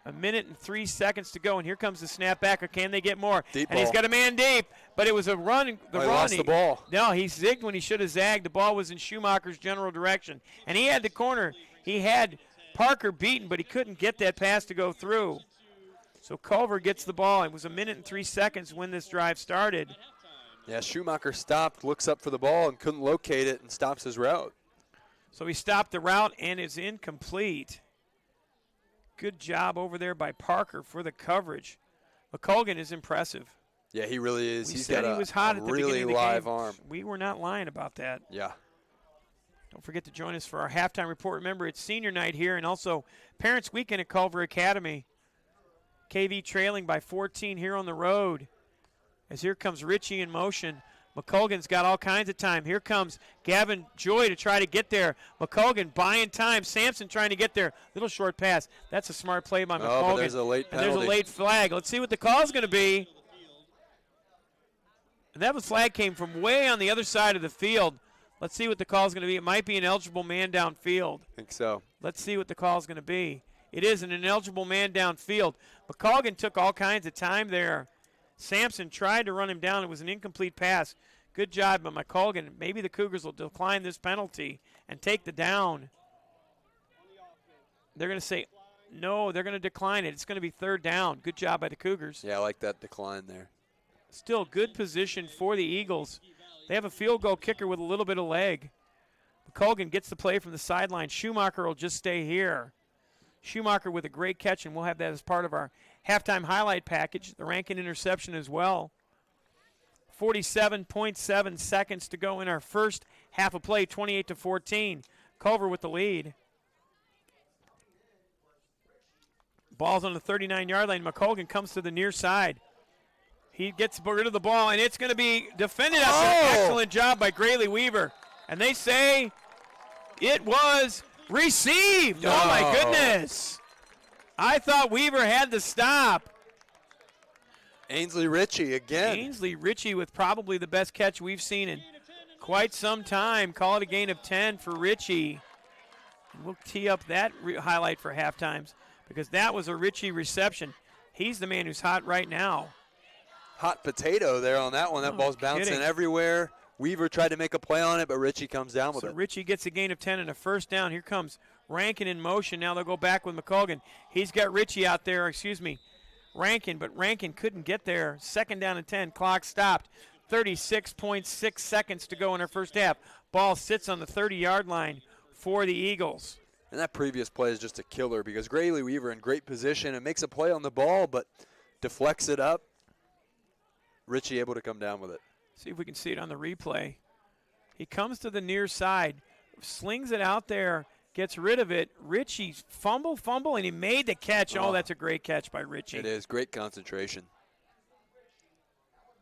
1 minute and 3 seconds to go, and here comes the snapback, or can they get more? Deep and he's ball. got a man deep, but it was a run. He lost the ball. No, he zigged when he should have zagged. The ball was in Schumacher's general direction, and he had the corner. He had Parker beaten, but he couldn't get that pass to go through. So Culver gets the ball. It was 1 minute and 3 seconds when this drive started. Yeah, Schumacher stopped, looks up for the ball, and couldn't locate it and stops his route. So he stopped the route and is incomplete. Good job over there by Parker for the coverage. McColgan is impressive. Yeah, he really is. We He's said got he was hot a at the really beginning of the live game. arm. We were not lying about that. Yeah. Don't forget to join us for our halftime report. Remember, it's senior night here and also Parents Weekend at Culver Academy. KV trailing by 14 here on the road. As here comes Ritchie in motion. McColgan's got all kinds of time. Here comes Gavin Joy to try to get there. McColgan buying time. Sampson trying to get there. Little short pass. That's a smart play by McColgan. But there's a late penalty. And there's a late flag. Let's see what the call is going to be. And that flag came from way on the other side of the field. Let's see what the call is going to be. It might be an eligible man downfield. I think so. Let's see what the call is going to be. It is an ineligible man downfield. McColgan took all kinds of time there. Sampson tried to run him down. It was an incomplete pass. Good job by McColgan. Maybe the Cougars will decline this penalty and take the down. They're going to say, no, they're going to decline it. It's going to be 3rd down. Good job by the Cougars. Yeah, I like that decline there. Still good position for the Eagles. They have a field goal kicker with a little bit of leg. McColgan gets the play from the sideline. Schumacher will just stay here. Schumacher with a great catch, and we'll have that as part of our halftime highlight package, the Rankin interception as well. 47.7 seconds to go in our first half of play, 28-14. Culver with the lead. Ball's on the 39-yard line. McColgan comes to the near side. He gets rid of the ball, and it's going to be defended after an excellent job by Grayley Weaver. And they say it was received. No. Oh, my goodness. I thought Weaver had the stop. Ainsley Ritchie again. Ainsley Ritchie with probably the best catch we've seen in quite some time. Call it a gain of 10 for Ritchie. We'll tee up that highlight for halftimes because that was a Ritchie reception. He's the man who's hot right now. Hot potato there on that one. That ball's bouncing everywhere. Weaver tried to make a play on it, but Ritchie comes down with it. Ritchie gets a gain of 10 and a first down. Here comes Rankin in motion. Now they'll go back with McColgan. He's got Ritchie out there, Rankin, but Rankin couldn't get there. 2nd down and 10. Clock stopped. 36.6 seconds to go in our first half. Ball sits on the 30-yard line for the Eagles. And that previous play is just a killer because Grayley Weaver in great position and makes a play on the ball, but deflects it up. Ritchie able to come down with it. See if we can see it on the replay. He comes to the near side, slings it out there, gets rid of it. Ritchie fumble, and he made the catch. Oh, that's a great catch by Ritchie. It is. Great concentration.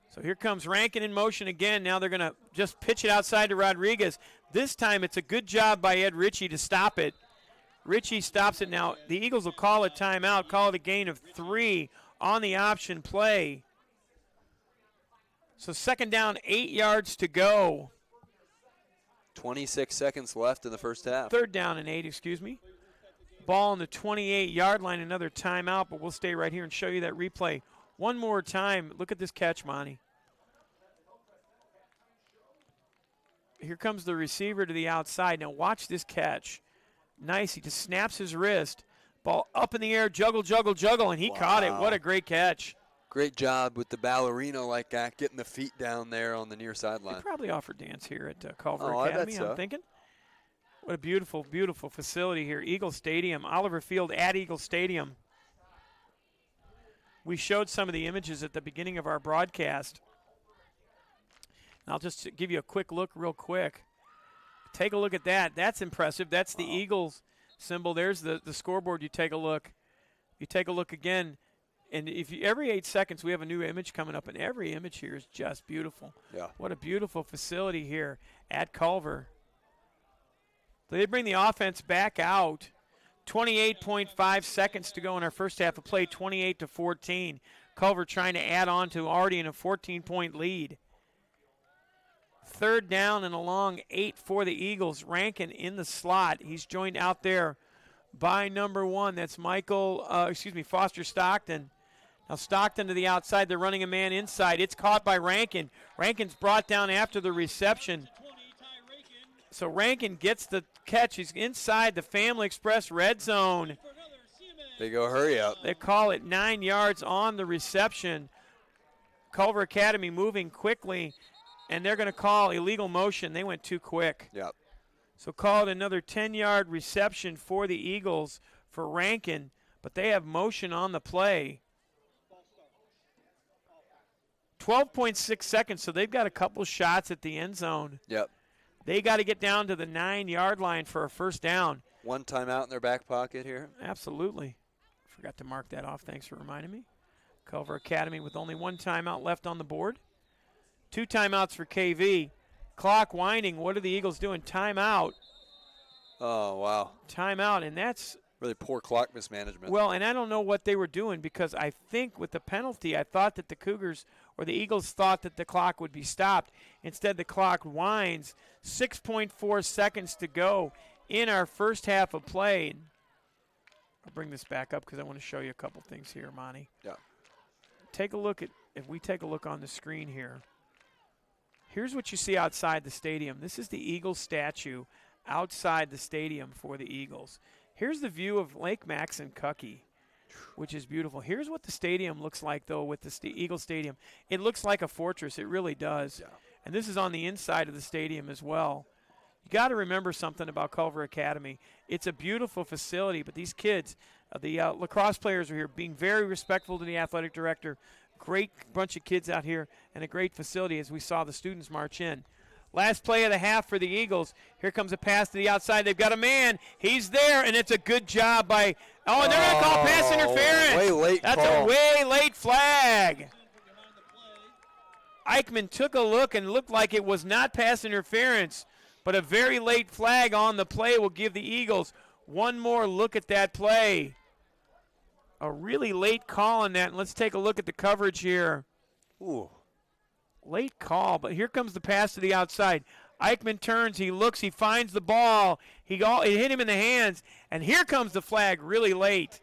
So here comes Rankin in motion again. Now they're going to just pitch it outside to Rodriguez. This time it's a good job by Ed Ritchie to stop it. Ritchie stops it now. The Eagles will call a timeout, call it a gain of 3 on the option play. So 2nd down, 8 yards to go. 26 seconds left in the first half. 3rd down and 8, Ball on the 28-yard line, another timeout, but we'll stay right here and show you that replay one more time. Look at this catch, Monty. Here comes the receiver to the outside. Now watch this catch. Nice, he just snaps his wrist. Ball up in the air, juggle, and he caught it. What a great catch. Great job with the ballerina like that, getting the feet down there on the near sideline. They probably offer dance here at Culver I Academy, bet so. I'm thinking. What a beautiful, beautiful facility here. Eagle Stadium, Oliver Field at Eagle Stadium. We showed some of the images at the beginning of our broadcast. And I'll just give you a quick look real quick. Take a look at that. That's impressive. That's the Eagles symbol. There's the scoreboard. You take a look. You take a look again. And every 8 seconds we have a new image coming up, and every image here is just beautiful. Yeah. What a beautiful facility here at Culver. So they bring the offense back out. 28.5 seconds to go in our first half of play, 28-14. Culver trying to add on to already in a 14-point lead. Third down and a long 8 for the Eagles. Rankin in the slot. He's joined out there by number 1. That's Foster Stockton. Now Stockton to the outside. They're running a man inside. It's caught by Rankin. Rankin's brought down after the reception. So Rankin gets the catch. He's inside the Family Express red zone. They go hurry up. They call it 9 yards on the reception. Culver Academy moving quickly, and they're going to call illegal motion. They went too quick. Yep. So called another 10-yard reception for the Eagles for Rankin, but they have motion on the play. 12.6 seconds, so they've got a couple shots at the end zone. Yep. They got to get down to the 9-yard line for a first down. One timeout in their back pocket here. Absolutely. Forgot to mark that off. Thanks for reminding me. Culver Academy with only one timeout left on the board. 2 timeouts for KV. Clock winding. What are the Eagles doing? Timeout. Oh, wow. Timeout, and that's really poor clock mismanagement. Well, and I don't know what they were doing because I think with the penalty, I thought that the Cougars or the Eagles thought that the clock would be stopped. Instead, the clock winds. 6.4 seconds to go in our first half of play. I'll bring this back up because I want to show you a couple things here, Monty. Yeah. Take a look at, if we take a look on the screen here, here's what you see outside the stadium. This is the Eagles statue outside the stadium for the Eagles. Here's the view of Lake Kankakee, which is beautiful. Here's what the stadium looks like, though, with the Eagle Stadium. It looks like a fortress. It really does. Yeah. And this is on the inside of the stadium as well. You got to remember something about Culver Academy. It's a beautiful facility, but these kids, the lacrosse players are here being very respectful to the athletic director. Great bunch of kids out here and a great facility as we saw the students march in. Last play of the half for the Eagles. Here comes a pass to the outside. They've got a man. He's there, and it's a good job by – and they're going to call pass interference. Way late That's call. a way late flag. Eichmann took a look and looked like it was not pass interference, but a very late flag on the play will give the Eagles one more look at that play. A really late call on that, and let's take a look at the coverage here. Ooh. Late call, but here comes the pass to the outside. Eichmann turns, he looks, he finds the ball. It hit him in the hands, and here comes the flag really late.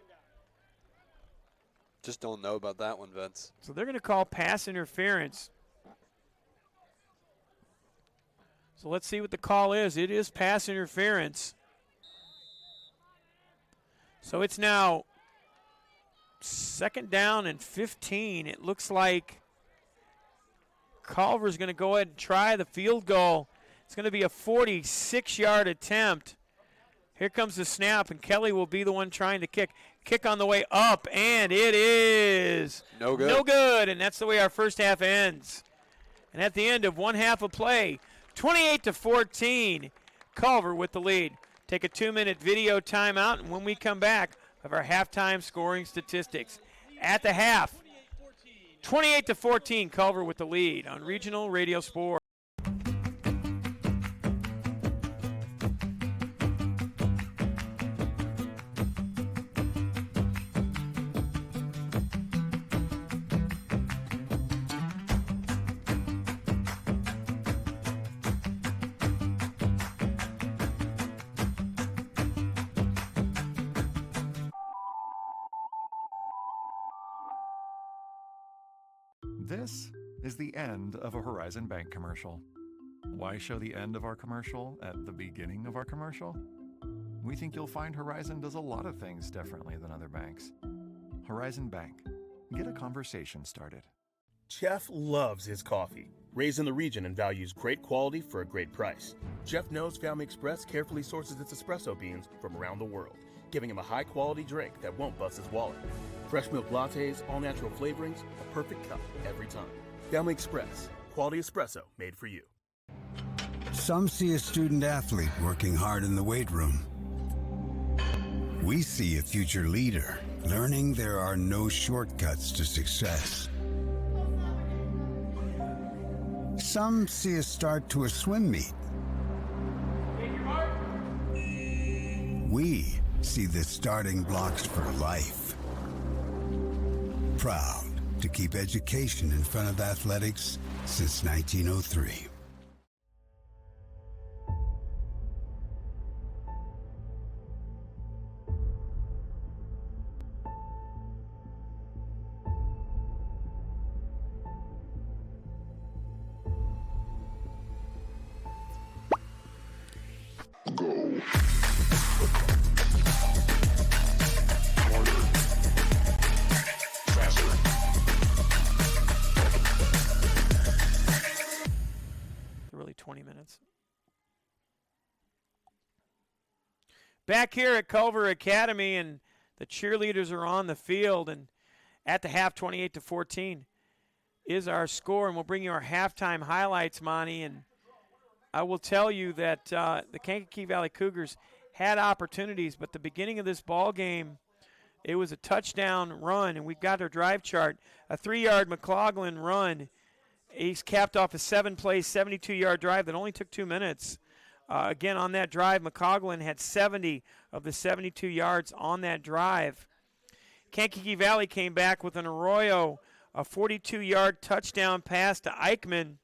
Just don't know about that one, Vince. So they're going to call pass interference. So let's see what the call is. It is pass interference. So it's now 2nd down and 15. It looks like Culver's going to go ahead and try the field goal. It's going to be a 46-yard attempt. Here comes the snap, and Kelly will be the one trying to kick. Kick on the way up, and it is no good. No good, and that's the way our first half ends. And at the end of one half of play, 28-14, Culver with the lead. Take a 2-minute video timeout, and when we come back, of our halftime scoring statistics. At the half, 28-14, Culver with the lead on Regional Radio Sport. This is the end of a Horizon Bank commercial. Why show the end of our commercial at the beginning of our commercial? We think you'll find Horizon does a lot of things differently than other banks. Horizon Bank. Get a conversation started. Jeff loves his coffee, raised in the region and values great quality for a great price. Jeff knows Family Express carefully sources its espresso beans from around the world, giving him a high-quality drink that won't bust his wallet. Fresh milk lattes, all-natural flavorings, a perfect cup every time. Family Express, quality espresso made for you. Some see a student athlete working hard in the weight room. We see a future leader learning there are no shortcuts to success. Some see a start to a swim meet. We see the starting blocks for life. Proud to keep education in front of athletics since 1903. Really 20 minutes. Back here at Culver Academy, and the cheerleaders are on the field, and at the half, 28-14 is our score, and we'll bring you our halftime highlights, Monty. And I will tell you that the Kankakee Valley Cougars had opportunities, but the beginning of this ball game, it was a touchdown run, and we've got our drive chart. A 3-yard McLaughlin run. He's capped off a 7-play, 72-yard drive that only took 2 minutes. Again, on that drive, McLaughlin had 70 of the 72 yards on that drive. Kankakee Valley came back with an Arroyo, a 42-yard touchdown pass to Eichmann.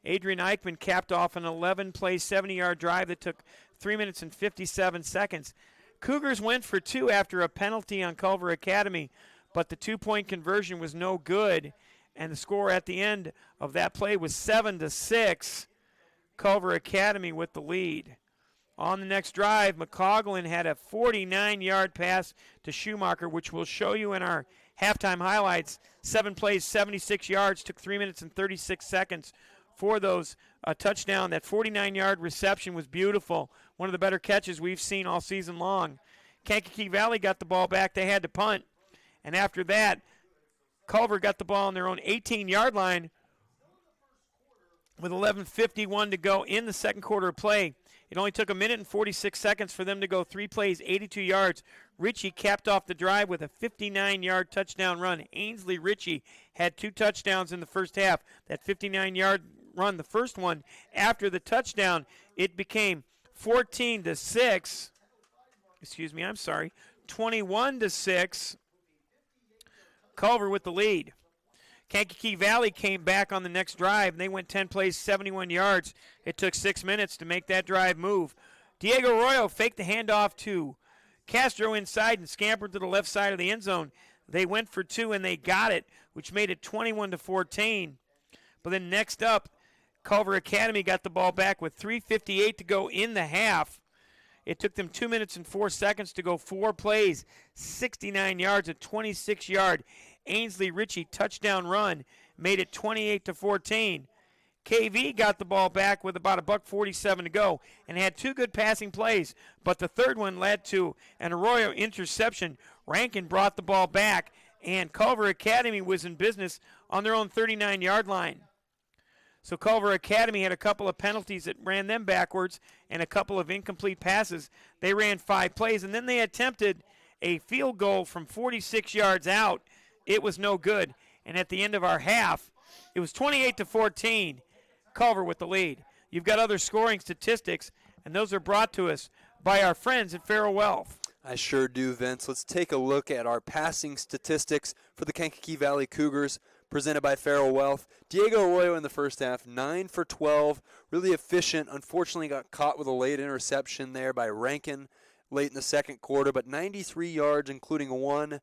Adrian Eichmann capped off an 11-play, 70-yard drive that took 3 minutes and 57 seconds. Cougars went for 2 after a penalty on Culver Academy, but the 2-point conversion was no good, and the score at the end of that play was 7-6. Culver Academy with the lead. On the next drive, McLaughlin had a 49-yard pass to Schumacher, which we'll show you in our halftime highlights. 7 plays, 76 yards, took 3 minutes and 36 seconds for those touchdown. That 49-yard reception was beautiful. One of the better catches we've seen all season long. Kankakee Valley got the ball back. They had to punt. And after that, Culver got the ball on their own 18-yard line with 11:51 to go in the second quarter of play. It only took 1 minute and 46 seconds for them to go 3 plays, 82 yards. Ritchie capped off the drive with a 59-yard touchdown run. Ainsley Ritchie had 2 touchdowns in the first half. That 59-yard run, the first one, after the touchdown, it became 14-6. 21-6. Culver with the lead. Kankakee Valley came back on the next drive, and they went 10 plays, 71 yards. It took 6 minutes to make that drive move. Diego Arroyo faked the handoff to Castro inside and scampered to the left side of the end zone. They went for 2, and they got it, which made it 21-14. But then next up, Culver Academy got the ball back with 3:58 to go in the half. It took them 2 minutes and 4 seconds to go 4 plays, 69 yards, a 26-yard Ainsley Ritchie touchdown run, made it 28-14. KV got the ball back with about $1:47 to go and had 2 good passing plays, but the third one led to an Arroyo interception. Rankin brought the ball back, and Culver Academy was in business on their own 39-yard line. So Culver Academy had a couple of penalties that ran them backwards and a couple of incomplete passes. They ran 5 plays, and then they attempted a field goal from 46 yards out. It was no good. And at the end of our half, it was 28-14. Culver with the lead. You've got other scoring statistics, and those are brought to us by our friends at Farrell Wealth. I sure do, Vince. Let's take a look at our passing statistics for the Kankakee Valley Cougars, presented by Farrell Wealth. Diego Arroyo in the first half, 9 for 12, really efficient. Unfortunately got caught with a late interception there by Rankin late in the second quarter, but 93 yards, including 1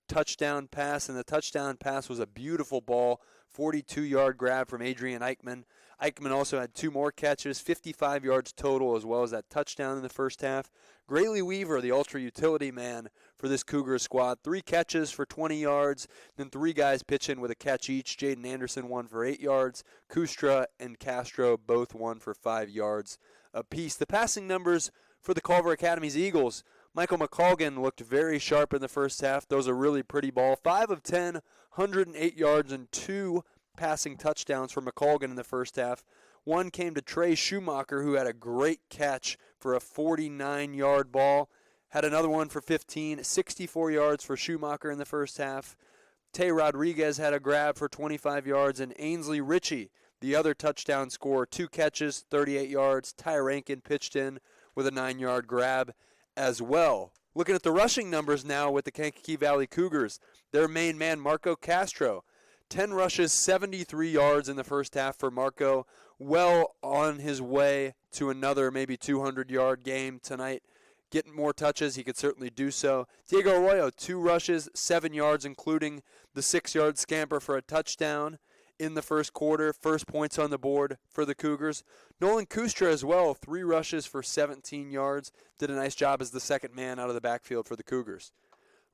touchdown pass, and the touchdown pass was a beautiful ball, 42-yard grab from Adrian Eichmann. Eichmann also had 2 more catches, 55 yards total, as well as that touchdown in the first half. Grayley Weaver, the ultra-utility man for this Cougar squad, 3 catches for 20 yards, then 3 guys pitch in with a catch each. Jaden Anderson, 1 for 8 yards. Kustra and Castro, both 1 for 5 yards apiece. The passing numbers for the Culver Academy's Eagles: Michael McColgan looked very sharp in the first half. Those are really pretty ball. 5 of 10, 108 yards, and 2 passing touchdowns for McColgan in the first half. 1 came to Trey Schumacher, who had a great catch for a 49-yard ball. Had another one for 15, 64 yards for Schumacher in the first half. Tay Rodriguez had a grab for 25 yards, and Ainsley Ritchie, the other touchdown scorer, 2 catches, 38 yards. Ty Rankin pitched in with a 9-yard grab as well. Looking at the rushing numbers now with the Kankakee Valley Cougars, their main man, Marco Castro, 10 rushes, 73 yards in the first half for Marco, well on his way to another maybe 200-yard game tonight. Getting more touches, he could certainly do so. Diego Arroyo, 2 rushes, 7 yards, including the 6-yard scamper for a touchdown in the first quarter. First points on the board for the Cougars. Nolan Kustra as well, 3 rushes for 17 yards. Did a nice job as the second man out of the backfield for the Cougars.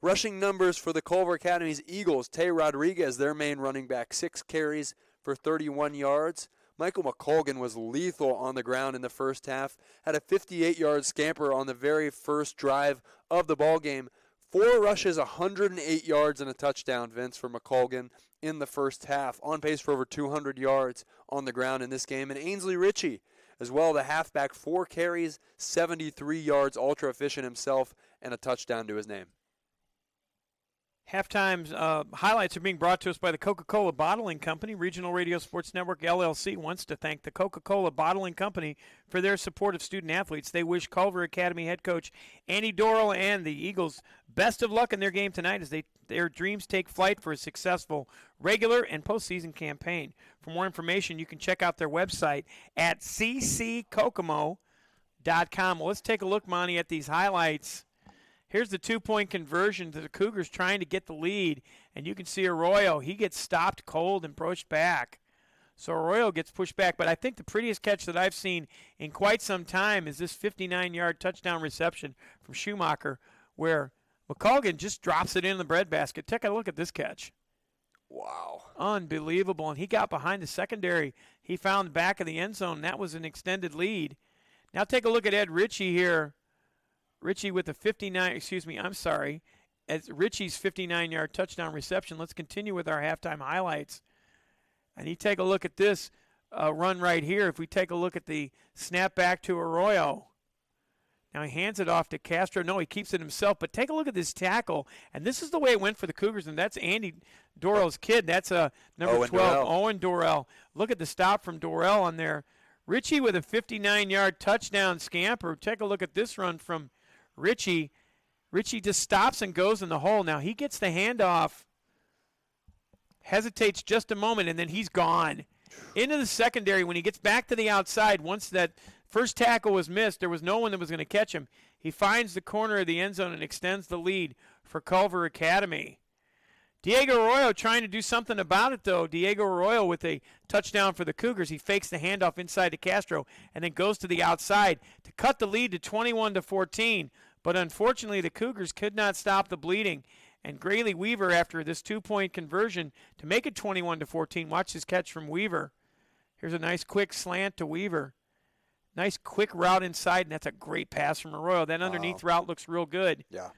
Rushing numbers for the Culver Academy's Eagles. Tay Rodriguez, their main running back, 6 carries for 31 yards. Michael McColgan was lethal on the ground in the first half. Had a 58-yard scamper on the very first drive of the ballgame. 4 rushes, 108 yards, and a touchdown, Vince, for McColgan in the first half. On pace for over 200 yards on the ground in this game. And Ainsley Ritchie as well, the halfback, 4 carries, 73 yards, ultra efficient himself, and a touchdown to his name. Halftime's highlights are being brought to us by the Coca-Cola Bottling Company. Regional Radio Sports Network, LLC, wants to thank the Coca-Cola Bottling Company for their support of student-athletes. They wish Culver Academy head coach Andy Dorrell and the Eagles best of luck in their game tonight as their dreams take flight for a successful regular and postseason campaign. For more information, you can check out their website at cckokomo.com. Well, let's take a look, Monty, at these highlights. Here's the 2-point conversion to the Cougars trying to get the lead. And you can see Arroyo. He gets stopped cold and pushed back. So Arroyo gets pushed back. But I think the prettiest catch that I've seen in quite some time is this 59-yard touchdown reception from Schumacher where McColgan just drops it in the breadbasket. Take a look at this catch. Wow. Unbelievable. And he got behind the secondary. He found the back of the end zone. And that was an extended lead. Now take a look at Ed Ritchie here. Ritchie with a 59, as Ritchie's 59-yard touchdown reception. Let's continue with our halftime highlights. And you take a look at this run right here. If we take a look at the snap back to Arroyo. Now he hands it off to Castro. No, he keeps it himself. But take a look at this tackle. And this is the way it went for the Cougars. And that's Andy Dorrell's kid. That's number 12, Owen Dorrell. Look at the stop from Dorrell on there. Ritchie with a 59-yard touchdown scamper. Take a look at this run from Ritchie. Ritchie just stops and goes in the hole. Now he gets the handoff, hesitates just a moment, and then he's gone. Into the secondary when he gets back to the outside. Once that first tackle was missed, there was no one that was going to catch him. He finds the corner of the end zone and extends the lead for Culver Academy. Diego Arroyo trying to do something about it, though. Diego Arroyo with a touchdown for the Cougars. He fakes the handoff inside to Castro and then goes to the outside to cut the lead to 21-14. But unfortunately, the Cougars could not stop the bleeding. And Grayley Weaver, after this 2-point conversion to make it 21-14, watch this catch from Weaver. Here's a nice quick slant to Weaver. Nice quick route inside, and that's a great pass from Arroyo. That underneath route looks real good. Yeah.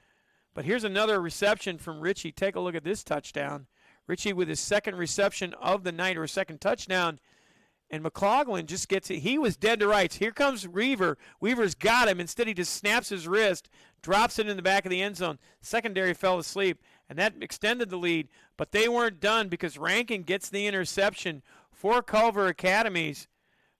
But here's another reception from Ritchie. Take a look at this touchdown. Ritchie with his second reception of the night, or second touchdown. And McLaughlin just gets it. He was dead to rights. Here comes Weaver. Weaver's got him. Instead, he just snaps his wrist, drops it in the back of the end zone. Secondary fell asleep, and that extended the lead. But they weren't done because Rankin gets the interception for Culver Academies.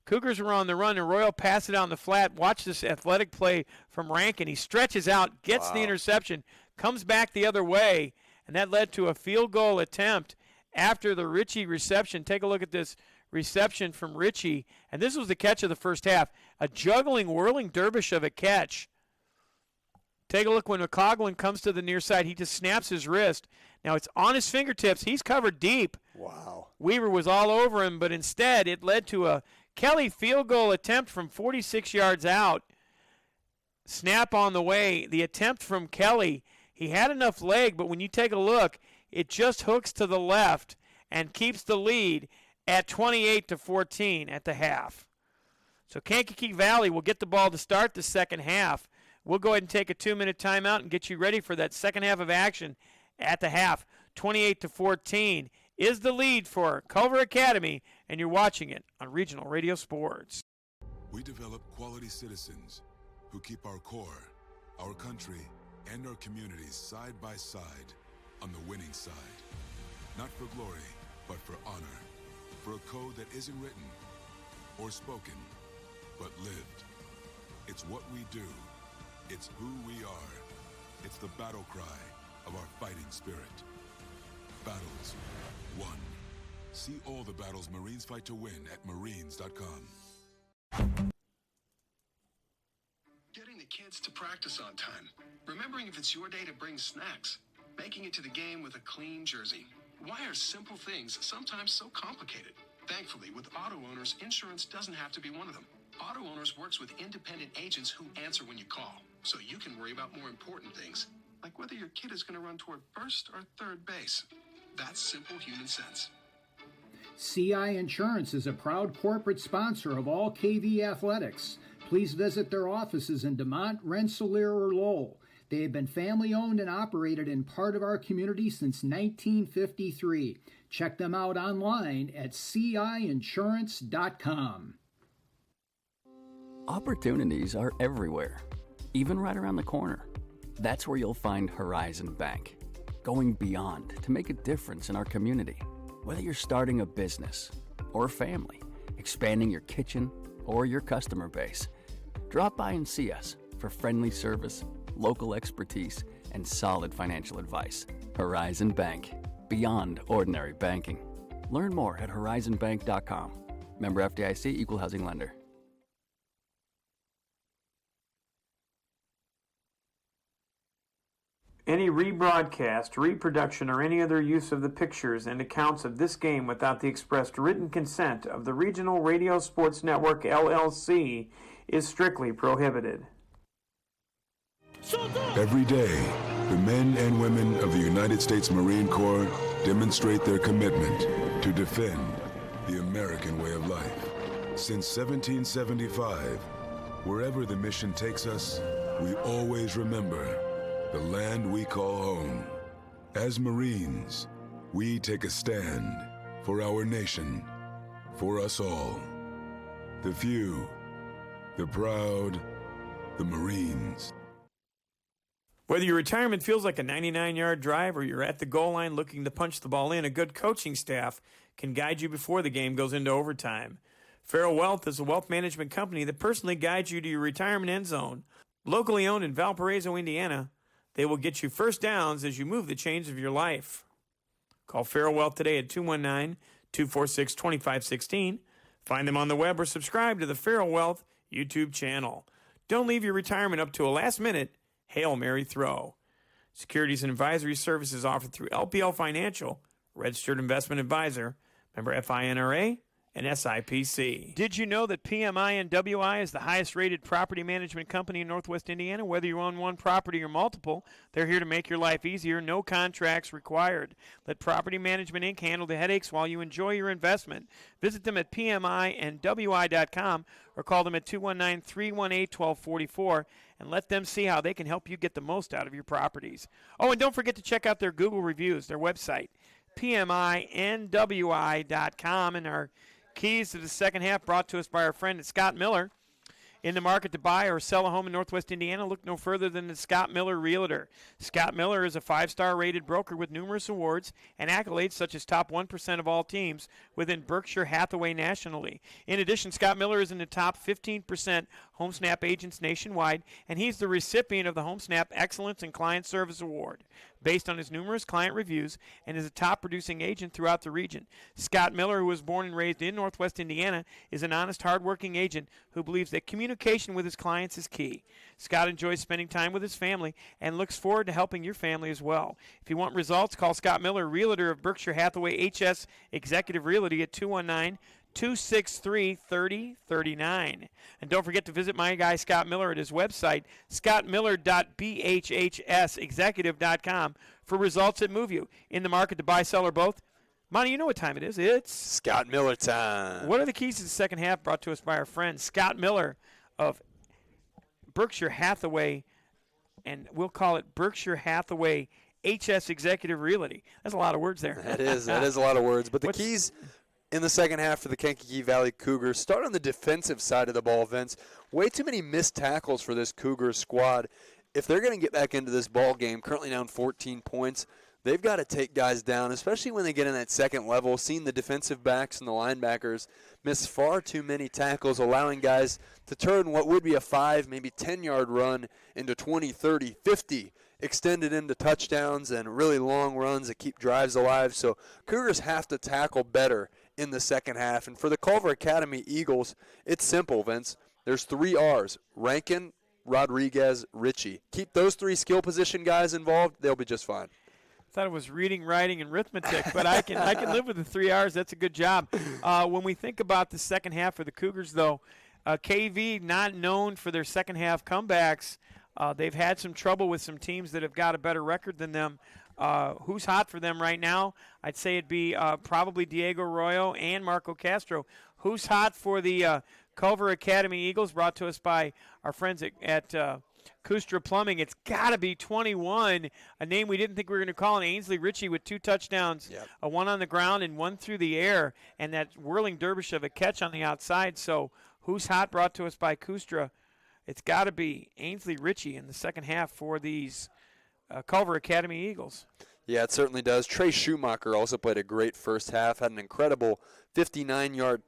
Cougars were on the run, and Arroyo passed it on the flat. Watch this athletic play from Rankin. He stretches out, gets the interception, comes back the other way, and that led to a field goal attempt after the Ritchie reception. Take a look at this reception from Ritchie, and this was the catch of the first half. A juggling, whirling dervish of a catch. Take a look when McCoglin comes to the near side. He just snaps his wrist. Now it's on his fingertips. He's covered deep. Wow. Weaver was all over him, but instead it led to a Kelly field goal attempt from 46 yards out. Snap on the way. The attempt from Kelly, he had enough leg, but when you take a look, it just hooks to the left and keeps the lead at 28-14 at the half. So Kankakee Valley will get the ball to start the second half. We'll go ahead and take a 2-minute timeout and get you ready for that second half of action at the half. 28-14 is the lead for Culver Academy, and you're watching it on Regional Radio Sports. We develop quality citizens who keep our core, our country, and our communities side by side on the winning side. Not for glory, but for honor. For a code that isn't written or spoken, but lived. It's what we do It's who we are. It's the battle cry of our fighting spirit. Battles won. See all the battles Marines fight to win at marines.com. Getting the kids to practice on time. Remembering if it's your day to bring snacks. Making it to the game with a clean jersey. Why are simple things sometimes so complicated? Thankfully, with Auto Owners, insurance doesn't have to be one of them. Auto Owners works with independent agents who answer when you call, so you can worry about more important things, like whether your kid is going to run toward first or third base. That's simple human sense. CI Insurance is a proud corporate sponsor of all KV athletics. Please visit their offices in DeMont, Rensselaer, or Lowell. They have been family-owned and operated in part of our community since 1953. Check them out online at ciinsurance.com. Opportunities are everywhere, even right around the corner. That's where you'll find Horizon Bank, going beyond to make a difference in our community. Whether you're starting a business or a family, expanding your kitchen or your customer base, drop by and see us for friendly service, local expertise, and solid financial advice. Horizon Bank, beyond ordinary banking. Learn more at horizonbank.com. Member FDIC, Equal Housing Lender. Any rebroadcast, reproduction, or any other use of the pictures and accounts of this game without the expressed written consent of the Regional Radio Sports Network, LLC, is strictly prohibited. Every day, the men and women of the United States Marine Corps demonstrate their commitment to defend the American way of life. Since 1775, wherever the mission takes us, we always remember the land we call home. As Marines, we take a stand for our nation, for us all. The few, the proud, the Marines. Whether your retirement feels like a 99-yard drive or you're at the goal line looking to punch the ball in, a good coaching staff can guide you before the game goes into overtime. Farrell Wealth is a wealth management company that personally guides you to your retirement end zone. Locally owned in Valparaiso, Indiana, they will get you first downs as you move the chains of your life. Call Farrell Wealth today at 219-246-2516. Find them on the web or subscribe to the Farrell Wealth YouTube channel. Don't leave your retirement up to a last-minute Hail Mary throw. Securities and advisory services offered through LPL Financial, registered investment advisor, member FINRA, and SIPC. Did you know that PMI and WI is the highest rated property management company in Northwest Indiana? Whether you own one property or multiple, they're here to make your life easier. No contracts required. Let Property Management Inc. handle the headaches while you enjoy your investment. Visit them at PMIandWI.com or call them at 219-318-1244 and let them see how they can help you get the most out of your properties. Oh, and don't forget to check out their Google reviews, their website, PMIandWI.com, and our keys to the second half brought to us by our friend Scott Miller. In the market to buy or sell a home in Northwest Indiana, look no further than the Scott Miller Realtor. Scott Miller is a 5-star rated broker with numerous awards and accolades such as top 1% of all teams within Berkshire Hathaway nationally. In addition, Scott Miller is in the top 15% HomeSnap agents nationwide, and he's the recipient of the HomeSnap Excellence in Client Service Award, based on his numerous client reviews, and is a top-producing agent throughout the region. Scott Miller, who was born and raised in Northwest Indiana, is an honest, hard-working agent who believes that communication with his clients is key. Scott enjoys spending time with his family and looks forward to helping your family as well. If you want results, call Scott Miller, Realtor of Berkshire Hathaway HS Executive Realty at 219-263-3039. And don't forget to visit my guy Scott Miller at his website, scottmiller.bhhsexecutive.com, for results that move you. In the market to buy, sell, or both. Monty, you know what time it is. It's Scott Miller time. What are the keys to the second half, brought to us by our friend Scott Miller of Berkshire Hathaway, and we'll call it Berkshire Hathaway HS Executive Realty. That's a lot of words there. That is a lot of words. But the keys in the second half for the Kankakee Valley Cougars start on the defensive side of the ball, Vince. Way too many missed tackles for this Cougar squad. If they're going to get back into this ball game, currently down 14 points, they've got to take guys down, especially when they get in that second level, seeing the defensive backs and the linebackers miss far too many tackles, allowing guys to turn what would be a 5, maybe 10-yard run into 20, 30, 50, extended into touchdowns and really long runs that keep drives alive. So Cougars have to tackle better in the second half. And for the Culver Academy Eagles, it's simple, Vince. There's 3 R's: Rankin, Rodriguez, Ritchie. Keep those 3 skill position guys involved, they'll be just fine. Thought it was reading, writing, and arithmetic, but I can live with the 3 R's. That's a good job. When we think about the second half for the Cougars, though, KV not known for their second half comebacks. They've had some trouble with some teams that have got a better record than them. Who's hot for them right now? I'd say it'd be probably Diego Arroyo and Marco Castro. Who's hot for the Culver Academy Eagles, brought to us by our friends at Kustra Plumbing? It's got to be 21, a name we didn't think we were going to call, Ainsley Ritchie with 2 touchdowns, one on the ground and 1 through the air, and that whirling dervish of a catch on the outside. So who's hot, brought to us by Kustra? It's got to be Ainsley Ritchie in the second half for these Culver Academy Eagles. Yeah, it certainly does. Trey Schumacher also played a great first half, had an incredible 49-yard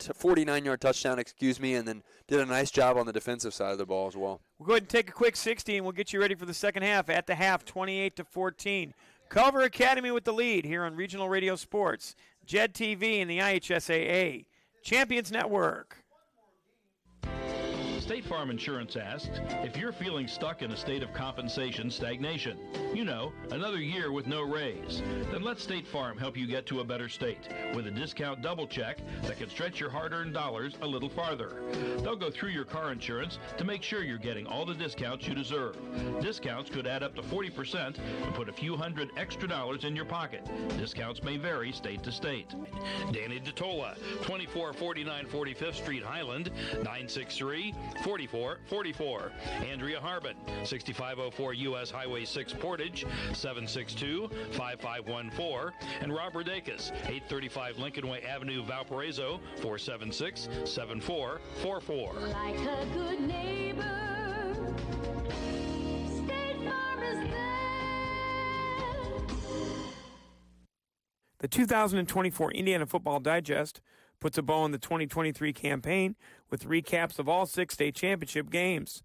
touchdown, and then did a nice job on the defensive side of the ball as well. We'll go ahead and take a quick 60, and we'll get you ready for the second half. At the half, 28-14. Culver Academy with the lead here on Regional Radio Sports, JED TV, and the IHSAA Champions Network. State Farm Insurance asks, if you're feeling stuck in a state of compensation stagnation, another year with no raise, then let State Farm help you get to a better state with a discount double check that can stretch your hard-earned dollars a little farther. They'll go through your car insurance to make sure you're getting all the discounts you deserve. Discounts could add up to 40% and put a few hundred extra dollars in your pocket. Discounts may vary state to state. Danny DeTola, 2449 45th Street, Highland, 963-4444. Andrea Harbin, 6504 U.S. Highway 6 Portage, 762-5514. And Robert Dacus, 835 Lincoln Way Avenue, Valparaiso, 476-7444. Like a good neighbor, State Farm is there. The 2024 Indiana Football Digest puts a bow on the 2023 campaign with recaps of all 6 state championship games.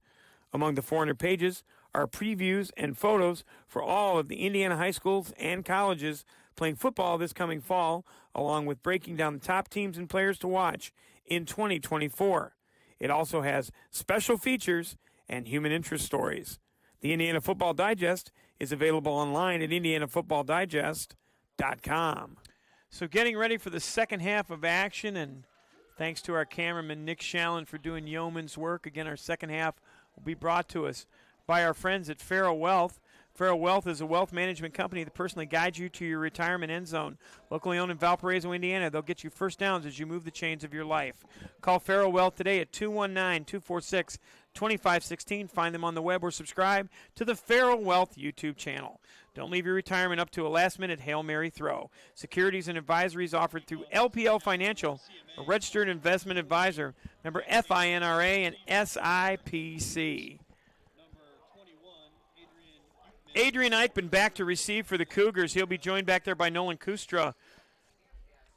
Among the 400 pages are previews and photos for all of the Indiana high schools and colleges playing football this coming fall, along with breaking down the top teams and players to watch in 2024. It also has special features and human interest stories. The Indiana Football Digest is available online at indianafootballdigest.com. So getting ready for the second half of action, and thanks to our cameraman Nick Shallon for doing yeoman's work. Again, our second half will be brought to us by our friends at Farrell Wealth. Farrell Wealth is a wealth management company that personally guides you to your retirement end zone. Locally owned in Valparaiso, Indiana, they'll get you first downs as you move the chains of your life. Call Farrell Wealth today at 219-246-2516. Find them on the web or subscribe to the Farrell Wealth YouTube channel. Don't leave your retirement up to a last-minute Hail Mary throw. Securities and advisories offered through LPL Financial, a registered investment advisor, member FINRA and SIPC. Adrian Eichmann back to receive for the Cougars. He'll be joined back there by Nolan Kustra.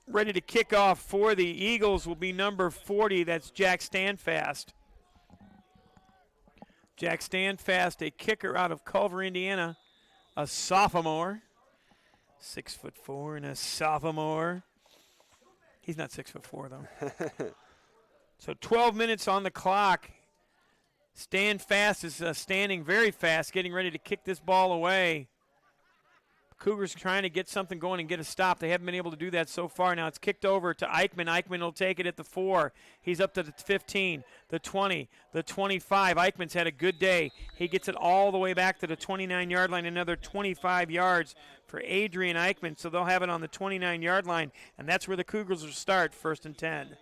Ready to kick off for the Eagles will be number 40. That's Jack Standfast. Jack Standfast, a kicker out of Culver, Indiana. A sophomore, 6'4" and a sophomore. He's not 6'4" though. So 12 minutes on the clock. Stand Fast is standing very fast, getting ready to kick this ball away. Cougars trying to get something going and get a stop. They haven't been able to do that so far. Now it's kicked over to Eichmann. Eichmann will take it at the 4. He's up to the 15, the 20, the 25. Eichmann's had a good day. He gets it all the way back to the 29-yard line, another 25 yards for Adrian Eichmann. So they'll have it on the 29-yard line, and that's where the Cougars will start, 1st and 10.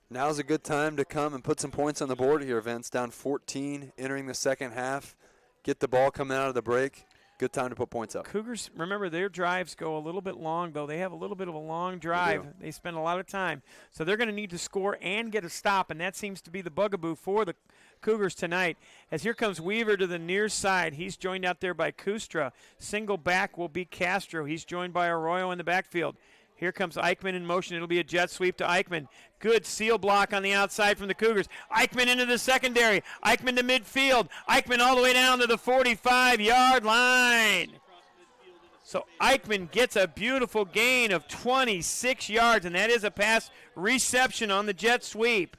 Now's a good time to come and put some points on the board here, Vince. Down 14 entering the second half. Get the ball coming out of the break. Good time to put points up. Cougars, remember, their drives go a little bit long, though. They have a little bit of a long drive. They spend a lot of time. So they're going to need to score and get a stop, and that seems to be the bugaboo for the Cougars tonight. As here comes Weaver to the near side. He's joined out there by Kustra. Single back will be Castro. He's joined by Arroyo in the backfield. Here comes Eichmann in motion. It'll be a jet sweep to Eichmann. Good seal block on the outside from the Cougars. Eichmann into the secondary. Eichmann to midfield. Eichmann all the way down to the 45-yard line. So Eichmann gets a beautiful gain of 26 yards, and that is a pass reception on the jet sweep.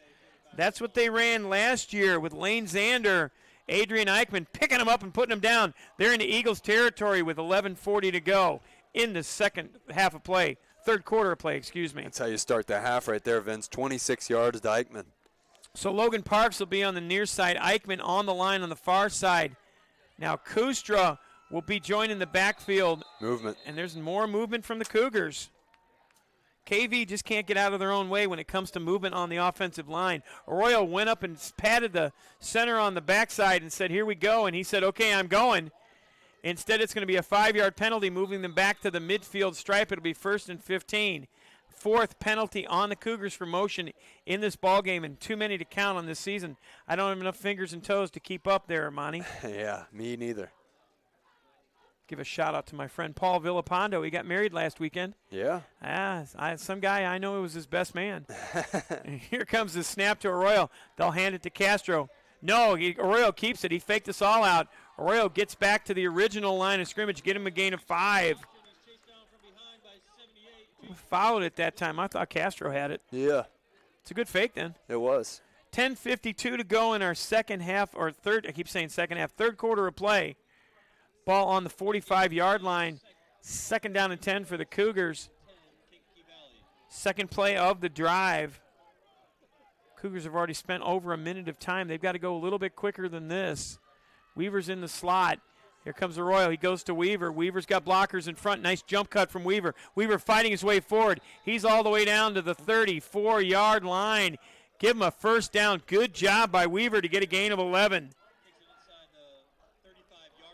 That's what they ran last year with Lane Zander. Adrian Eichmann picking him up and putting him down. They're into Eagles territory with 11:40 to go in the second half of play. Third quarter of play, excuse me. That's how you start the half right there, Vince. 26 yards to Eichmann. So Logan Parks will be on the near side. Eichmann on the line on the far side. Now Kustra will be joining the backfield. Movement. And there's more movement from the Cougars. KV just can't get out of their own way when it comes to movement on the offensive line. Arroyo went up and patted the center on the backside and said, here we go. And he said, okay, I'm going. Instead, it's going to be a 5-yard penalty, moving them back to the midfield stripe. It'll be 1st and 15. Fourth penalty on the Cougars for motion in this ball game, and too many to count on this season. I don't have enough fingers and toes to keep up there, Armani. Yeah, me neither. Give a shout out to my friend Paul Villapando. He got married last weekend. Yeah. Some guy I know was his best man. Here comes the snap to Arroyo. They'll hand it to Castro. No, Arroyo keeps it. He faked us all out. Arroyo gets back to the original line of scrimmage, get him a gain of 5. Fouled it that time. I thought Castro had it. Yeah. It's a good fake then. It was. 10:52 to go in our second half, or third, I keep saying second half, third quarter of play. Ball on the 45-yard line. 2nd down and 10 for the Cougars. Second play of the drive. Cougars have already spent over a minute of time. They've got to go a little bit quicker than this. Weaver's in the slot. Here comes Arroyo. He goes to Weaver. Weaver's got blockers in front. Nice jump cut from Weaver. Weaver fighting his way forward. He's all the way down to the 34-yard line. Give him a first down. Good job by Weaver to get a gain of 11.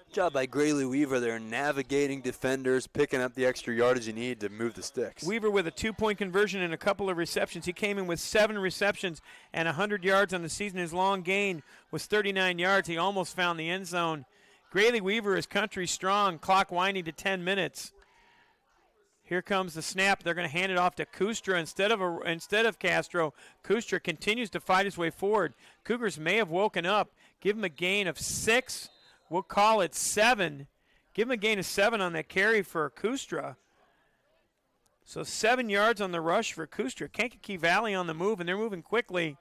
Good job by Grayley Weaver there, navigating defenders, picking up the extra yardage you need to move the sticks. Weaver with a 2-point conversion and a couple of receptions. He came in with 7 receptions and 100 yards on the season. His long gain was 39 yards. He almost found the end zone. Grayley Weaver is country strong, clock winding to 10 minutes. Here comes the snap. They're going to hand it off to Kustra instead of Castro. Kustra continues to fight his way forward. Cougars may have woken up. Give him a gain of 6. We'll call it 7. Give him a gain of 7 on that carry for Kustra. So 7 yards on the rush for Kustra. Kankakee Valley on the move, and they're moving quickly.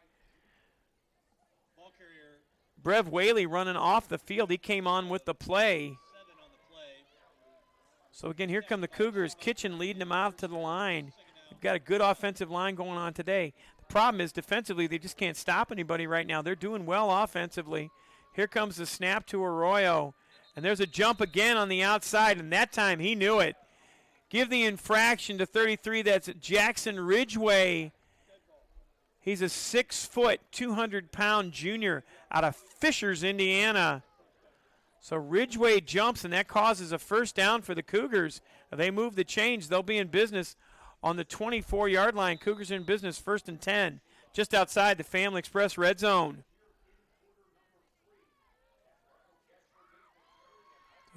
Brev Whaley running off the field. He came on with the play. So again, here come the Cougars. Kitchen leading them out to the line. They've got a good offensive line going on today. The problem is defensively, they just can't stop anybody right now. They're doing well offensively. Here comes the snap to Arroyo. And there's a jump again on the outside, and that time he knew it. Give the infraction to 33. That's Jackson Ridgway. He's a 6-foot, 200-pound junior out of Fishers, Indiana. So Ridgway jumps, and that causes a first down for the Cougars. They move the chains. They'll be in business on the 24-yard line. Cougars in business, 1st and 10, just outside the Family Express red zone.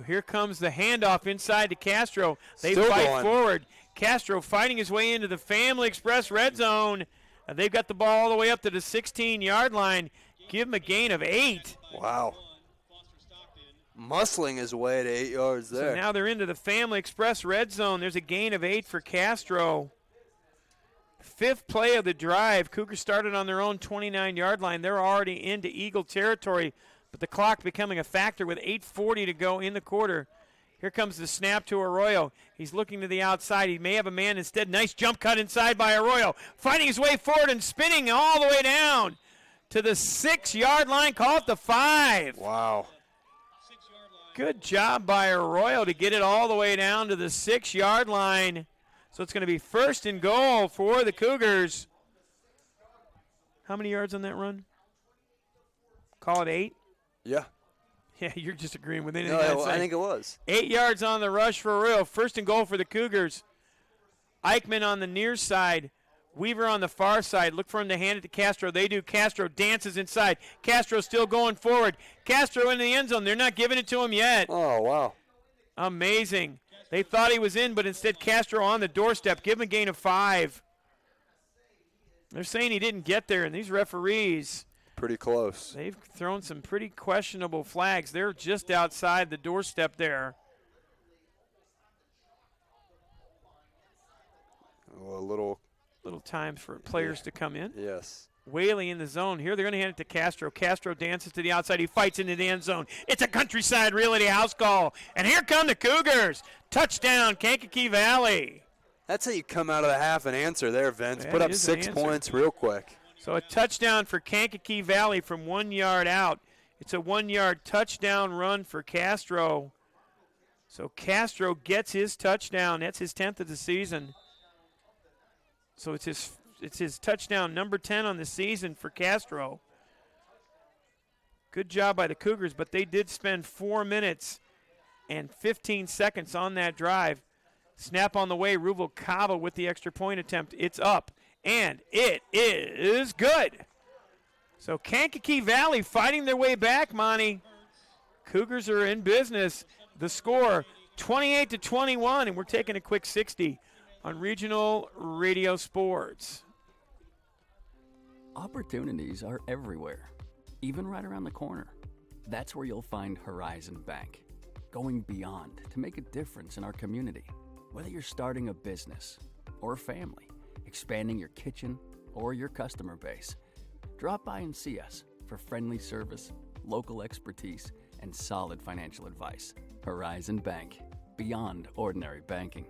Here comes the handoff inside to Castro. They Still fight going forward. Castro fighting his way into the Family Express red zone. They've got the ball all the way up to the 16-yard line. Give him a gain of 8. Wow. Muscling his way to 8 yards there. So now they're into the Family Express red zone. There's a gain of 8 for Castro. 5th play of the drive. Cougars started on their own 29-yard line. They're already into Eagle territory, but the clock becoming a factor with 8:40 to go in the quarter. Here comes the snap to Arroyo. He's looking to the outside. He may have a man instead. Nice jump cut inside by Arroyo. Fighting his way forward and spinning all the way down to the 6-yard line. Call it the 5. Wow. Good job by Arroyo to get it all the way down to the 6-yard line. So it's going to be 1st and goal for the Cougars. How many yards on that run? Call it 8? Yeah. Yeah, you're just agreeing with anything No, I I think it was. 8 yards on the rush for Arroyo. 1st and goal for the Cougars. Eichmann on the near side Weaver on the far side. Look for him to hand it to Castro. They do. Castro dances inside. Castro still going forward. Castro in the end zone. They're not giving it to him yet. Oh, wow. Amazing. They thought he was in, but instead Castro on the doorstep. Give him a gain of 5. They're saying he didn't get there, and these referees, pretty close. They've thrown some pretty questionable flags. They're just outside the doorstep there. Well, a little time for players to come in. Yes. Whaley in the zone here. They're going to hand it to Castro. Castro dances to the outside. He fights into the end zone. It's a Countryside Realty house call. And here come the Cougars. Touchdown, Kankakee Valley. That's how you come out of the half and answer there, Vince. That Put up is 6 an answer. points real quick. So a touchdown for Kankakee Valley from 1 yard out. It's a 1-yard touchdown run for Castro. So Castro gets his touchdown. That's his 10th of the season. So it's his touchdown number 10 on the season for Castro. Good job by the Cougars, but they did spend 4 minutes and 15 seconds on that drive. Snap on the way, Ruval Cava with the extra point attempt. It's up, and it is good. So Kankakee Valley fighting their way back, Monty. Cougars are in business. The score, 28-21, and we're taking a quick 60 on Regional Radio Sports. Opportunities are everywhere, even right around the corner. That's where you'll find Horizon Bank, going beyond to make a difference in our community. Whether you're starting a business or a family, expanding your kitchen or your customer base, drop by and see us for friendly service, local expertise, and solid financial advice. Horizon Bank, beyond ordinary banking.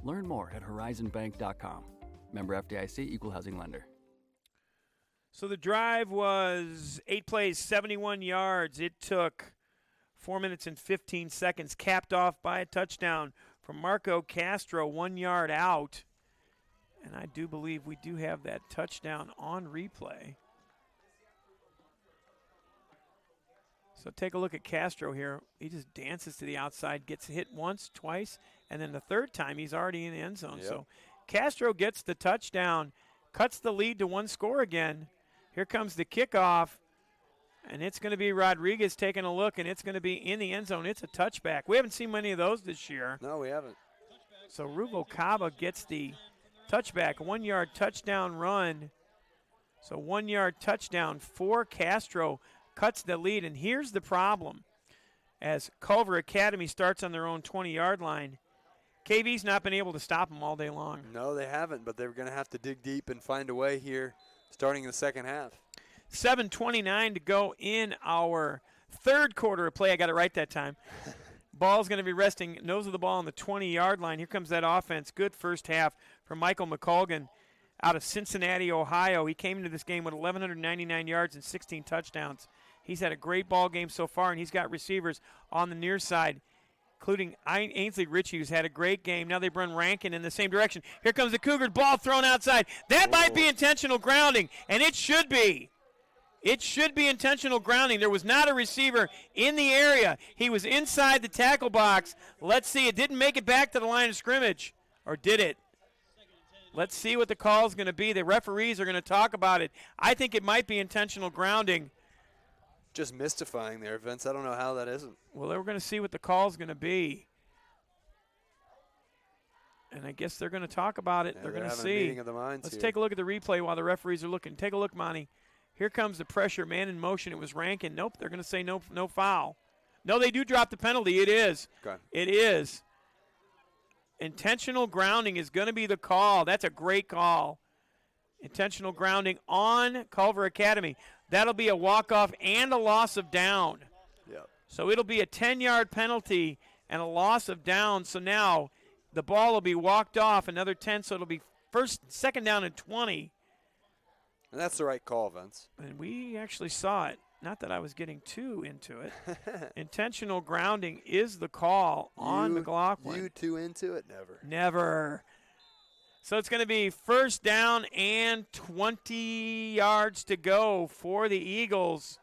Learn more at horizonbank.com. Member FDIC, equal housing lender. So the drive was 8 plays, 71 yards. It took 4 minutes and 15 seconds, capped off by a touchdown from Marco Castro, 1 yard out. And I do believe we do have that touchdown on replay. So take a look at Castro here. He just dances to the outside, gets hit once, twice, and then the third time he's already in the end zone. Yep. So Castro gets the touchdown, cuts the lead to 1 score again. Here comes the kickoff, and it's going to be Rodriguez taking a look, and it's going to be in the end zone. It's a touchback. We haven't seen many of those this year. No, we haven't. So Ruval Cava gets the touchback, 1 yard touchdown run. So 1 yard touchdown for Castro, cuts the lead. And here's the problem. As Culver Academy starts on their own 20-yard line, KV's not been able to stop them all day long. No, they haven't, but they're going to have to dig deep and find a way here starting in the second half. 7:29 to go in our third quarter of play. I got it right that time. Ball's going to be resting nose of the ball on the 20-yard line. Here comes that offense. Good first half for Michael McColgan out of Cincinnati, Ohio. He came into this game with 1,199 yards and 16 touchdowns. He's had a great ball game so far, and he's got receivers on the near side, including Ainsley Ritchie, who's had a great game. Now they run Rankin in the same direction. Here comes the Cougar. Ball thrown outside. That might be intentional grounding, and it should be. It should be intentional grounding. There was not a receiver in the area. He was inside the tackle box. Let's see. It didn't make it back to the line of scrimmage. Or did it? Let's see what the call is going to be. The referees are going to talk about it. I think it might be intentional grounding. Just mystifying there, Vince. I don't know how that isn't. Well, we're going to see what the call is going to be. And I guess they're going to talk about it. Yeah, they're going to having a see. meeting of the minds Let's here. take a look at the replay while the referees are looking. Take a look, Monty. Here comes the pressure, man in motion. It was Rankin. Nope, they're going to say no foul. No, they do drop the penalty. It is. Okay. It is. Intentional grounding is going to be the call. That's a great call. Intentional grounding on Culver Academy. That'll be a walk-off and a loss of down. Yep. So it'll be a 10-yard penalty and a loss of down. So now the ball will be walked off, another 10, so it'll be second down and 20. And that's the right call, Vince. And we actually saw it. Not that I was getting too into it. Intentional grounding is the call on McLaughlin. You too into it? Never. Never. So it's going to be first down and 20 yards to go for the Eagles.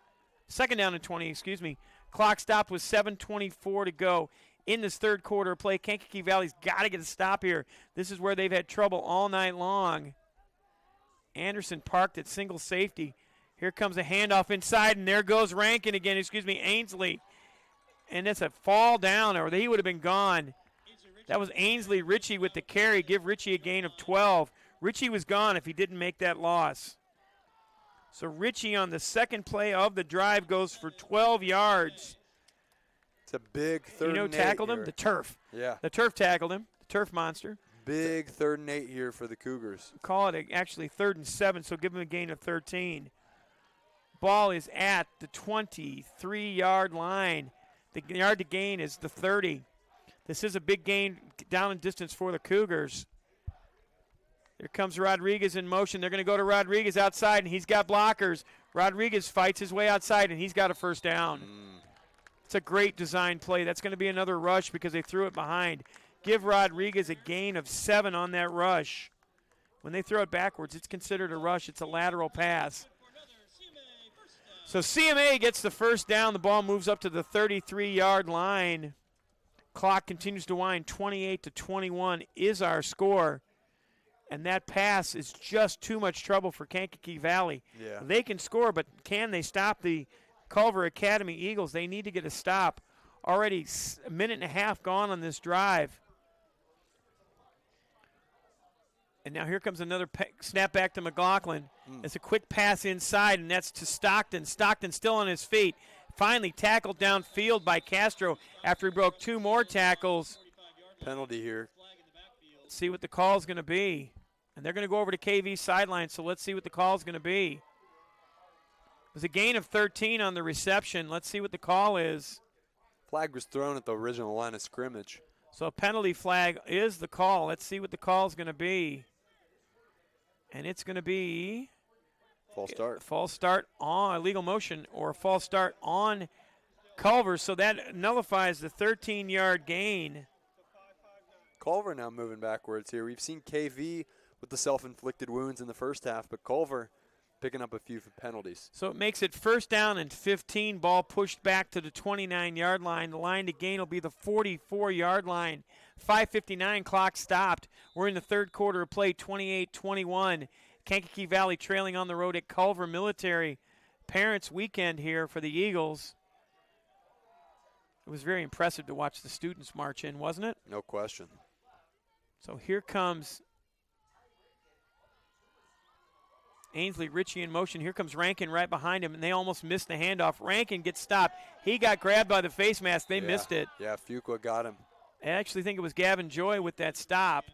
Second down and 20, excuse me. Clock stopped with 7:24 to go in this third quarter of play. Kankakee Valley's got to get a stop here. This is where they've had trouble all night long. Anderson parked at single safety. Here comes a handoff inside, and there goes Rankin again. Ainsley. And it's a fall down, or he would have been gone. That was Ainsley. Ritchie with the carry. Give Ritchie a gain of 12. Ritchie was gone if he didn't make that loss. So Ritchie on the second play of the drive goes for 12 yards. It's a big third and 8. You know, tackled him? Here. The turf. Yeah. The turf tackled him. The turf monster. Big 3rd and 8 here for the Cougars. Call it actually 3rd and 7, so give him a gain of 13. Ball is at the 23-yard line. The yard to gain is the 30. This is a big gain down in distance for the Cougars. Here comes Rodriguez in motion. They're going to go to Rodriguez outside, and he's got blockers. Rodriguez fights his way outside, and he's got a first down. It's a great design play. That's going to be another rush because they threw it behind. Give Rodriguez a gain of 7 on that rush. When they throw it backwards, it's considered a rush. It's a lateral pass. So CMA gets the first down. The ball moves up to the 33-yard line. Clock continues to wind. 28-21 is our score. And that pass is just too much trouble for Kankakee Valley. Yeah. They can score, but can they stop the Culver Academy Eagles? They need to get a stop. Already a minute and a half gone on this drive. And now here comes another snap back to McLaughlin. It's a quick pass inside, and that's to Stockton. Stockton still on his feet. Finally tackled downfield by Castro after he broke 2 more tackles. Penalty here. Let's see what the call is going to be. And they're going to go over to KV sideline, so let's see what the call is going to be. It was a gain of 13 on the reception. Let's see what the call is. Flag was thrown at the original line of scrimmage. So a penalty flag is the call. Let's see what the call is going to be. And it's going to be false start. False start on illegal motion or a false start on Culver. So that nullifies the 13-yard gain. Culver now moving backwards here. We've seen KV with the self-inflicted wounds in the first half, but Culver picking up a few penalties. So it makes it first down and 15. Ball pushed back to the 29-yard line. The line to gain will be the 44-yard line. 5:59 clock stopped. We're in the third quarter of play, 28-21. Kankakee Valley trailing on the road at Culver Military. Parents' weekend here for the Eagles. It was very impressive to watch the students march in, wasn't it? No question. So here comes Ainsley Ritchie in motion. Here comes Rankin right behind him, and they almost missed the handoff. Rankin gets stopped. He got grabbed by the face mask. They missed it. Yeah, Fuqua got him. I actually think it was Gavin Joy with that stop.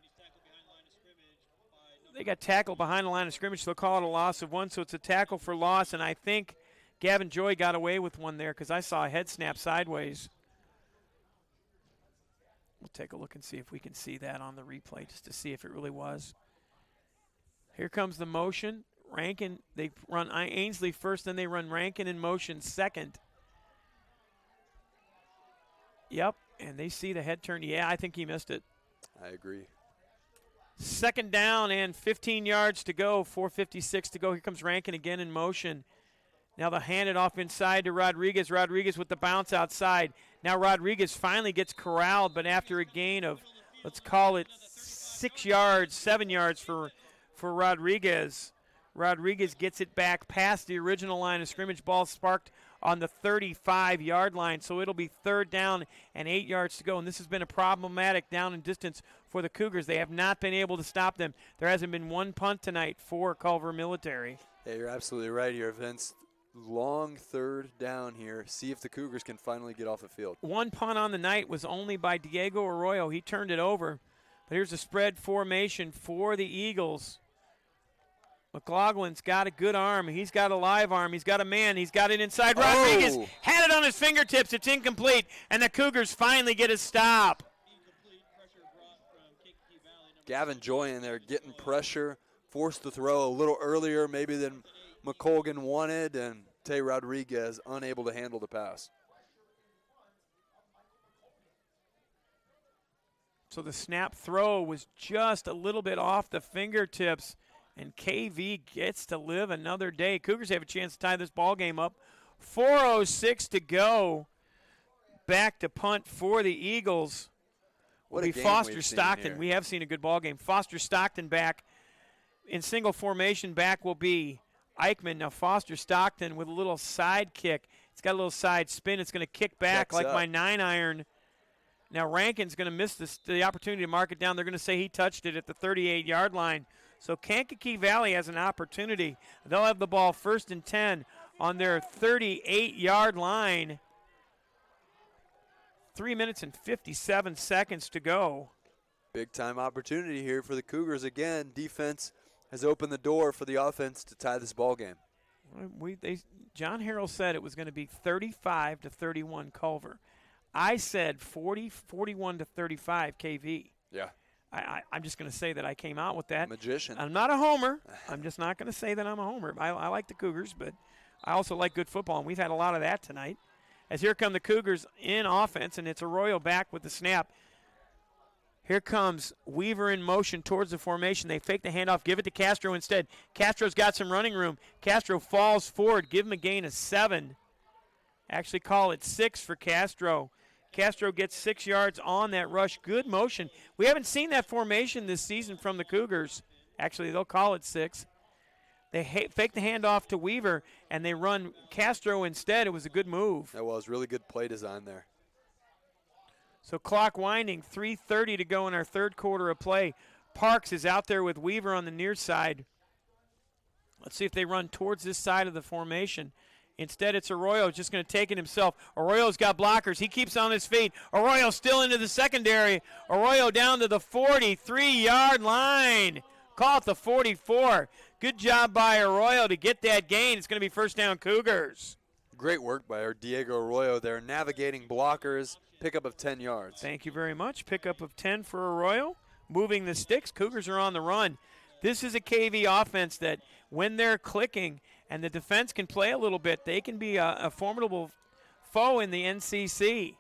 They got tackled behind the line of scrimmage, so they'll call it a loss of 1. So it's a tackle for loss, and I think Gavin Joy got away with one there because I saw a head snap sideways. We'll take a look and see if we can see that on the replay just to see if it really was. Here comes the motion. Rankin, they run Ainsley first, then they run Rankin in motion second. Yep, and they see the head turn. Yeah, I think he missed it. I agree. Second down and 15 yards to go, 4:56 to go. Here comes Rankin again in motion. Now they'll hand it off inside to Rodriguez. Rodriguez with the bounce outside. Now Rodriguez finally gets corralled, but after a gain of, let's call it 6 yards, 7 yards for Rodriguez. Rodriguez gets it back past the original line of scrimmage. Ball sparked on the 35-yard line, so it'll be third down and 8 yards to go. And this has been a problematic down and distance for the Cougars. They have not been able to stop them. There hasn't been one punt tonight for Culver Military. Yeah, you're absolutely right here, Vince. Long third down here. See if the Cougars can finally get off the field. One punt on the night was only by Diego Arroyo. He turned it over. But here's a spread formation for the Eagles. McLaughlin's got a good arm. He's got a live arm. He's got a man. He's got it inside. Rodriguez had it on his fingertips. It's incomplete. And the Cougars finally get a stop. Gavin Joy in there getting pressure. Forced to throw a little earlier maybe than McColgan wanted. And Tay Rodriguez unable to handle the pass. So the snap throw was just a little bit off the fingertips. And KV gets to live another day. Cougars have a chance to tie this ball game up. 4:06 to go. Back to punt for the Eagles. What Will a be game Foster we've seen Stockton. here. We have seen a good ball game. Foster Stockton back. in single formation back will be Eichmann. Now Foster Stockton with a little side kick. It's got a little side spin. It's going to kick back Checks like up. my 9-iron. Now Rankin's going to miss the opportunity to mark it down. They're going to say he touched it at the 38-yard line. So Kankakee Valley has an opportunity. They'll have the ball 1st and 10 on their 38-yard line. 3 minutes and 57 seconds to go. Big time opportunity here for the Cougars again. Defense has opened the door for the offense to tie this ball game. John Harrell said it was going to be 35-31 Culver. I said 41-35 KV. Yeah. I'm just going to say that I came out with that. Magician. I'm not a homer. I'm just not going to say that I'm a homer. I like the Cougars, but I also like good football, and we've had a lot of that tonight. As here come the Cougars in offense, and it's Arroyo back with the snap. Here comes Weaver in motion towards the formation. They fake the handoff, give it to Castro instead. Castro's got some running room. Castro falls forward, give him a gain of 7. Actually call it 6 for Castro. Castro gets 6 yards on that rush. Good motion. We haven't seen that formation this season from the Cougars. Actually, they'll call it 6. They fake the handoff to Weaver, and they run Castro instead. It was a good move. That was really good play design there. So clock winding, 3:30 to go in our third quarter of play. Parks is out there with Weaver on the near side. Let's see if they run towards this side of the formation. Instead, it's Arroyo just going to take it himself. Arroyo's got blockers. He keeps on his feet. Arroyo still into the secondary. Arroyo down to the 43-yard line. Call it the 44. Good job by Arroyo to get that gain. It's going to be first down Cougars. Great work by our Diego Arroyo there, navigating blockers, pickup of 10 yards. Thank you very much. Pickup of 10 for Arroyo. Moving the sticks. Cougars are on the run. This is a KV offense that when they're clicking and the defense can play a little bit, they can be a formidable foe in the NCC.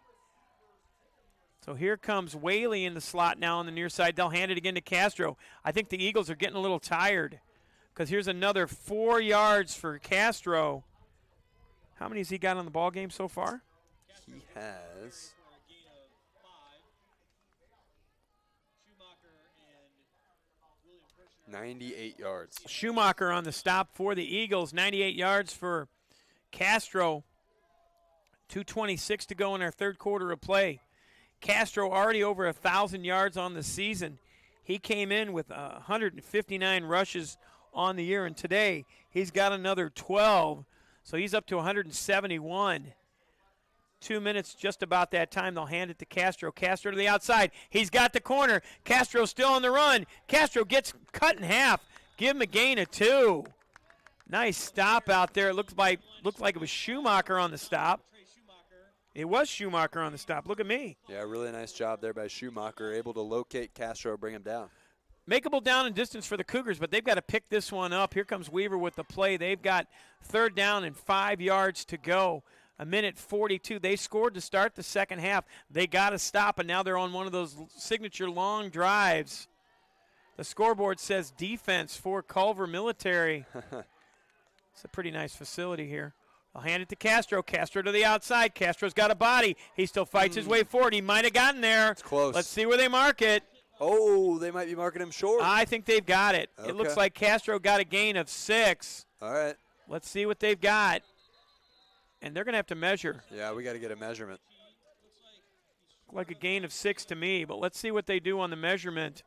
So here comes Whaley in the slot now on the near side. They'll hand it again to Castro. I think the Eagles are getting a little tired because here's another 4 yards for Castro. How many has he got on the ball game so far? He has 98 yards. Schumacher on the stop for the Eagles. 98 yards for Castro. 2:26 to go in our third quarter of play. Castro already over 1,000 yards on the season. He came in with 159 rushes on the year, and today he's got another 12. So he's up to 171. 2 minutes, just about that time. They'll hand it to Castro. Castro to the outside. He's got the corner. Castro still on the run. Castro gets cut in half. Give him a gain of 2. Nice stop out there. It looked like it was Schumacher on the stop. It was Schumacher on the stop. Look at me. Yeah, really nice job there by Schumacher, able to locate Castro, bring him down. Makeable down and distance for the Cougars, but they've got to pick this one up. Here comes Weaver with the play. They've got 3rd down and 5 yards to go. 1:42. They scored to start the second half. They got to stop, and now they're on one of those signature long drives. The scoreboard says defense for Culver Military. It's a pretty nice facility here. I'll hand it to Castro. Castro to the outside. Castro's got a body. He still fights his way forward. He might have gotten there. It's close. Let's see where they mark it. Oh, they might be marking him short. I think they've got it. Okay. It looks like Castro got a gain of 6. All right. Let's see what they've got. And they're going to have to measure. Yeah, we got to get a measurement. Like a gain of 6 to me, but let's see what they do on the measurement.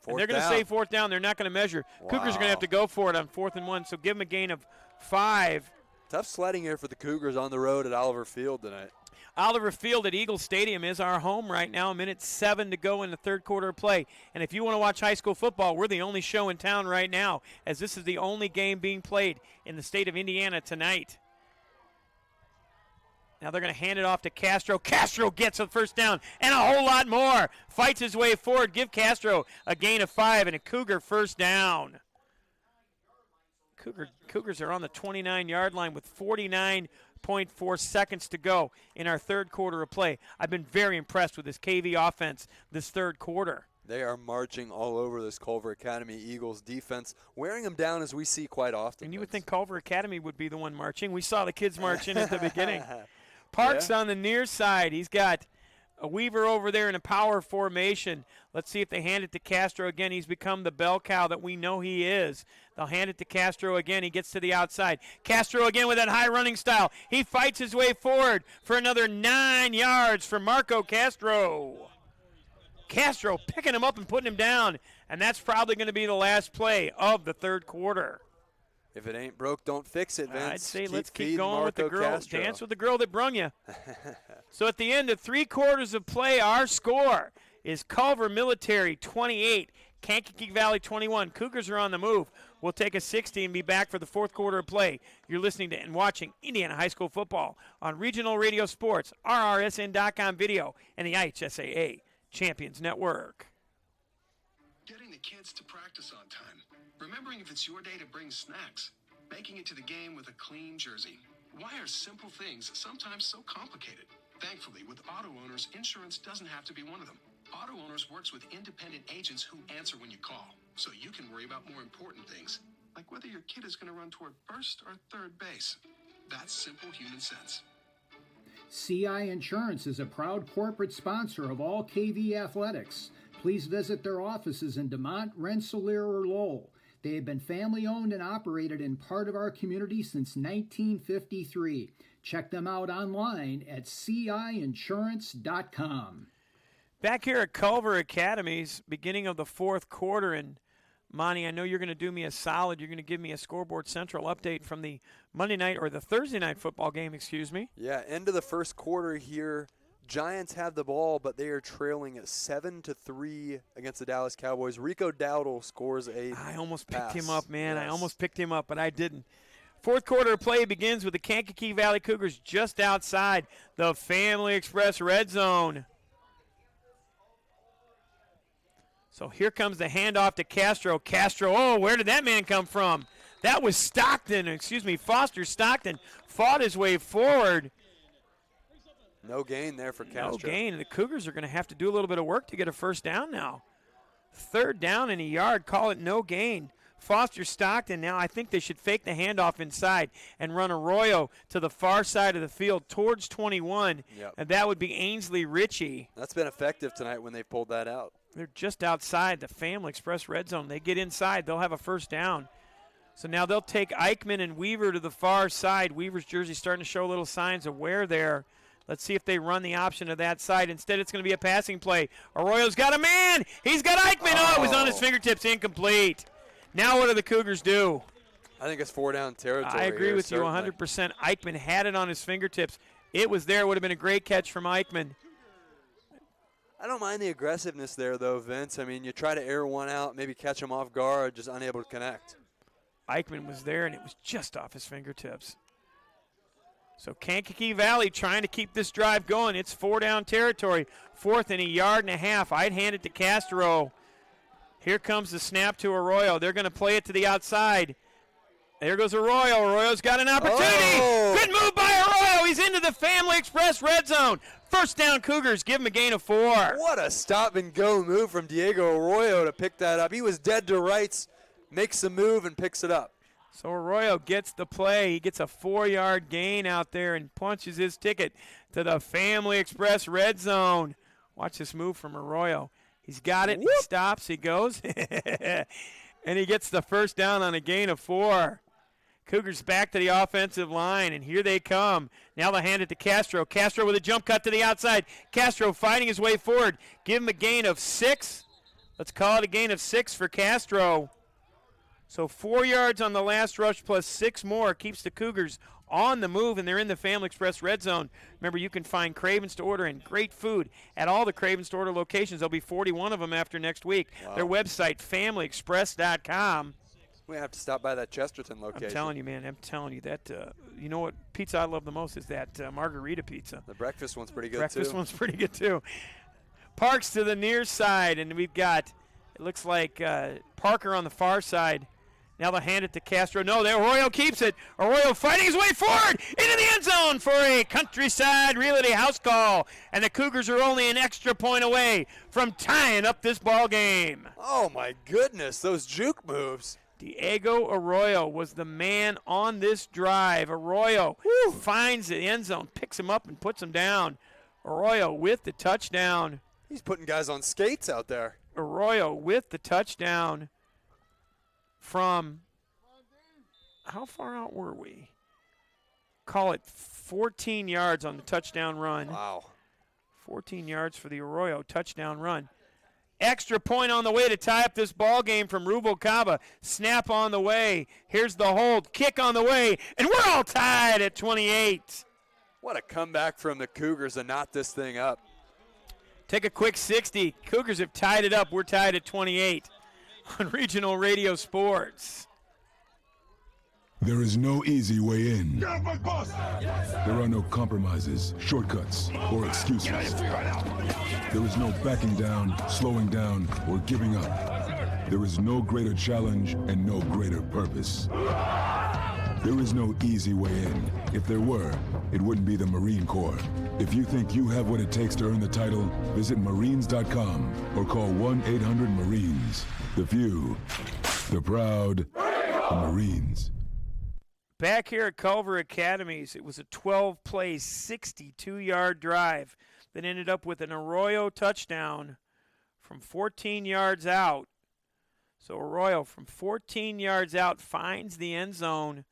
And 4th they're going to down. say 4th down. They're not going to measure. Wow. Cougars are going to have to go for it on 4th and 1, so give them a gain of 5. Tough sledding here for the Cougars on the road at Oliver Field tonight. Oliver Field at Eagle Stadium is our home right now. 1:07 to go in the third quarter of play. And if you want to watch high school football, we're the only show in town right now, as this is the only game being played in the state of Indiana tonight. Now they're going to hand it off to Castro. Castro gets a first down and a whole lot more. Fights his way forward. Give Castro a gain of 5 and a Cougar first down. Cougars are on the 29-yard line with 49.4 seconds to go in our third quarter of play. I've been very impressed with this KV offense this third quarter. They are marching all over this Culver Academy Eagles defense, wearing them down as we see quite often. And you would think Culver Academy would be the one marching. We saw the kids march in at the beginning. Parks on the near side. He's got A Weaver over there in a power formation. Let's see if they hand it to Castro again. He's become the bell cow that we know he is. They'll hand it to Castro again. He gets to the outside. Castro again with that high running style. He fights his way forward for another 9 yards for Marco Castro. Castro picking him up and putting him down, and that's probably going to be the last play of the third quarter. If it ain't broke, don't fix it, Vince. I'd say Keep let's keep feeding going with the Marco girl. Castro. Dance with the girl that brung you. So at the end of 3 quarters of play, our score is Culver Military 28, Kankakee Valley 21. Cougars are on the move. We'll take a 60 and be back for the fourth quarter of play. You're listening to and watching Indiana High School football on Regional Radio Sports, RRSN.com video, and the IHSAA Champions Network. Getting the kids to practice on time. Remembering if it's your day to bring snacks. Making it to the game with a clean jersey. Why are simple things sometimes so complicated? Thankfully, with auto owners, insurance doesn't have to be one of them. Auto Owners works with independent agents who answer when you call, so you can worry about more important things, like whether your kid is going to run toward first or third base. That's simple human sense. CI Insurance is a proud corporate sponsor of all KV athletics. Please visit their offices in DeMont, Rensselaer, or Lowell. They have been family-owned and operated in part of our community since 1953. Check them out online at ciinsurance.com. Back here at Culver Academies, beginning of the fourth quarter, and Monty, I know you're going to do me a solid. You're going to give me a Scoreboard Central update from the Monday night or the Thursday night football game, excuse me. Yeah, end of the first quarter here. Giants have the ball, but they are trailing at 7-3 against the Dallas Cowboys. Rico Dowdle scores a I almost pass. picked him up, man. Yes. I almost picked him up, but I didn't. Fourth quarter of play begins with the Kankakee Valley Cougars just outside the Family Express red zone. So here comes the handoff to Castro. Castro, oh, where did that man come from? That was Foster Stockton fought his way forward. No gain there for Castro. No gain, and the Cougars are going to have to do a little bit of work to get a first down now. Third down and a yard, call it no gain. Foster Stockton now, I think they should fake the handoff inside and run Arroyo to the far side of the field towards 21, and that would be Ainsley Ritchie. That's been effective tonight when they pulled that out. They're just outside the Family Express red zone. They get inside, they'll have a first down. So now they'll take Eichmann and Weaver to the far side. Weaver's jersey starting to show little signs of wear there. Let's see if they run the option to that side. Instead, it's going to be a passing play. Arroyo's got a man. He's got Eichmann. Oh, it was on his fingertips, incomplete. Now what do the Cougars do? I think it's 4 down territory. I agree with you certainly. 100%. Eichmann had it on his fingertips. It was there. It would have been a great catch from Eichmann. I don't mind the aggressiveness there, though, Vince. I mean, you try to air one out, maybe catch him off guard, just unable to connect. Eichmann was there, and it was just off his fingertips. So Kankakee Valley trying to keep this drive going. It's 4 down territory. Fourth and a yard and a half. I'd hand it to Castro. Here comes the snap to Arroyo. They're going to play it to the outside. There goes Arroyo. Arroyo's got an opportunity. Oh. Good move by Arroyo. He's into the Family Express red zone. First down Cougars. Give him a gain of 4. What a stop-and-go move from Diego Arroyo to pick that up. He was dead to rights, makes the move, and picks it up. So Arroyo gets the play. He gets a 4-yard gain out there and punches his ticket to the Family Express red zone. Watch this move from Arroyo. He's got it. Whoop. He stops. He goes. And he gets the first down on a gain of 4. Cougars back to the offensive line, and here they come. Now they'll hand it to Castro. Castro with a jump cut to the outside. Castro fighting his way forward. Give him a gain of 6. Let's call it a gain of 6 for Castro. So 4 yards on the last rush plus 6 more keeps the Cougars on the move, and they're in the Family Express red zone. Remember, you can find Craven's to Order and great food at all the Craven's to Order locations. There'll be 41 of them after next week. Wow. Their website, familyexpress.com. We have to stop by that Chesterton location. I'm telling you, man. I'm telling you that. You know what pizza I love the most is that margarita pizza. The breakfast one's pretty good, Breakfast too. one's pretty good, too. Parks to the near side, and we've got, it looks like Parker on the far side. Now they'll hand it to Castro. No, there Arroyo keeps it. Arroyo fighting his way forward into the end zone for a Countryside Realty house call. And the Cougars are only an extra point away from tying up this ball game. Oh, my goodness, those juke moves. Diego Arroyo was the man on this drive. Arroyo finds the end zone, picks him up, and puts him down. Arroyo with the touchdown. He's putting guys on skates out there. Arroyo with the touchdown from, how far out were we? Call it 14 yards on the touchdown run. Wow. 14 yards for the Arroyo touchdown run. Extra point on the way to tie up this ball game from Rubalcaba. Snap on the way. Here's the hold. Kick on the way. And we're all tied at 28. What a comeback from the Cougars to knot this thing up. Take a quick 60. Cougars have tied it up. We're tied at 28 on Regional Radio Sports. There is no easy way in. There are no compromises, shortcuts, or excuses. There is no backing down, slowing down, or giving up. There is no greater challenge and no greater purpose. There is no easy way in. If there were, it wouldn't be the Marine Corps. If you think you have what it takes to earn the title, visit Marines.com or call 1-800-MARINES. The few, the proud, the Marines. Back here at Culver Academies, it was a 12-play, 62-yard drive that ended up with an Arroyo touchdown from 14 yards out. So Arroyo from 14 yards out finds the end zone.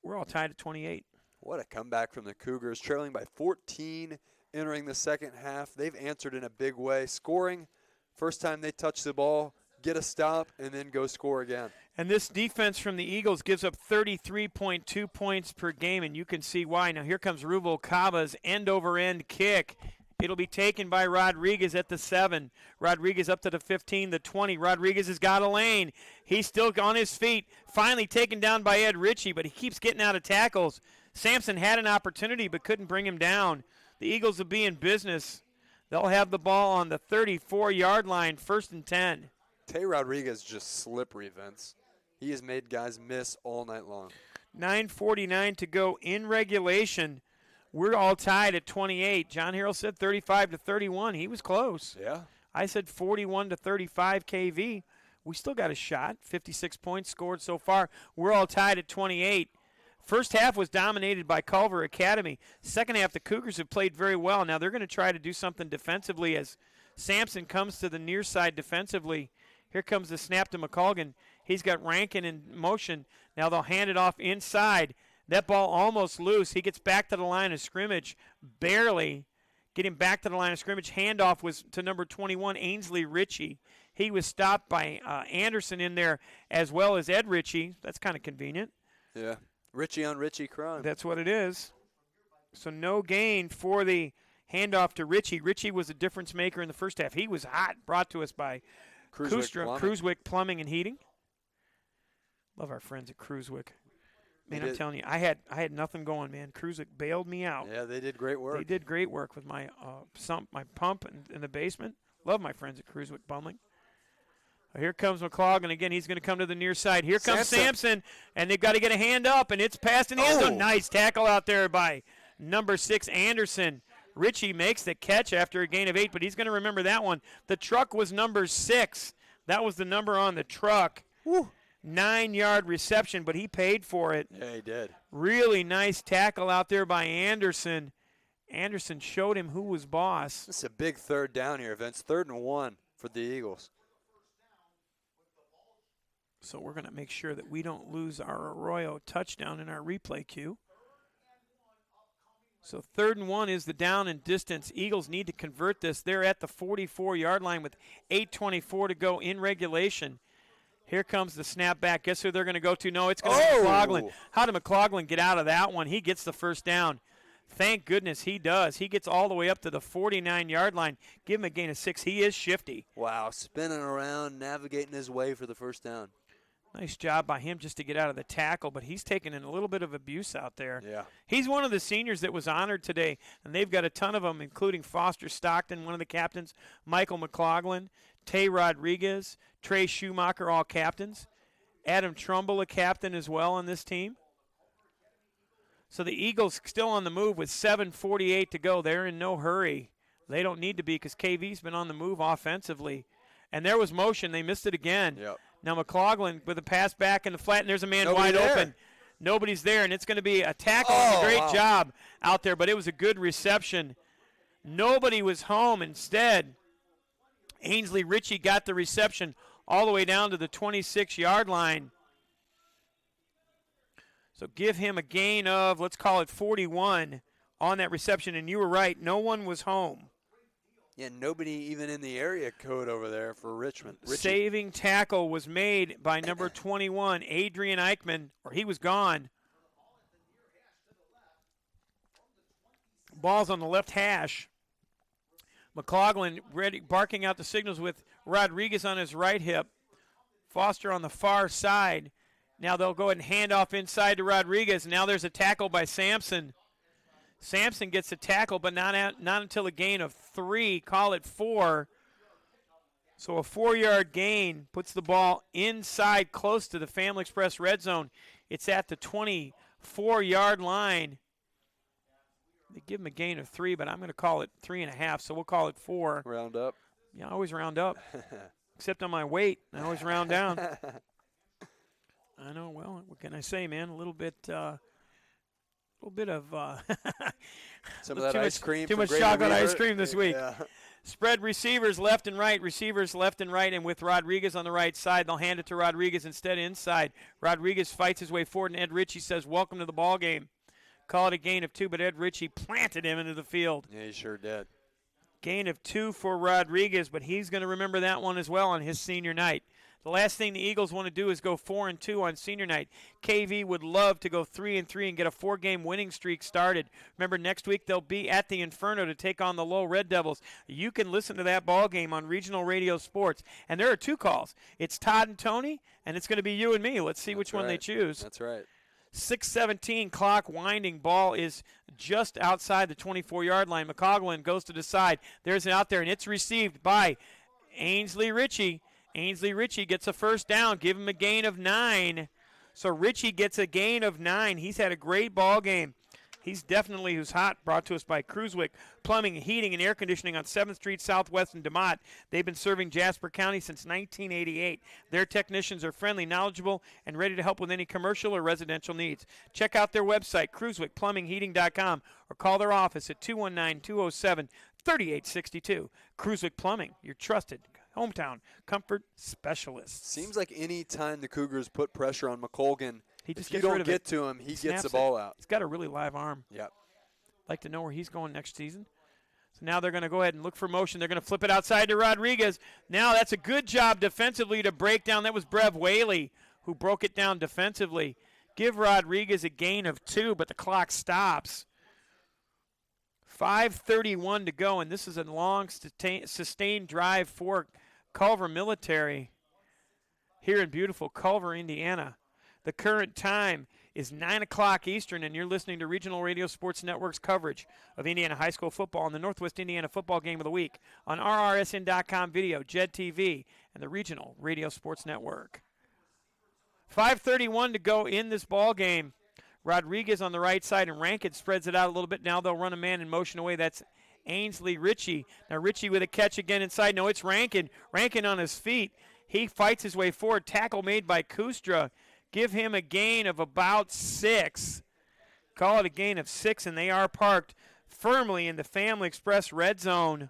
We're all tied at 28. What a comeback from the Cougars, trailing by 14 entering the second half. They've answered in a big way, scoring first time they touch the ball, get a stop, and then go score again. And this defense from the Eagles gives up 33.2 points per game, and you can see why. Now here comes Rubalcaba's end-over-end kick. It'll be taken by Rodriguez at the 7. Rodriguez up to the 15, the 20. Rodriguez has got a lane. He's still on his feet. Finally taken down by Ed Ritchie, but he keeps getting out of tackles. Sampson had an opportunity but couldn't bring him down. The Eagles will be in business. They'll have the ball on the 34-yard line, 1st and 10. Tay Rodriguez just slippery, Vince. He has made guys miss all night long. 9:49 to go in regulation. We're all tied at 28. John Harrell said 35-31. He was close. Yeah. I said 41-35 KV. We still got a shot. 56 points scored so far. We're all tied at 28. First half was dominated by Culver Academy. Second half, the Cougars have played very well. Now they're going to try to do something defensively as Sampson comes to the near side defensively. Here comes the snap to McColgan. He's got Rankin in motion. Now they'll hand it off inside. That ball almost loose. He gets back to the line of scrimmage, barely getting back to the line of scrimmage. Handoff was to number 21, Ainsley Ritchie. He was stopped by Anderson in there as well as Ed Ritchie. That's kind of convenient. Yeah, Ritchie on Ritchie crime. That's what it is. So no gain for the handoff to Ritchie. Ritchie was a difference maker in the first half. He was hot, brought to us by Cruiswick Plumbing and Heating. Love our friends at Cruiswick. Man, I'm telling you, I had nothing going, man. Cruiswick bailed me out. Yeah, they did great work. They did great work with my my pump in the basement. Love my friends at Cruiswick Plumbing. Here comes McCloughan again. He's going to come to the near side. Here comes Sampson, and they've got to get a hand up, and it's passed in the end zone. Nice tackle out there by number 6, Anderson. Ritchie makes the catch after a gain of 8, but he's going to remember that one. The truck was number 6. That was the number on the truck. Woo. 9-yard reception, but he paid for it. Yeah, he did. Really nice tackle out there by Anderson. Anderson showed him who was boss. This is a big third down here, Vince. 3rd and 1 for the Eagles. So we're going to make sure that we don't lose our Arroyo touchdown in our replay queue. So 3rd and 1 is the down and distance. Eagles need to convert this. They're at the 44-yard line with 8:24 to go in regulation. Here comes the snap back. Guess who they're going to go to? No, it's going to be McCloughan. How did McCloughan get out of that one? He gets the first down. Thank goodness he does. He gets all the way up to the 49-yard line. Give him a gain of 6. He is shifty. Wow, spinning around, navigating his way for the first down. Nice job by him just to get out of the tackle, but he's taken in a little bit of abuse out there. Yeah. He's one of the seniors that was honored today, and they've got a ton of them, including Foster Stockton, one of the captains, Michael McCloughan, Tay Rodriguez, Trey Schumacher, all captains. Adam Trumbull, a captain as well on this team. So the Eagles still on the move with 7:48 to go. They're in no hurry. They don't need to be because KV's been on the move offensively. And there was motion. They missed it again. Yep. Now McCloughan with a pass back in the flat, and there's a man wide open. Nobody's there, and it's going to be a tackle. And a great job out there, but it was a good reception. Nobody was home. Instead, Ainsley Ritchie got the reception all the way down to the 26-yard line. So give him a gain of, let's call it 41 on that reception. And you were right, no one was home. Yeah, nobody even in the area code over there for Richmond. Ritchie. Saving tackle was made by number 21, Adrian Eichmann, or he was gone. Ball's on the left hash. McLaughlin ready, barking out the signals with Rodriguez on his right hip. Foster on the far side. Now they'll go ahead and hand off inside to Rodriguez. Now there's a tackle by Sampson. Sampson gets a tackle, but not until a gain of 3. Call it 4. So a 4-yard gain puts the ball inside close to the Family Express red zone. It's at the 24-yard line. They give him a gain of 3, but I'm going to call it 3.5, so we'll call it 4. Round up. Yeah, I always round up. Except on my weight, I always round down. I know. Well, what can I say, man? A little bit of some of that ice cream. Too much chocolate ice cream this week. Yeah. Spread receivers left and right. And with Rodriguez on the right side, they'll hand it to Rodriguez instead inside. Rodriguez fights his way forward, and Ed Ritchie says, "Welcome to the ball game." Call it a gain of 2, but Ed Ritchie planted him into the field. Yeah, he sure did. Gain of 2 for Rodriguez, but he's going to remember that one as well on his senior night. The last thing the Eagles want to do is go 4-2 on senior night. KV would love to go 3-3 and get a 4-game winning streak started. Remember, next week they'll be at the Inferno to take on the Low Red Devils. You can listen to that ball game on Regional Radio Sports. And there are 2 calls. It's Todd and Tony, and it's going to be you and me. Let's see which one they choose. That's right. 6:17 clock winding. Ball is just outside the 24-yard line. McCoglin goes to the side. There's it out there, and it's received by Ainsley Ritchie. Ainsley Ritchie gets a first down. Give him a gain of 9. So Ritchie gets a gain of 9. He's had a great ball game. He's definitely who's hot. Brought to us by Cruiswick Plumbing, Heating, and Air Conditioning on 7th Street Southwest in DeMott. They've been serving Jasper County since 1988. Their technicians are friendly, knowledgeable, and ready to help with any commercial or residential needs. Check out their website, cruiswickplumbingheating.com, or call their office at 219-207-3862. Cruiswick Plumbing, your trusted hometown comfort specialist. Seems like any time the Cougars put pressure on McColgan, if you don't get to him, he gets the ball out. He's got a really live arm. Yep. Like to know where he's going next season. So now they're going to go ahead and look for motion. They're going to flip it outside to Rodriguez. Now that's a good job defensively to break down. That was Brev Whaley who broke it down defensively. Give Rodriguez a gain of 2, but the clock stops. 5:31 to go, and this is a long, sustained drive for Culver Military here in beautiful Culver, Indiana. The current time is 9 o'clock Eastern, and you're listening to Regional Radio Sports Network's coverage of Indiana high school football and the Northwest Indiana Football Game of the Week on RRSN.com video, JED TV, and the Regional Radio Sports Network. 5:31 to go in this ball game. Rodriguez on the right side, and Rankin spreads it out a little bit. Now they'll run a man in motion away. That's Ainsley Ritchie. Now Ritchie with a catch again inside. No, it's Rankin. Rankin on his feet. He fights his way forward. Tackle made by Kustra. Give him a gain of about 6. Call it a gain of 6, and they are parked firmly in the Family Express red zone.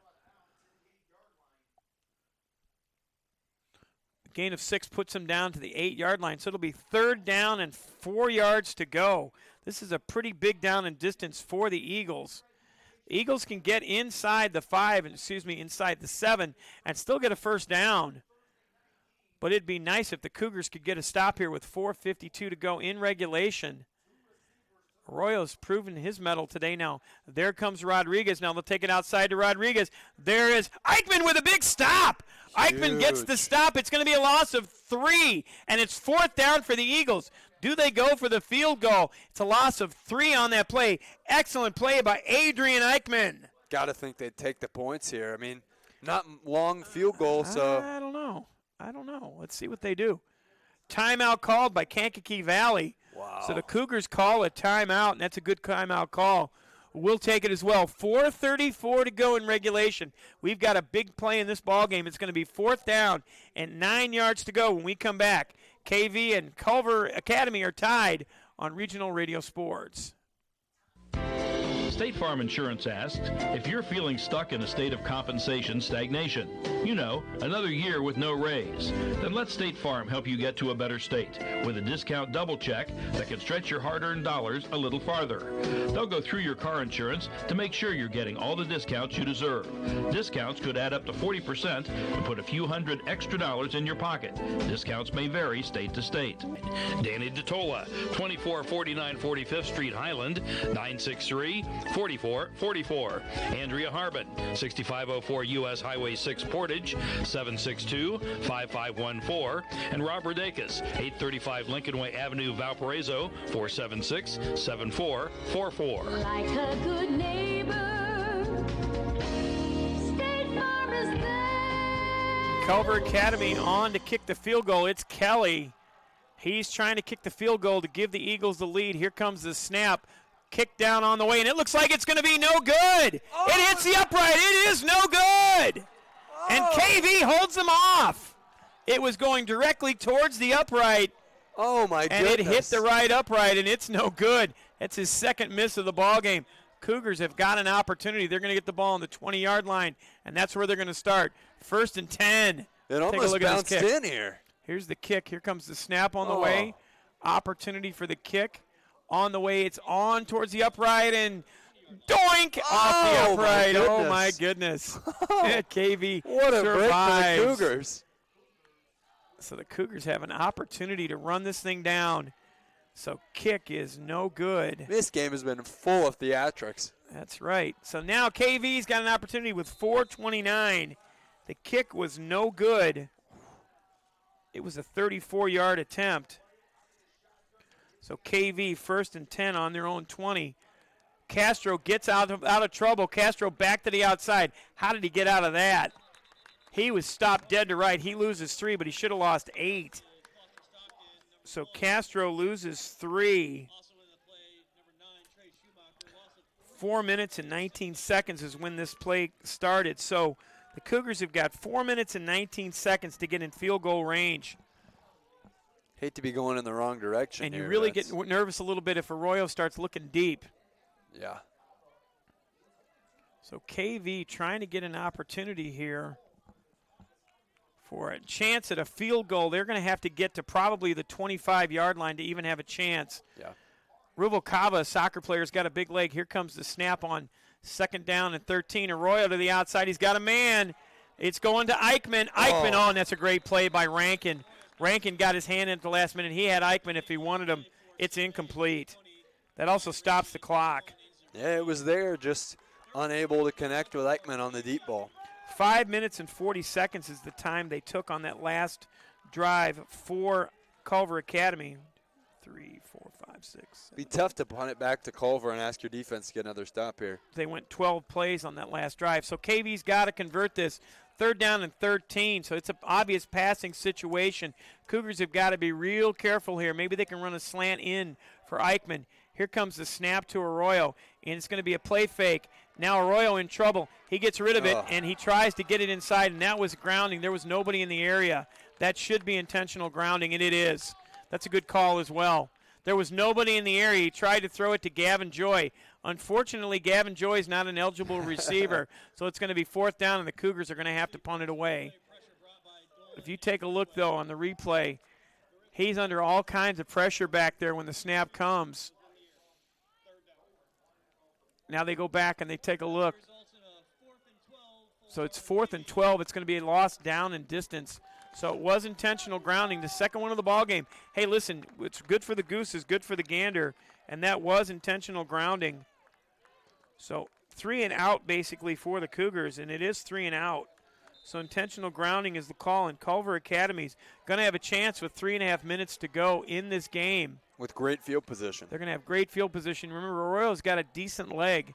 A gain of 6 puts them down to the 8-yard line, so it'll be 3rd down and 4 yards to go. This is a pretty big down in distance for the Eagles. The Eagles can get inside the 7, and still get a first down. But it'd be nice if the Cougars could get a stop here with 4:52 to go in regulation. Arroyo's proven his mettle today. Now, there comes Rodriguez. Now they'll take it outside to Rodriguez. There is Eichmann with a big stop. Huge. Eichmann gets the stop. It's going to be a loss of 3, and it's 4th down for the Eagles. Do they go for the field goal? It's a loss of 3 on that play. Excellent play by Adrian Eichmann. Got to think they'd take the points here. I mean, not long field goal, so. I don't know. Let's see what they do. Timeout called by Kankakee Valley. Wow. So the Cougars call a timeout, and that's a good timeout call. We'll take it as well. 4:34 to go in regulation. We've got a big play in this ball game. It's going to be 4th down and 9 yards to go when we come back. KV and Culver Academy are tied on Regional Radio Sports. State Farm Insurance asks, if you're feeling stuck in a state of compensation stagnation, another year with no raise, then let State Farm help you get to a better state with a discount double check that can stretch your hard-earned dollars a little farther. They'll go through your car insurance to make sure you're getting all the discounts you deserve. Discounts could add up to 40% and put a few hundred extra dollars in your pocket. Discounts may vary state to state. Danny DeTola, 2449 45th Street, Highland, 963-4444. Andrea Harbin, 6504 U.S. Highway 6 Portage, 762-5514. And Rob Rodakis, 835 Lincoln Way Avenue, Valparaiso, 476-7444. Like a good neighbor, State Farm is there. Culver Academy on to kick the field goal. It's Kelly. He's trying to kick the field goal to give the Eagles the lead. Here comes the snap. Kick down on the way, and it looks like it's going to be no good. Oh. It hits the upright. It is no good. Oh. And KV holds them off. It was going directly towards the upright. Oh, my goodness. And it hit the right upright, and it's no good. That's his second miss of the ball game. Cougars have got an opportunity. They're going to get the ball on the 20-yard line, and that's where they're going to start. 1st and 10. It almost bounced in here. Here's the kick. Here comes the snap on the way. Opportunity for the kick. On the way, it's on towards the upright, and doink off the upright. Oh, my goodness. KV what a survives. break for the Cougars. So the Cougars have an opportunity to run this thing down. So kick is no good. This game has been full of theatrics. That's right. So now KV's got an opportunity with 4:29. The kick was no good. It was a 34-yard attempt. So KV 1st and 10 on their own 20. Castro gets out of trouble. Castro back to the outside. How did he get out of that? He was stopped dead to right. He loses 3, but he should have lost 8. So Castro loses 3. 4 minutes and 19 seconds is when this play started. So the Cougars have got 4 minutes and 19 seconds to get in field goal range. Hate to be going in the wrong direction. And here. you really get nervous a little bit if Arroyo starts looking deep. Yeah. So KV trying to get an opportunity here for a chance at a field goal. They're going to have to get to probably the 25-yard line to even have a chance. Yeah. Ruvalcaba, a soccer player, has got a big leg. Here comes the snap on 2nd down and 13. Arroyo to the outside. He's got a man. It's going to Eichmann. Eichmann, and that's a great play by Rankin. Rankin got his hand in at the last minute. He had Eichmann if he wanted him. It's incomplete. That also stops the clock. Yeah, it was there, just unable to connect with Eichmann on the deep ball. 5 minutes and 40 seconds is the time they took on that last drive for Culver Academy. 3, 4, 5, 6. 7. Be tough to punt it back to Culver and ask your defense to get another stop here. They went 12 plays on that last drive. So KV's got to convert this. 3rd down and 13, so it's an obvious passing situation. Cougars have got to be real careful here. Maybe they can run a slant in for Eichmann. Here comes the snap to Arroyo, and it's going to be a play fake. Now Arroyo in trouble. He gets rid of it, and he tries to get it inside, and that was grounding. There was nobody in the area. That should be intentional grounding, and it is. That's a good call as well. There was nobody in the area. He tried to throw it to Gavin Joy. Unfortunately, Gavin Joy is not an eligible receiver, so it's going to be 4th down, and the Cougars are going to have to punt it away. If you take a look, though, on the replay, he's under all kinds of pressure back there when the snap comes. Now they go back and they take a look. So it's 4th and 12. It's going to be a loss down in distance. So it was intentional grounding, the second one of the ball game. Hey, listen, it's good for the Gooses, good for the Gander, and that was intentional grounding. So 3 and out basically for the Cougars, and it is 3 and out. So intentional grounding is the call, and Culver Academy's going to have a chance with 3.5 minutes to go in this game. With great field position. They're going to have great field position. Remember, Arroyo's got a decent leg.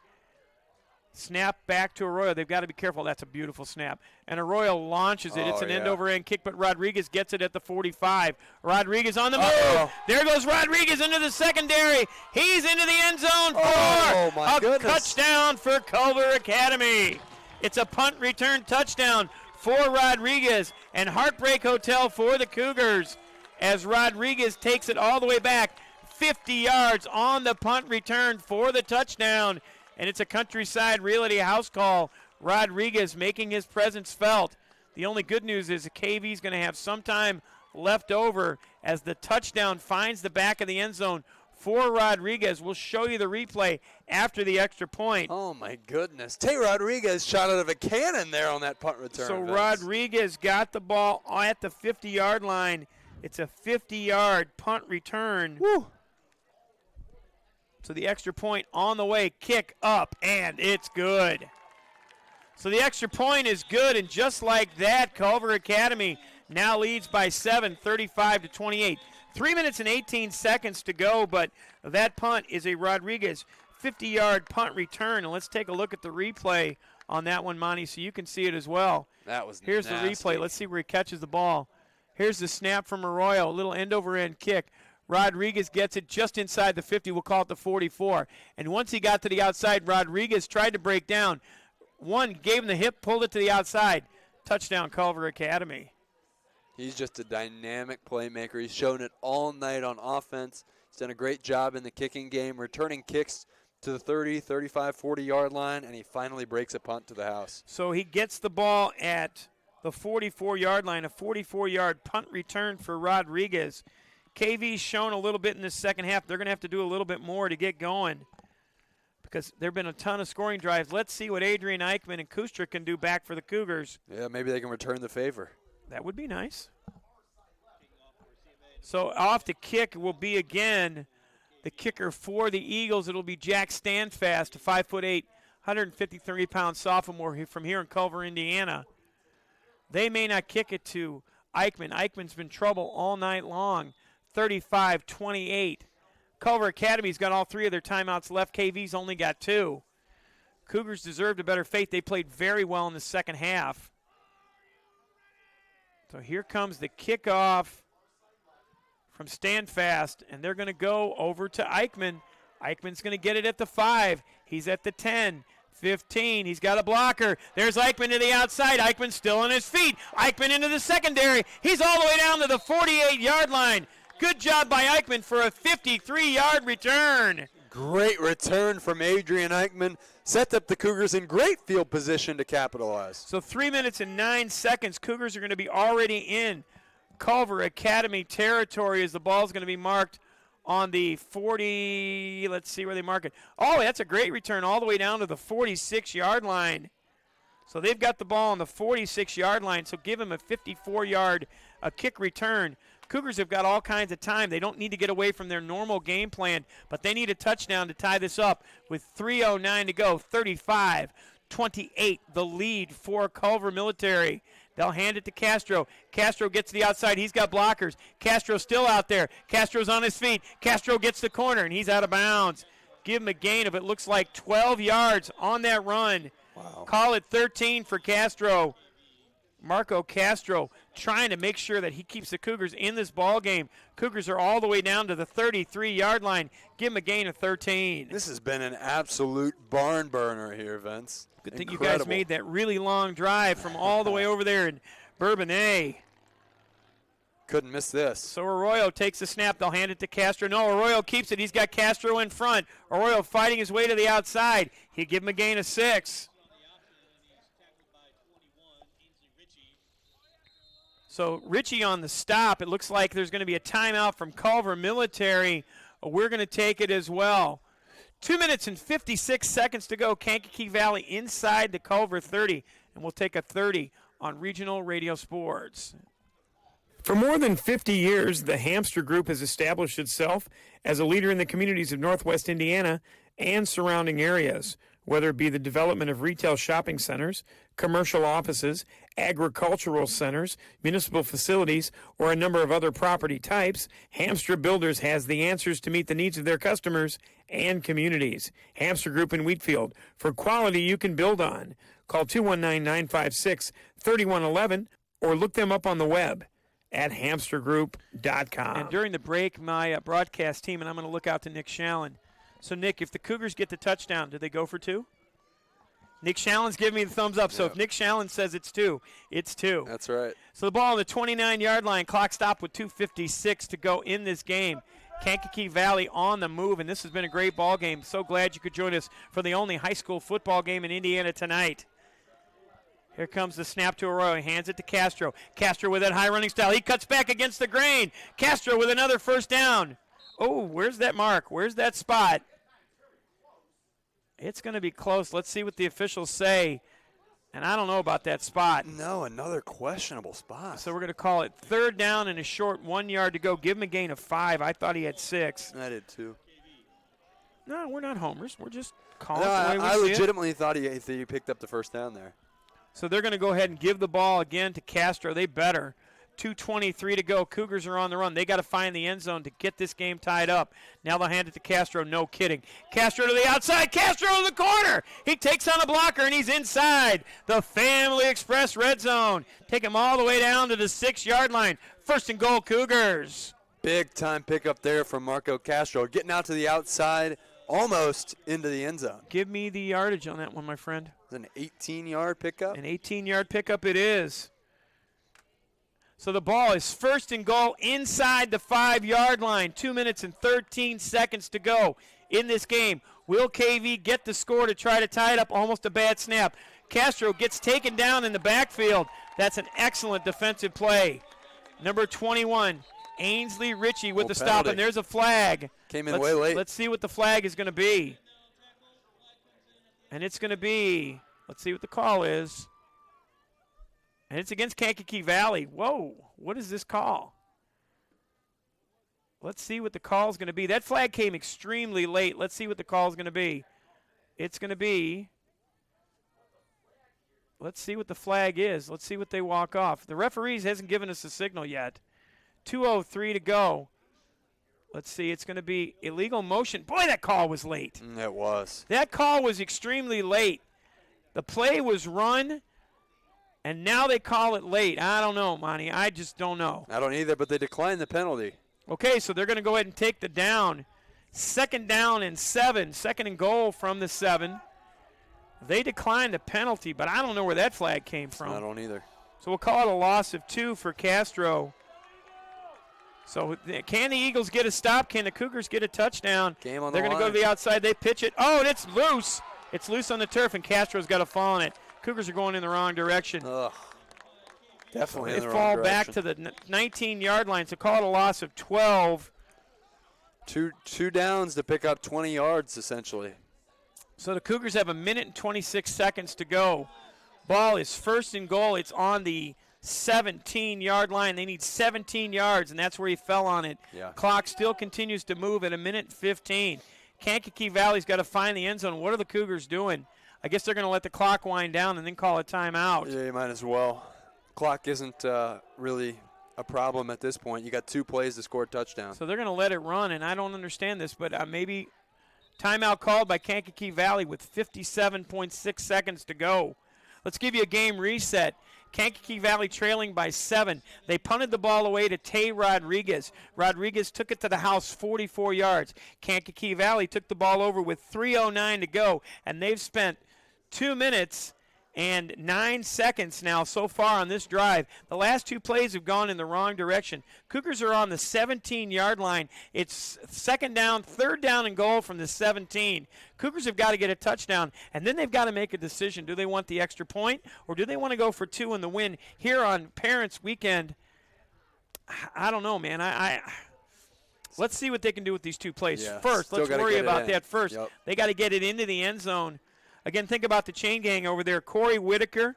Snap back to Arroyo. They've got to be careful. That's a beautiful snap. And Arroyo launches it. It's an end-over-end kick, but Rodriguez gets it at the 45. Rodriguez on the move. There goes Rodriguez into the secondary. He's into the end zone for a touchdown for Culver Academy. It's a punt return touchdown for Rodriguez, and Heartbreak Hotel for the Cougars as Rodriguez takes it all the way back 50 yards on the punt return for the touchdown. And it's a Countryside Realty house call. Rodriguez making his presence felt. The only good news is the KV's going to have some time left over as the touchdown finds the back of the end zone for Rodriguez. We'll show you the replay after the extra point. Oh, my goodness. Tay Rodriguez shot out of a cannon there on that punt return. So Vince. Rodriguez got the ball at the 50-yard line. It's a 50-yard punt return. Woo. So the extra point on the way, kick up, and it's good. So the extra point is good, and just like that, Culver Academy now leads by 7, 35-28. 3 minutes and 18 seconds to go, but that punt is a Rodriguez 50-yard punt return. And let's take a look at the replay on that one, Monty, so you can see it as well. That was Here's nasty. the replay. Let's see where he catches the ball. Here's the snap from Arroyo, a little end-over-end kick. Rodriguez gets it just inside the 50. We'll call it the 44. And once he got to the outside, Rodriguez tried to break down. One, gave him the hip, pulled it to the outside. Touchdown, Culver Academy. He's just a dynamic playmaker. He's shown it all night on offense. He's done a great job in the kicking game, returning kicks to the 30, 35, 40-yard line, and he finally breaks a punt to the house. So he gets the ball at the 44-yard line, a 44-yard punt return for Rodriguez. KV's shown a little bit in the second half. They're going to have to do a little bit more to get going because there have been a ton of scoring drives. Let's see what Adrian Eichmann and Kustra can do back for the Cougars. Yeah, maybe they can return the favor. That would be nice. So off the kick will be again the kicker for the Eagles. It'll be Jack Standfast, a 5'8", 153-pound sophomore from here in Culver, Indiana. They may not kick it to Eichmann. Eichmann's been trouble all night long. 35-28. Culver Academy's got all three of their timeouts left. KV's only got two. Cougars deserved a better fate. They played very well in the second half. So here comes the kickoff from Standfast, and they're going to go over to Eichmann. Eichmann's going to get it at the 5. He's at the 10. 15. He's got a blocker. There's Eichmann to the outside. Eichmann still on his feet. Eichmann into the secondary. He's all the way down to the 48-yard line. Good job by Eichmann for a 53-yard return. Great return from Adrian Eichmann. Set up the Cougars in great field position to capitalize. So 3 minutes and 9 seconds. Cougars are going to be already in Culver Academy territory as the ball's going to be marked on the 40, let's see where they mark it. Oh, that's a great return all the way down to the 46-yard line. So they've got the ball on the 46-yard line, so give them a 54-yard kick return. Cougars have got all kinds of time. They don't need to get away from their normal game plan, but they need a touchdown to tie this up with 3:09 to go. 35-28, the lead for Culver Military. They'll hand it to Castro. Castro gets to the outside. He's got blockers. Castro's still out there. Castro's on his feet. Castro gets the corner, and he's out of bounds. Give him a gain of it looks like 12 yards on that run. Wow. Call it 13 for Castro. Marco Castro trying to make sure that he keeps the Cougars in this ball game. Cougars are all the way down to the 33-yard line. Give him a gain of 13. This has been an absolute barn burner here, Vince. Good thing Incredible. you guys made that really long drive from all the way over there in Bourbonnais. Couldn't miss this. So Arroyo takes the snap. They'll hand it to Castro. No, Arroyo keeps it. He's got Castro in front. Arroyo fighting his way to the outside. He'll give him a gain of 6. So Ritchie on the stop. It looks like there's going to be a timeout from Culver Military. We're going to take it as well. 2 minutes and 56 seconds to go. Kankakee Valley inside the Culver 30. And we'll take a 30 on Regional Radio Sports. For more than 50 years, the Hamster Group has established itself as a leader in the communities of Northwest Indiana and surrounding areas, whether it be the development of retail shopping centers, commercial offices, agricultural centers, municipal facilities, or a number of other property types. Hamster Builders has the answers to meet the needs of their customers and communities. Hamster Group in Wheatfield, for quality you can build on. Call 219-956-3111 or look them up on the web at hamstergroup.com. And during the break, my broadcast team, and I'm going to look out to Nick Shallon. So, Nick, if the Cougars get the touchdown, do they go for 2? Nick Shallon's giving me the thumbs up. So if Nick Shallon says it's 2, it's 2. That's right. So the ball on the 29-yard line, clock stopped with 2:56 to go in this game. Kankakee Valley on the move, and this has been a great ball game. So glad you could join us for the only high school football game in Indiana tonight. Here comes the snap to Arroyo. He hands it to Castro. Castro with that high running style. He cuts back against the grain. Castro with another first down. Oh, where's that mark? Where's that spot? It's going to be close. Let's see what the officials say. And I don't know about that spot. No, another questionable spot. So we're going to call it 3rd down and a short 1 yard to go. Give him a gain of 5. I thought he had 6. I did too. No, we're not homers. We're just calling No, it the way I we see it. legitimately thought he picked up the first down there. So they're going to go ahead and give the ball again to Castro. They better. 2:23 to go. Cougars are on the run. They got to find the end zone to get this game tied up. Now they'll hand it to Castro. No kidding. Castro to the outside. Castro to the corner. He takes on a blocker, and he's inside the Family Express red zone. Take him all the way down to the 6-yard line. 1st and goal, Cougars. Big time pickup there from Marco Castro. Getting out to the outside, almost into the end zone. Give me the yardage on that one, my friend. It's an 18-yard pickup. An 18-yard pickup it is. So the ball is 1st and goal inside the 5-yard line. 2 minutes and 13 seconds to go in this game. Will KV get the score to try to tie it up? Almost a bad snap. Castro gets taken down in the backfield. That's an excellent defensive play. Number 21, Ainsley Ritchie with the stop, and there's a flag. Came in way late. Let's see what the flag is going to be. And it's going to be, let's see what the call is. And it's against Kankakee Valley. Whoa, what is this call? Let's see what the call is going to be. That flag came extremely late. Let's see what the call is going to be. It's going to be, let's see what the flag is. Let's see what they walk off. The referees hasn't given us a signal yet. 2:03 to go. Let's see, it's going to be illegal motion. Boy, that call was late. It was. That call was extremely late. The play was run, and now they call it late. I don't know, Monty. I just don't know. I don't either, but they declined the penalty. Okay, so they're going to go ahead and take the down. 2nd down and 7. 2nd and goal from the 7. They declined the penalty, but I don't know where that flag came from. I don't either. So we'll call it a loss of 2 for Castro. So can the Eagles get a stop? Can the Cougars get a touchdown? Game on They're going to go to the outside. They pitch it. Oh, and it's loose. It's loose on the turf, and Castro's got to fall on it. Cougars are going in the wrong direction. Ugh. Definitely They fall back to the 19-yard line, so call it a loss of 12. Two downs to pick up 20 yards, essentially. So the Cougars have 1 minute and 26 seconds to go. Ball is 1st and goal. It's on the 17-yard line. They need 17 yards, and that's where he fell on it. Yeah. Clock still continues to move at 1 minute and 15. Kankakee Valley's got to find the end zone. What are the Cougars doing? I guess they're going to let the clock wind down and then call a timeout. Yeah, you might as well. Clock isn't really a problem at this point. You got 2 plays to score a touchdown. So they're going to let it run, and I don't understand this, but maybe timeout called by Kankakee Valley with 57.6 seconds to go. Let's give you a game reset. Kankakee Valley trailing by 7. They punted the ball away to Tay Rodriguez. Rodriguez took it to the house 44 yards. Kankakee Valley took the ball over with 3:09 to go, and they've spent 2 minutes and 9 seconds now so far on this drive. The last 2 plays have gone in the wrong direction. Cougars are on the 17-yard line. It's 2nd down, 3rd down and goal from the 17. Cougars have got to get a touchdown, and then they've got to make a decision. Do they want the extra point, or do they want to go for 2 in the win here on Parents' Weekend? I don't know, man. Let's see what they can do with these 2 plays. Yeah, first, let's worry about that first. Yep. They got to get it into the end zone. Again, think about the chain gang over there. Corey Whitaker,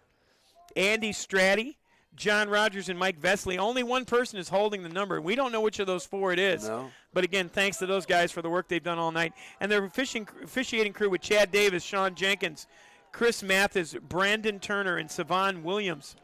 Andy Stratty, John Rogers, and Mike Vesley. Only one person is holding the number. We don't know which of those 4 it is. No. But, again, thanks to those guys for the work they've done all night. And their officiating crew with Chad Davis, Sean Jenkins, Chris Mathis, Brandon Turner, and Savon Williams.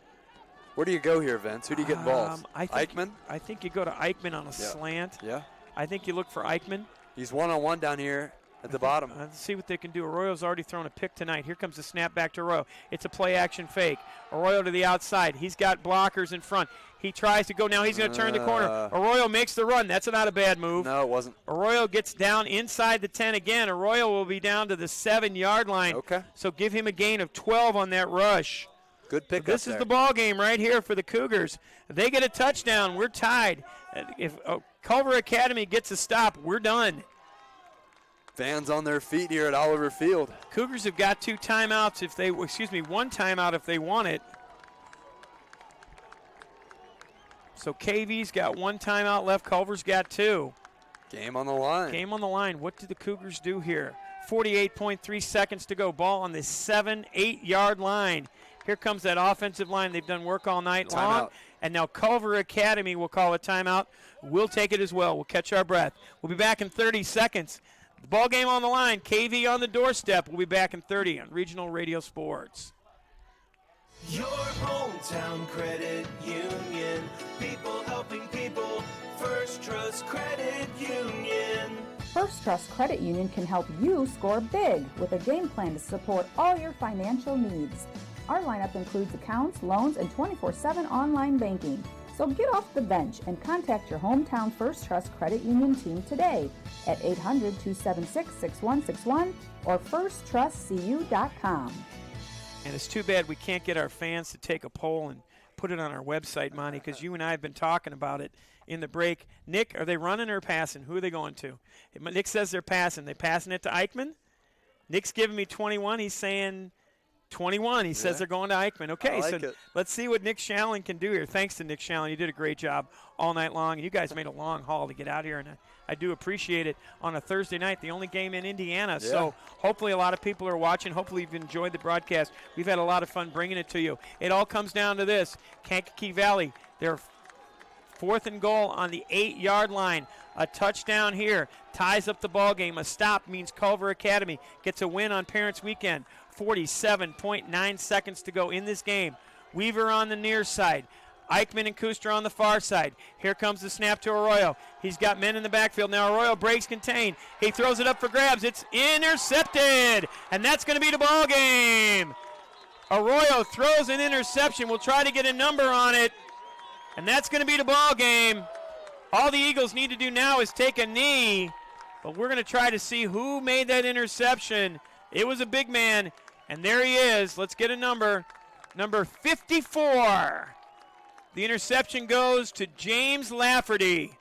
Where do you go here, Vince? Who do you get involved? Eichmann? I think you go to Eichmann on a slant. Yeah. I think you look for Eichmann. He's one-on-one down here at the bottom. Let's see what they can do. Arroyo's already thrown a pick tonight. Here comes the snap back to Arroyo. It's a play-action fake. Arroyo to the outside. He's got blockers in front. He tries to go. Now he's going to turn the corner. Arroyo makes the run. That's not a bad move. No, it wasn't. Arroyo gets down inside the 10 again. Arroyo will be down to the 7-yard line. Okay. So give him a gain of 12 on that rush. Good pick. This is the ball game right here for the Cougars. If they get a touchdown, we're tied. If Culver Academy gets a stop. We're done. Fans on their feet here at Oliver Field. Cougars have got one timeout if they want it. So KV's got one timeout left. Culver's got 2. Game on the line. Game on the line. What do the Cougars do here? 48.3 seconds to go. Ball on the 7-8-yard line. Here comes that offensive line. They've done work all night long. And now Culver Academy will call a timeout. We'll take it as well. We'll catch our breath. We'll be back in 30 seconds. The ball game on the line. KV on the doorstep. We'll be back in 30 on Regional Radio Sports. Your hometown credit union. People helping people. First Trust Credit Union. First Trust Credit Union can help you score big with a game plan to support all your financial needs. Our lineup includes accounts, loans, and 24/7 online banking. So get off the bench and contact your hometown First Trust Credit Union team today at 800-276-6161 or firsttrustcu.com. And it's too bad we can't get our fans to take a poll and put it on our website, Monty, because you and I have been talking about it in the break. Nick, are they running or passing? Who are they going to? Nick says they're passing. They passing it to Eichmann? Nick's giving me 21. He's saying 21. He says they're going to Eichmann. Okay, so let's see what Nick Shallen can do here. Thanks to Nick Shallen. You did a great job all night long. And you guys made a long haul to get out here, and I do appreciate it on a Thursday night, the only game in Indiana. Yeah. So hopefully a lot of people are watching. Hopefully you've enjoyed the broadcast. We've had a lot of fun bringing it to you. It all comes down to this. Kankakee Valley, they're 4th and goal on the 8-yard line. A touchdown here ties up the ball game. A stop means Culver Academy gets a win on Parents Weekend. 47.9 seconds to go in this game. Weaver on the near side. Eichmann and Kuster on the far side. Here comes the snap to Arroyo. He's got men in the backfield. Now Arroyo breaks contain. He throws it up for grabs. It's intercepted. And that's going to be the ball game. Arroyo throws an interception. We'll try to get a number on it. And that's going to be the ball game. All the Eagles need to do now is take a knee. But we're going to try to see who made that interception. It was a big man. And there he is. Let's get a number. Number 54. The interception goes to James Lafferty.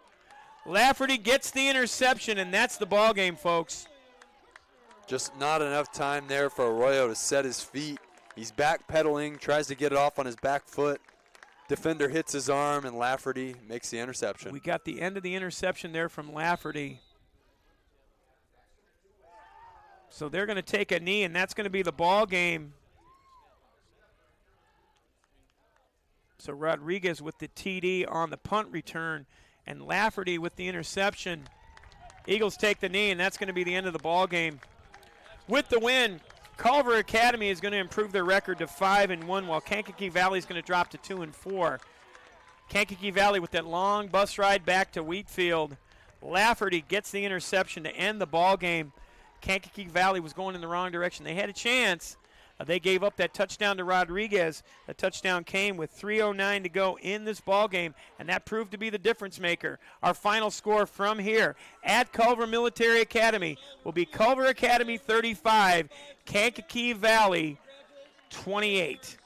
Lafferty gets the interception, and that's the ball game, folks. Just not enough time there for Arroyo to set his feet. He's backpedaling, tries to get it off on his back foot. Defender hits his arm, and Lafferty makes the interception. We got the end of the interception there from Lafferty. So they're going to take a knee, and that's going to be the ball game. So Rodriguez with the TD on the punt return, and Lafferty with the interception. Eagles take the knee, and that's going to be the end of the ball game. With the win, Culver Academy is going to improve their record to 5-1, while Kankakee Valley is going to drop to 2-4. Kankakee Valley with that long bus ride back to Wheatfield. Lafferty gets the interception to end the ball game. Kankakee Valley was going in the wrong direction. They had a chance. They gave up that touchdown to Rodriguez. The touchdown came with 3:09 to go in this ball game, and that proved to be the difference maker. Our final score from here at Culver Military Academy will be Culver Academy 35, Kankakee Valley 28.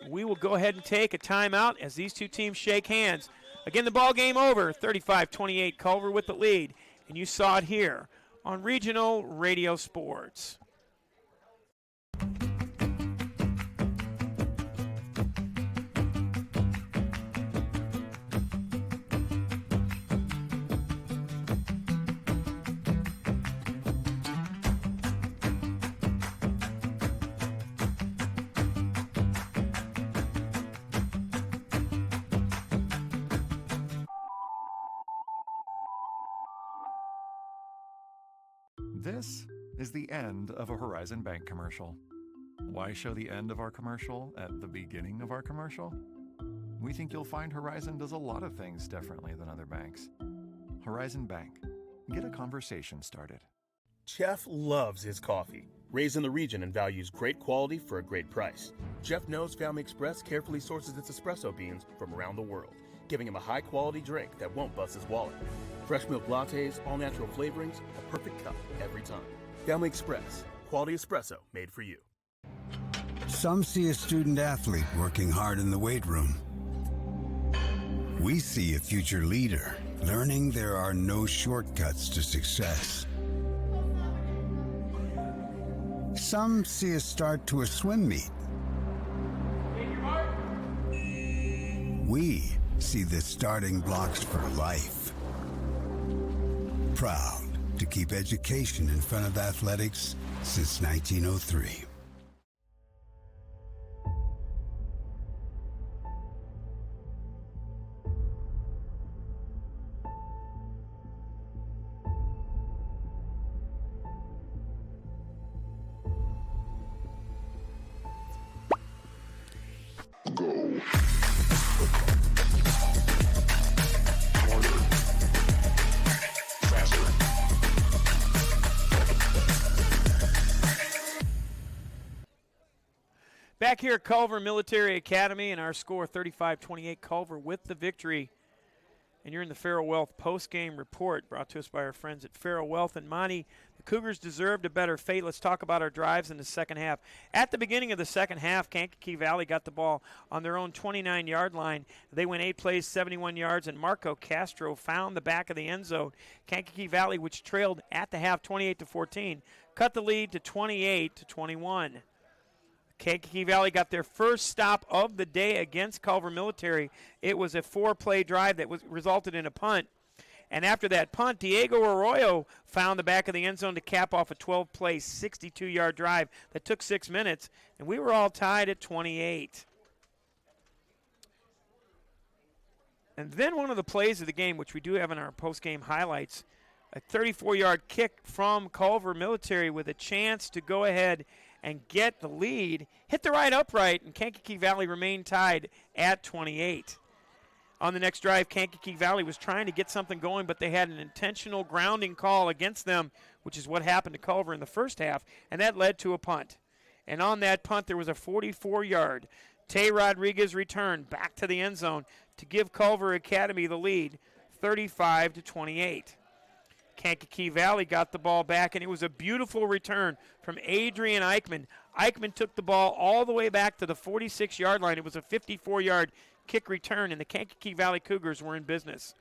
We will go ahead and take a timeout as these two teams shake hands. Again, the ball game over, 35-28, Culver with the lead, and you saw it here on Regional Radio Sports. This is the end of a Horizon Bank commercial. Why show the end of our commercial at the beginning of our commercial? We think you'll find Horizon does a lot of things differently than other banks. Horizon Bank. Get a conversation started. Jeff loves his coffee. Raised in the region and values great quality for a great price. Jeff knows Family Express carefully sources its espresso beans from around the world, giving him a high-quality drink that won't bust his wallet. Fresh milk lattes, all-natural flavorings, a perfect cup every time. Family Express, quality espresso made for you. Some see a student athlete working hard in the weight room. We see a future leader learning there are no shortcuts to success. Some see a start to a swim meet. We see the starting blocks for life. Proud to keep education in front of athletics since 1903. Back here at Culver Military Academy, and our score 35-28, Culver with the victory. And you're in the Farrell Wealth post-game report brought to us by our friends at Farrell Wealth. And Monty, the Cougars deserved a better fate. Let's talk about our drives in the second half. At the beginning of the second half, Kankakee Valley got the ball on their own 29-yard line. They went 8 plays, 71 yards, and Marco Castro found the back of the end zone. Kankakee Valley, which trailed at the half 28-14, cut the lead to 28-21. Kankakee Valley got their first stop of the day against Culver Military. It was a 4-play drive that resulted in a punt. And after that punt, Diego Arroyo found the back of the end zone to cap off a 12-play, 62-yard drive that took 6 minutes. And we were all tied at 28. And then one of the plays of the game, which we do have in our post-game highlights, a 34-yard kick from Culver Military with a chance to go ahead and get the lead, hit the right upright, and Kankakee Valley remained tied at 28. On the next drive, Kankakee Valley was trying to get something going, but they had an intentional grounding call against them, which is what happened to Culver in the first half, and that led to a punt. And on that punt, there was a 44-yard Tay Rodriguez return back to the end zone to give Culver Academy the lead, 35-28. Kankakee Valley got the ball back, and it was a beautiful return from Adrian Eichmann. Eichmann took the ball all the way back to the 46-yard line. It was a 54-yard kick return, and the Kankakee Valley Cougars were in business.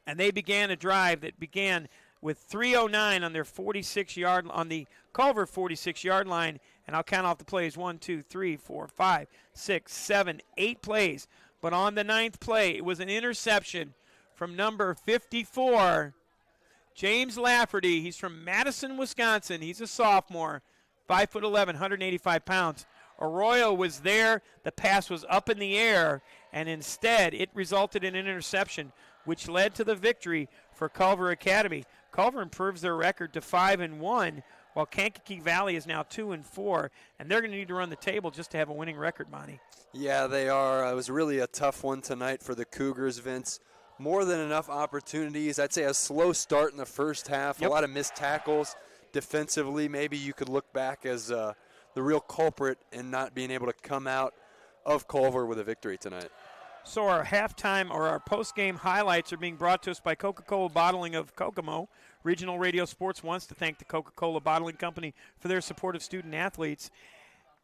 And they began a drive that began with 3:09 on their 46-yard on the Culver 46-yard line, and I'll count off the plays: 1, 2, 3, 4, 5, 6, 7, 8 plays. But on the 9th play, it was an interception from number 54. James Lafferty. He's from Madison, Wisconsin. He's a sophomore, 5'11", 185 pounds. Arroyo was there. The pass was up in the air, and instead it resulted in an interception, which led to the victory for Culver Academy. Culver improves their record to 5-1, while Kankakee Valley is now 2-4, and they're going to need to run the table just to have a winning record, Monty. Yeah, they are. It was really a tough one tonight for the Cougars, Vince. More than enough opportunities. I'd say a slow start in the first half, a lot of missed tackles. Defensively, maybe you could look back as the real culprit in not being able to come out of Culver with a victory tonight. So our halftime or our post-game highlights are being brought to us by Coca-Cola Bottling of Kokomo. Regional Radio Sports wants to thank the Coca-Cola Bottling Company for their support of student athletes.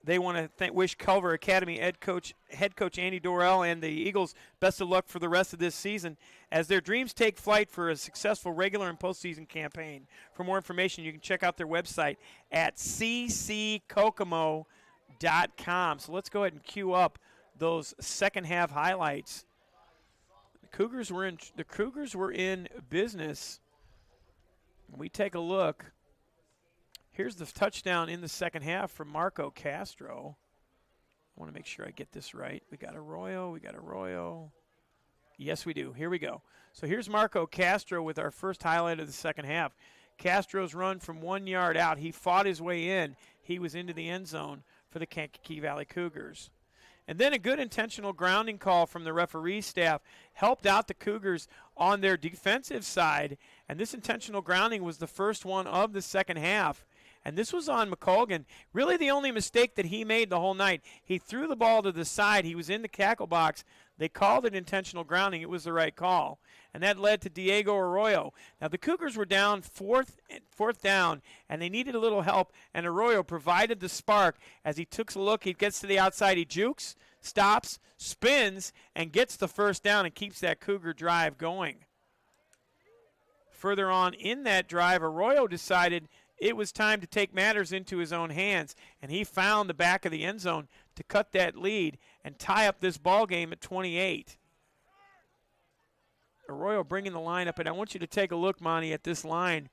They want to wish Culver Academy head coach Andy Dorrell and the Eagles best of luck for the rest of this season as their dreams take flight for a successful regular and postseason campaign. For more information, you can check out their website at cckokomo.com. So let's go ahead and cue up those second half highlights. The Cougars were in business. We take a look. Here's the touchdown in the second half from Marco Castro. I want to make sure I get this right. We got Arroyo. Yes, we do. Here we go. So here's Marco Castro with our first highlight of the second half. Castro's run from 1 yard out. He fought his way in. He was into the end zone for the Kankakee Valley Cougars. And then a good intentional grounding call from the referee staff helped out the Cougars on their defensive side. And this intentional grounding was the first one of the second half. And this was on McColgan. Really the only mistake that he made the whole night. He threw the ball to the side. He was in the tackle box. They called it intentional grounding. It was the right call. And that led to Diego Arroyo. Now the Cougars were down fourth down, and they needed a little help. And Arroyo provided the spark as he took a look. He gets to the outside. He jukes, stops, spins, and gets the first down and keeps that Cougar drive going. further on in that drive, Arroyo decided it was time to take matters into his own hands, and he found the back of the end zone to cut that lead and tie up this ball game at 28. Arroyo bringing the line up, and I want you to take a look, Monty, at this line.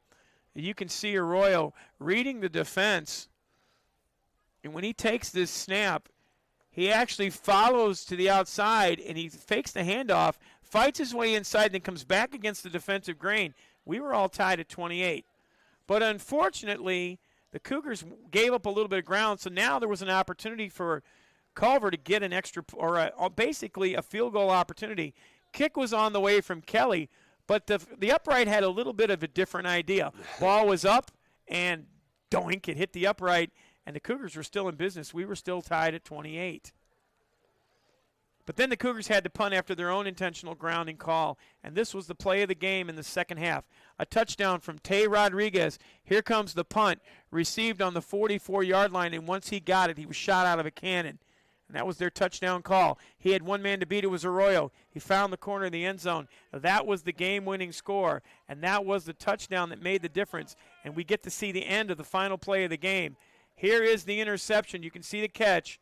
You can see Arroyo reading the defense, and when he takes this snap, he actually follows to the outside, and he fakes the handoff, fights his way inside, and then comes back against the defensive grain. We were all tied at 28. But unfortunately, the Cougars gave up a little bit of ground, so now there was an opportunity for Culver to get an extra, or basically a field goal opportunity. Kick was on the way from Kelly, but the upright had a little bit of a different idea. Ball was up, and doink, it hit the upright, and the Cougars were still in business. We were still tied at 28. But then the Cougars had to punt after their own intentional grounding call, and this was the play of the game in the second half. A touchdown from Tay Rodriguez. Here comes the punt, received on the 44-yard line, and once he got it, he was shot out of a cannon. And that was their touchdown call. He had one man to beat. It was Arroyo. He found the corner of the end zone. That was the game-winning score, and that was the touchdown that made the difference. And we get to see the end of the final play of the game. Here is the interception. You can see the catch.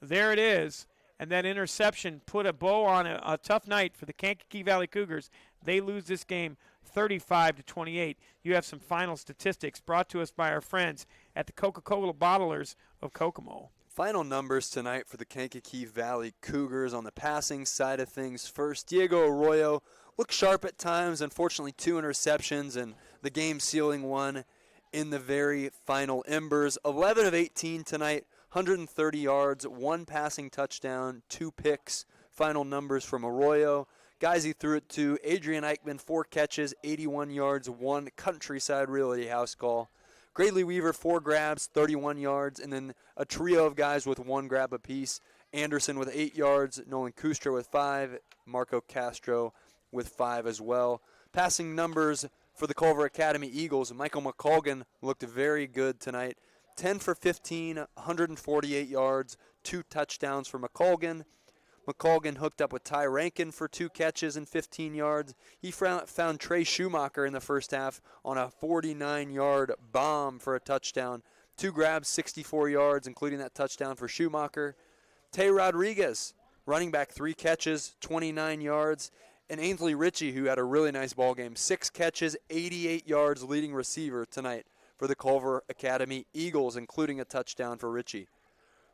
There it is. And that interception put a bow on a tough night for the Kankakee Valley Cougars. They lose this game 35-28. You have some final statistics brought to us by our friends at the Coca-Cola Bottlers of Kokomo. Final numbers tonight for the Kankakee Valley Cougars on the passing side of things. First, Diego Arroyo looked sharp at times. Unfortunately, 2 interceptions and the game-sealing one in the very final embers. 11 of 18 tonight. 130 yards, 1 passing touchdown, 2 picks. Final numbers from Arroyo. Guys he threw it to: Adrian Eichmann, 4 catches, 81 yards, 1 Countryside Realty House call. Gradley Weaver, 4 grabs, 31 yards, and then a trio of guys with 1 grab apiece. Anderson with 8 yards, Nolan Kustra with 5, Marco Castro with 5 as well. Passing numbers for the Culver Academy Eagles: Michael McColgan looked very good tonight. 10 for 15, 148 yards, 2 touchdowns for McColgan. McColgan hooked up with Ty Rankin for 2 catches and 15 yards. He found Trey Schumacher in the first half on a 49-yard bomb for a touchdown. 2 grabs, 64 yards, including that touchdown for Schumacher. Tay Rodriguez, running back, 3 catches, 29 yards. And Ainsley Ritchie, who had a really nice ball game, 6 catches, 88 yards, leading receiver tonight for the Culver Academy Eagles, including a touchdown for Ritchie.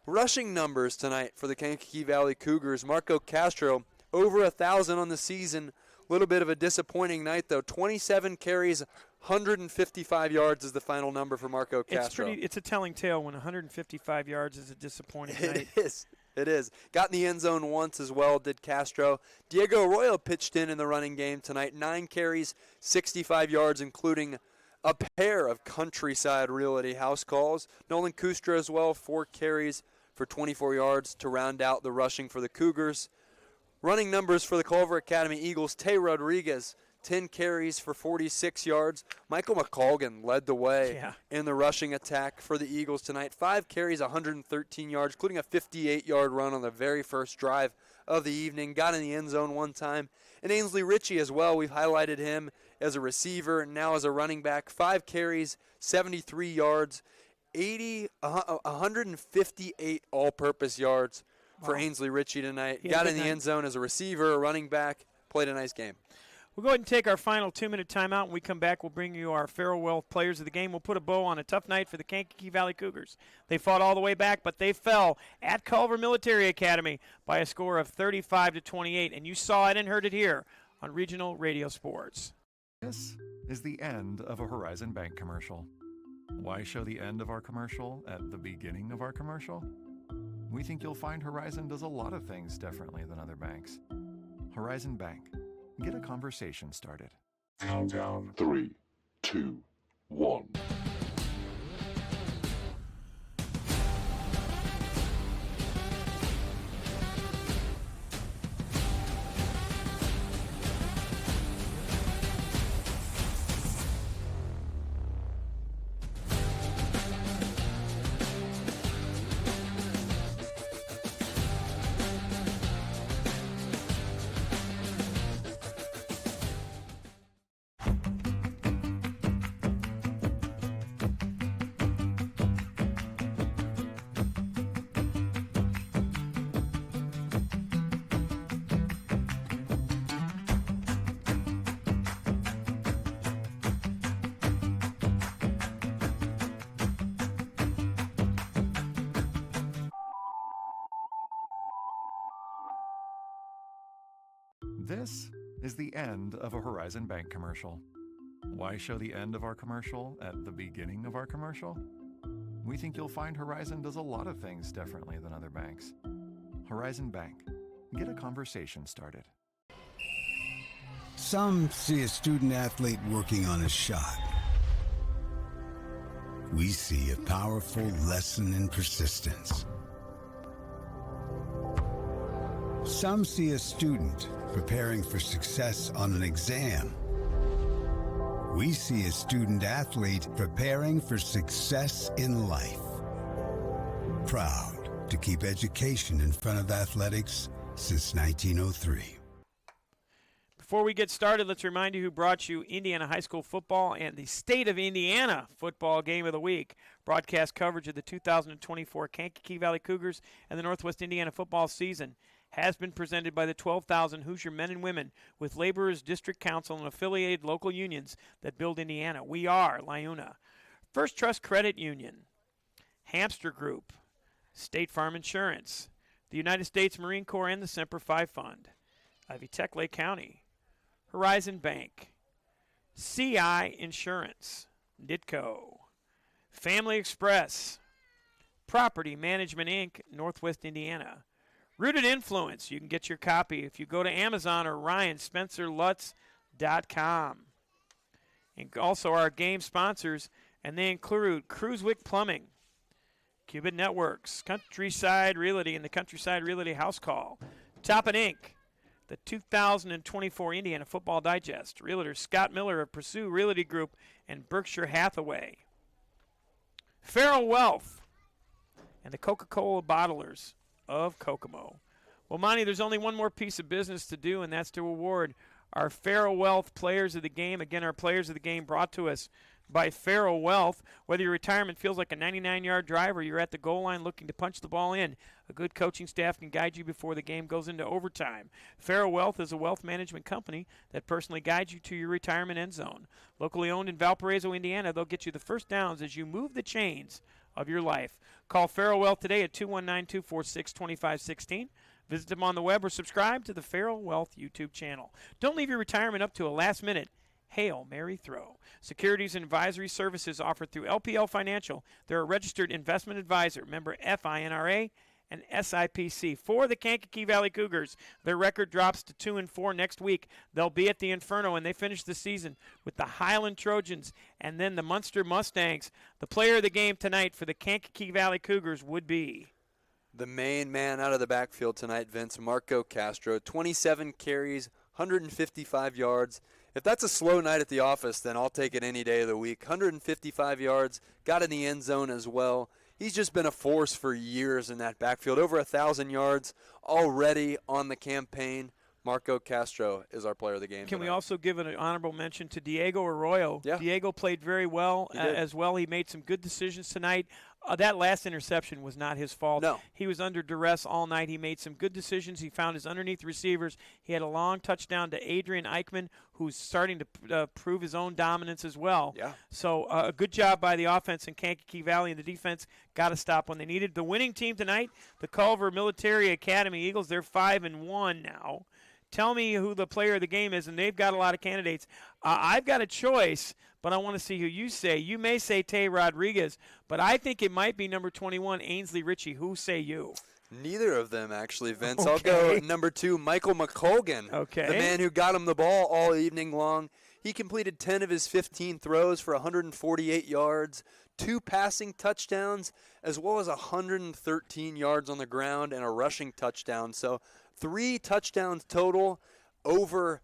Rushing numbers tonight for the Kankakee Valley Cougars: Marco Castro, over 1,000 on the season. A little bit of a disappointing night, though. 27 carries, 155 yards is the final number for Marco Castro. It's a telling tale when 155 yards is a disappointing night. It is. Got in the end zone once as well, did Castro. Diego Arroyo pitched in the running game tonight. 9 carries, 65 yards, including a pair of Countryside Realty House calls. Nolan Kustra as well, 4 carries for 24 yards to round out the rushing for the Cougars. Running numbers for the Culver Academy Eagles: Tay Rodriguez, 10 carries for 46 yards. Michael McColgan led the way in the rushing attack for the Eagles tonight. 5 carries, 113 yards, including a 58-yard run on the very first drive of the evening. Got in the end zone 1 time. And Ainsley Ritchie as well, we've highlighted him as a receiver and now as a running back. 5 carries, 73 yards, 158 all-purpose yards for Ainsley Ritchie tonight. Got in the end zone as a receiver, a running back, played a nice game. We'll go ahead and take our final 2-minute timeout. When we come back, we'll bring you our farewell players of the game. We'll put a bow on a tough night for the Kankakee Valley Cougars. They fought all the way back, but they fell at Culver Military Academy by a score of 35-28. And you saw it and heard it here on Regional Radio Sports. This is the end of a Horizon Bank commercial. Why show the end of our commercial at the beginning of our commercial? We think you'll find Horizon does a lot of things differently than other banks. Horizon Bank. Get a conversation started. Countdown 3, 2, 1. This is the end of a Horizon Bank commercial. Why show the end of our commercial at the beginning of our commercial? We think you'll find Horizon does a lot of things differently than other banks. Horizon Bank. Get a conversation started. Some see a student athlete working on a shot. We see a powerful lesson in persistence. Some see a student preparing for success on an exam. We see a student athlete preparing for success in life. Proud to keep education in front of athletics since 1903. Before we get started, let's remind you who brought you Indiana High School football and the State of Indiana football game of the week. Broadcast coverage of the 2024 Kankakee Valley Cougars and the Northwest Indiana football season has been presented by the 12,000 Hoosier men and women with Laborers District Council and affiliated local unions that build Indiana. We are LIUNA. First Trust Credit Union, Hamster Group, State Farm Insurance, the United States Marine Corps and the Semper Fi Fund, Ivy Tech Lake County, Horizon Bank, CI Insurance, Ditko, Family Express, Property Management Inc., Northwest Indiana, Rooted Influence. You can get your copy if you go to Amazon or RyanSpencerLutz.com. And also our game sponsors, and they include Cruisewick Plumbing, Cubit Networks, Countryside Realty, and the Countryside Realty House Call, Toppin Inc., the 2024 Indiana Football Digest, Realtors Scott Miller of Pursue Realty Group, and Berkshire Hathaway, Farrell Wealth, and the Coca-Cola Bottlers of Kokomo. Well, Monty, there's only one more piece of business to do, and that's to award our Farrell Wealth Players of the Game. Again, our Players of the Game brought to us by Farrell Wealth. Whether your retirement feels like a 99-yard drive or you're at the goal line looking to punch the ball in, a good coaching staff can guide you before the game goes into overtime. Farrell Wealth is a wealth management company that personally guides you to your retirement end zone. Locally owned in Valparaiso, Indiana, they'll get you the first downs as you move the chains of your life. Call Farrell Wealth today at 219-246-2516. Visit them on the web or subscribe to the Farrell Wealth YouTube channel. Don't leave your retirement up to a last-minute Hail Mary throw. Securities and advisory services offered through LPL Financial. They're a registered investment advisor, member FINRA and SIPC. For the Kankakee Valley Cougars, their record drops to 2-4 next week. They'll be at the Inferno, and they finish the season with the Highland Trojans and then the Munster Mustangs. The player of the game tonight for the Kankakee Valley Cougars would be the main man out of the backfield tonight, Vince, Marco Castro. 27 carries, 155 yards. If that's a slow night at the office, then I'll take it any day of the week. 155 yards, got in the end zone as well. He's just been a force for years in that backfield. Over 1,000 yards already on the campaign. Marco Castro is our player of the game Can tonight. we also give an honorable mention to Diego Arroyo? Yeah. Diego played very well as well. He made some good decisions tonight. That last interception was not his fault. No. He was under duress all night. He made some good decisions. He found his underneath receivers. He had a long touchdown to Adrian Eichmann, who's starting to prove his own dominance as well. Yeah. So a good job by the offense in Kankakee Valley, and the defense got to stop when they needed. The winning team tonight, the Culver Military Academy Eagles, they're 5-1 now. Tell me who the player of the game is, and they've got a lot of candidates. I've got a choice, but I want to see who you say. You may say Tay Rodriguez, but I think it might be number 21, Ainsley Ritchie. Who say you? Neither of them, actually, Vince. Okay. I'll go number 2, Michael McColgan. Okay. The man who got him the ball all evening long. He completed 10 of his 15 throws for 148 yards, 2 passing touchdowns, as well as 113 yards on the ground and a rushing touchdown. So 3 touchdowns total, over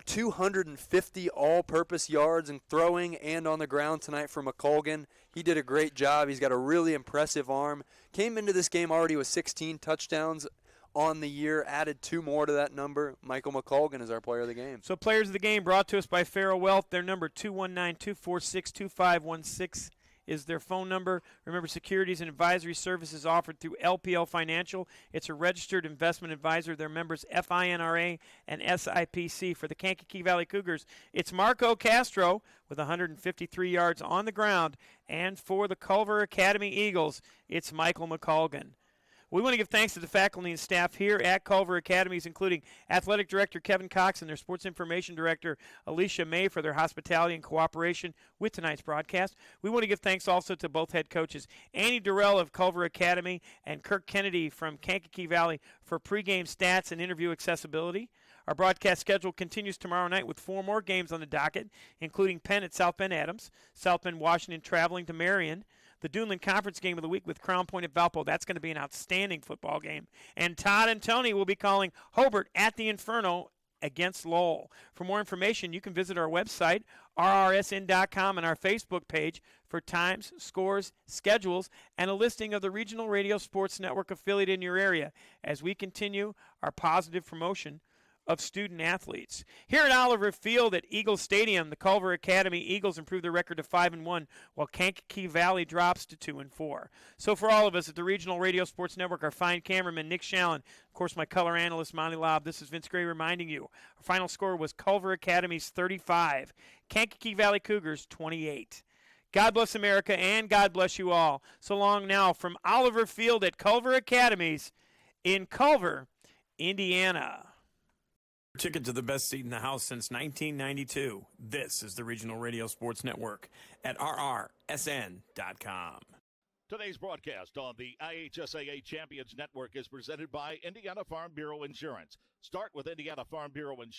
250 all-purpose yards in throwing and on the ground tonight for McColgan. He did a great job. He's got a really impressive arm. Came into this game already with 16 touchdowns on the year, added 2 more to that number. Michael McColgan is our player of the game. So players of the game brought to us by Farrell Wealth. Their number 219-246-2516 is their phone number. Remember, securities and advisory services offered through LPL Financial. It's a registered investment advisor. Their members FINRA and SIPC. For the Kankakee Valley Cougars, it's Marco Castro with 153 yards on the ground. And for the Culver Academy Eagles, it's Michael McColgan. We want to give thanks to the faculty and staff here at Culver Academies, including Athletic Director Kevin Cox and their Sports Information Director Alicia May for their hospitality and cooperation with tonight's broadcast. We want to give thanks also to both head coaches, Annie Durrell of Culver Academy and Kirk Kennedy from Kankakee Valley for pregame stats and interview accessibility. Our broadcast schedule continues tomorrow night with 4 more games on the docket, including Penn at South Bend Adams, South Bend Washington traveling to Marion, the Duneland Conference game of the week with Crown Point at Valpo. That's going to be an outstanding football game. And Todd and Tony will be calling Hobart at the Inferno against Lowell. For more information, you can visit our website, rrsn.com, and our Facebook page for times, scores, schedules, and a listing of the regional radio sports network affiliate in your area as we continue our positive promotion of student athletes. Here at Oliver Field at Eagle Stadium, the Culver Academy Eagles improve their record to 5-1, while Kankakee Valley drops to 2-4. So for all of us at the Regional Radio Sports Network, our fine cameraman Nick Shallon, of course my color analyst Monty Lobb, this is Vince Gray reminding you. Our final score was Culver Academy's 35, Kankakee Valley Cougars 28. God bless America and God bless you all. So long now from Oliver Field at Culver Academies in Culver, Indiana. Ticket to the best seat in the house since 1992. This is the Regional Radio Sports Network at rrsn.com. Today's broadcast on the IHSAA Champions Network is presented by Indiana Farm Bureau Insurance. Start with Indiana Farm Bureau Insurance.